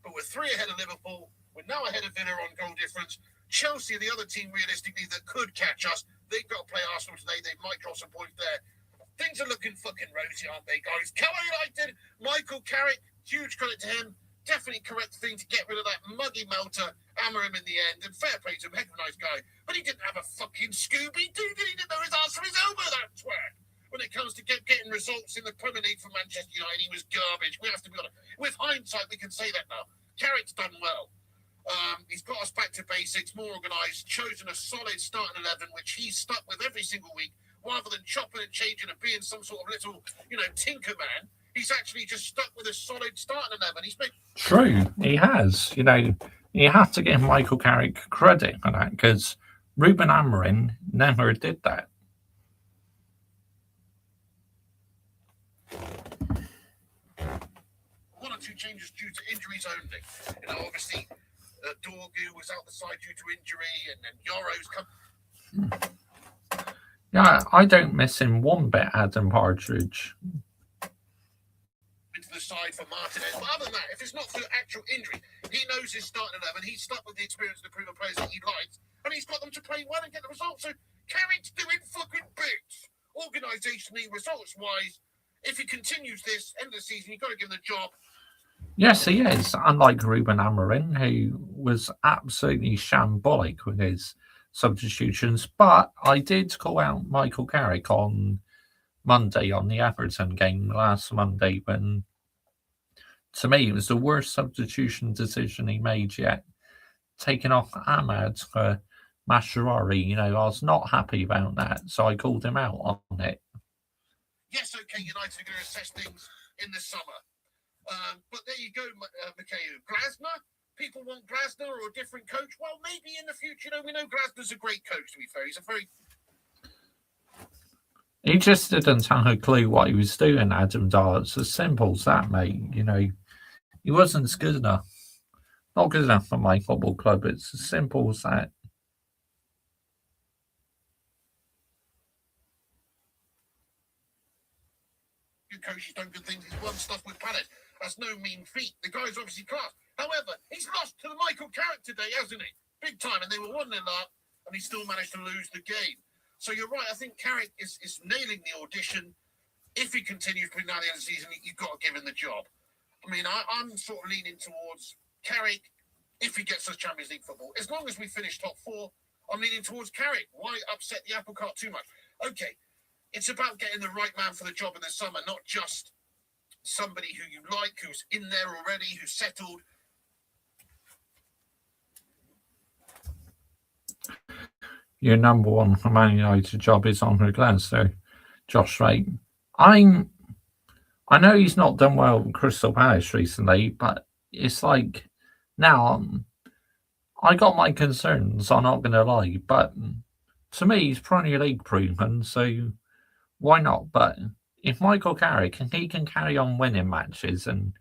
But we're 3 ahead of Liverpool. We're now ahead of Villa on goal difference. Chelsea are the other team realistically that could catch us. They've got to play Arsenal today. They might drop some points there. Things are looking fucking rosy, aren't they, guys? Carlisle United, Michael Carrick, huge credit to him. Definitely correct thing to get rid of that muggy melter, hammer him in the end, and fair play to him, heck of a nice guy. But he didn't have a fucking Scooby-Doo, did he? Didn't know his ass from his elbow, that twat. When it comes to getting results in the Premier League for Manchester United, he was garbage. We have to be honest. With hindsight, we can say that now. Carrick's done well. He's got us back to basics, more organised, chosen a solid starting 11, which he's stuck with every single week, rather than chopping and changing and being some sort of little, tinker man. He's actually just stuck with a solid starting 11. He's made... True, he has. You have to give Michael Carrick credit for that, because Ruben Amorim never did that. One or two changes due to injuries only. Obviously, Dorgu was out the side due to injury, and then Yoro's come... Yeah, I don't miss him one bit, Adam Partridge. Into the side for Martinez. But other than that, if it's not for actual injury, he knows his starting 11. He's stuck with the experience of the proven players that he likes, and he's got them to play well and get the results. So Carrick's doing fucking bits, organisationally, results-wise. If he continues this end of the season, you've got to give him the job. Yes, he is. Unlike Ruben Amorim, who was absolutely shambolic with his substitutions. But I did call out Michael Carrick on Monday on the Everton game last Monday, when to me it was the worst substitution decision he made yet, taking off Ahmad for Mascherari. I was not happy about that, so I called him out on it. Yes, okay, United are going to assess things in the summer. But there you go, Mikhail. Glasner? People want Glasner or a different coach? Well, maybe in the future. We know Glasner's a great coach, to be fair. He's a very... He just didn't have a clue what he was doing, Adam Dahl. It's as simple as that, mate. He wasn't good enough. Not good enough for my football club. It's as simple as that. Good coach, he's done good things. He's won stuff with Palace. That's no mean feat. The guy's obviously class. However, he's lost to the Michael Carrick today, hasn't he? Big time. And they were 1-0 up, and he still managed to lose the game. So you're right. I think Carrick is nailing the audition. If he continues between now and the end of the season, you've got to give him the job. I mean, I'm sort of leaning towards Carrick if he gets us Champions League football. As long as we finish top 4, I'm leaning towards Carrick. Why upset the apple cart too much? Okay, it's about getting the right man for the job in the summer, not just somebody who you like, who's in there already, who's settled. Your number one for Man United job is on her Glasgow, Josh Wright. I know he's not done well with Crystal Palace recently, but it's like now I got my concerns, I'm not going to lie, but to me he's Premier League proven, so why not? But if Michael Carrick, he can carry on winning matches and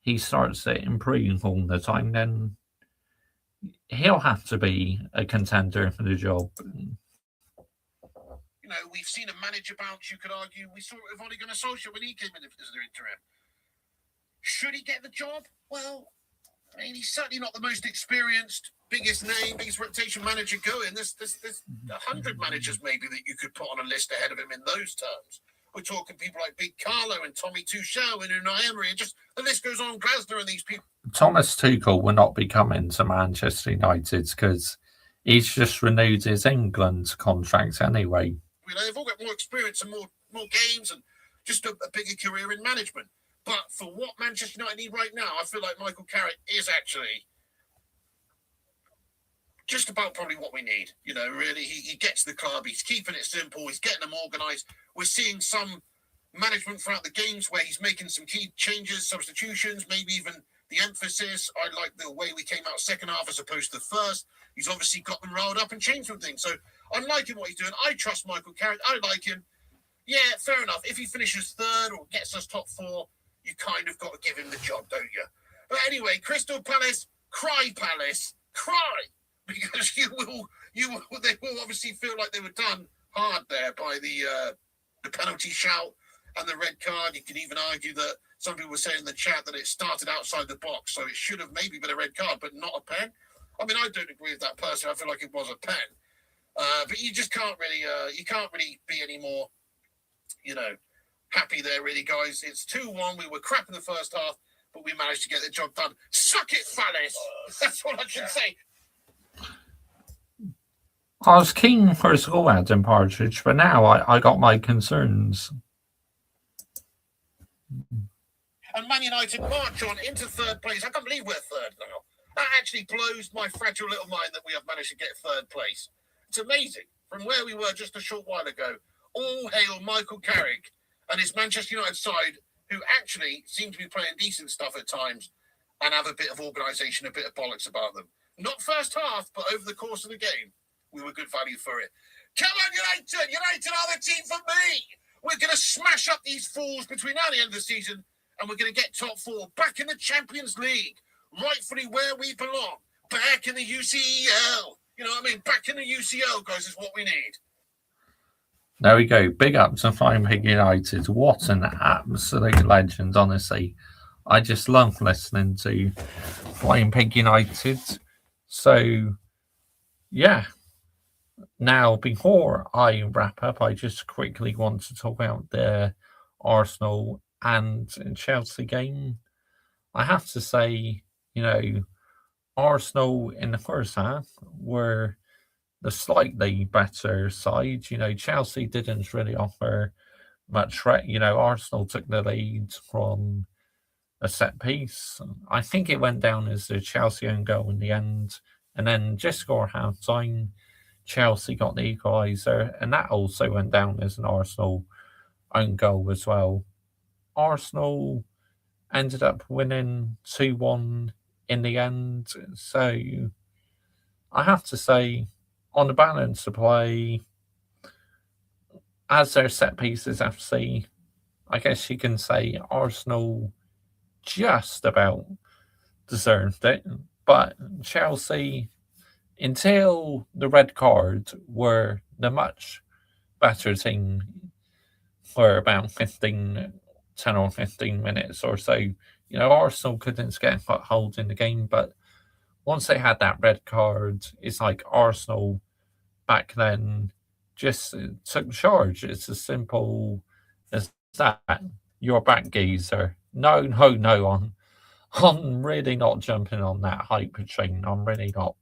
he starts to improve all the time, then he'll have to be a contender for the job. We've seen a manager bounce, you could argue. We saw it with Ole Gunnar Solskjaer when he came in as the interim. Should he get the job? Well, I mean, he's certainly not the most experienced, biggest name, biggest reputation manager going. There's 100 managers maybe that you could put on a list ahead of him in those terms. We're talking people like Big Carlo and Tommy Tuchel and Unai Emery, and just the list goes on. Glasner and these people. Thomas Tuchel will not be coming to Manchester United because he's just renewed his England contract anyway. They've all got more experience and more games and just a bigger career in management. But for what Manchester United need right now, I feel like Michael Carrick is actually just about probably what we need. Really, he gets the club, he's keeping it simple, he's getting them organised. We're seeing some management throughout the games where he's making some key changes, substitutions, maybe even the emphasis. I like the way we came out second half as opposed to the first. He's obviously got them riled up and changed some things. So I'm liking what he's doing. I trust Michael Carrick. I like him. Yeah, fair enough. If he finishes third or gets us top 4, you kind of got to give him the job, don't you? But anyway, Crystal Palace, cry, because they will obviously feel like they were done hard there by the penalty shout and the red card. You can even argue that some people were saying in the chat that it started outside the box, so it should have maybe been a red card, but not a pen. I mean, I don't agree with that person. I feel like it was a pen. But you just can't really, be any more, happy there, really, guys. It's 2-1. We were crap in the first half, but we managed to get the job done. Suck it, Palace. That's all I can say. I was keen for us to go Adam Partridge, but now I got my concerns. And Man United march on into third place. I can't believe we're third now. That actually blows my fragile little mind that we have managed to get third place. It's amazing. From where we were just a short while ago, all hail Michael Carrick and his Manchester United side, who actually seem to be playing decent stuff at times and have a bit of organisation, a bit of bollocks about them. Not first half, but over the course of the game, we were good value for it. Come on, United! United are the team for me! We're going to smash up these fools between now and the end of the season, and we're going to get top 4 back in the Champions League, rightfully where we belong, back in the UCL. You know what I mean? Back in the UCL, guys, is what we need. There we go. Big up to Flying Pig United. What an absolute legend, honestly. I just love listening to Flying Pig United. So, yeah. Now, before I wrap up, I just quickly want to talk about the Arsenal and Chelsea game. I have to say, Arsenal in the first half were the slightly better side. Chelsea didn't really offer much threat. Arsenal took the lead from a set piece. I think it went down as a Chelsea own goal in the end. And then just score half time, Chelsea got the equaliser. And that also went down as an Arsenal own goal as well. Arsenal ended up winning 2-1 in the end. So I have to say, on the balance of play, as their set pieces FC, I guess you can say Arsenal just about deserved it. But Chelsea, until the red card, were the much better team for about 10 or 15 minutes or so. Arsenal couldn't get a foothold in the game, but once they had that red card, it's like Arsenal back then just took charge. It's as simple as that. You're back, geezer. No, I'm really not jumping on that hype train. I'm really not.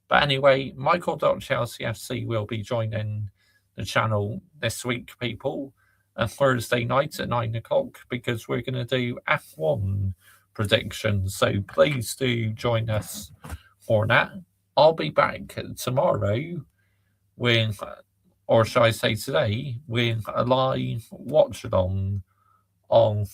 But anyway, Michael.ChelseaFC will be joining the channel this week, people, Thursday night at 9 o'clock, because we're going to do F1 predictions. So please do join us for that. I'll be back tomorrow with, or shall I say today, with a live watch-along of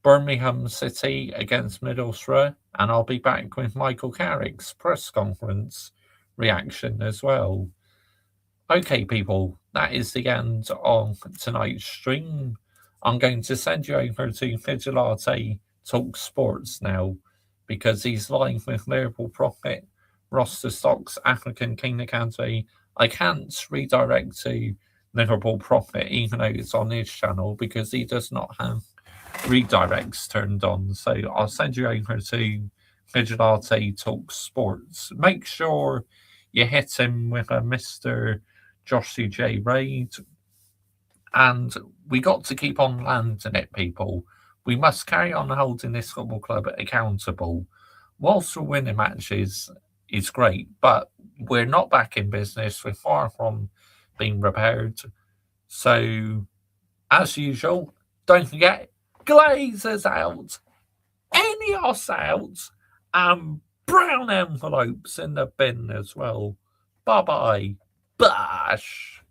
Birmingham City against Middlesbrough, and I'll be back with Michael Carrick's press conference reaction as well. Okay, people, that is the end of tonight's stream. I'm going to send you over to Vigilante Talk Sports now, because he's live with Liverpool Profit, Roster Stocks, African King Academy. I can't redirect to Liverpool Profit, even though it's on his channel, because he does not have redirects turned on. So I'll send you over to Vigilante Talk Sports. Make sure you hit him with a Mr. Joshy J raid. And we got to keep on landing it, people. We must carry on holding this football club accountable. Whilst we're winning matches, it's great, but we're not back in business. We're far from being repaired. So, as usual, don't forget, Glazers out, Enios out, and brown envelopes in the bin as well. Bye-bye. Bash.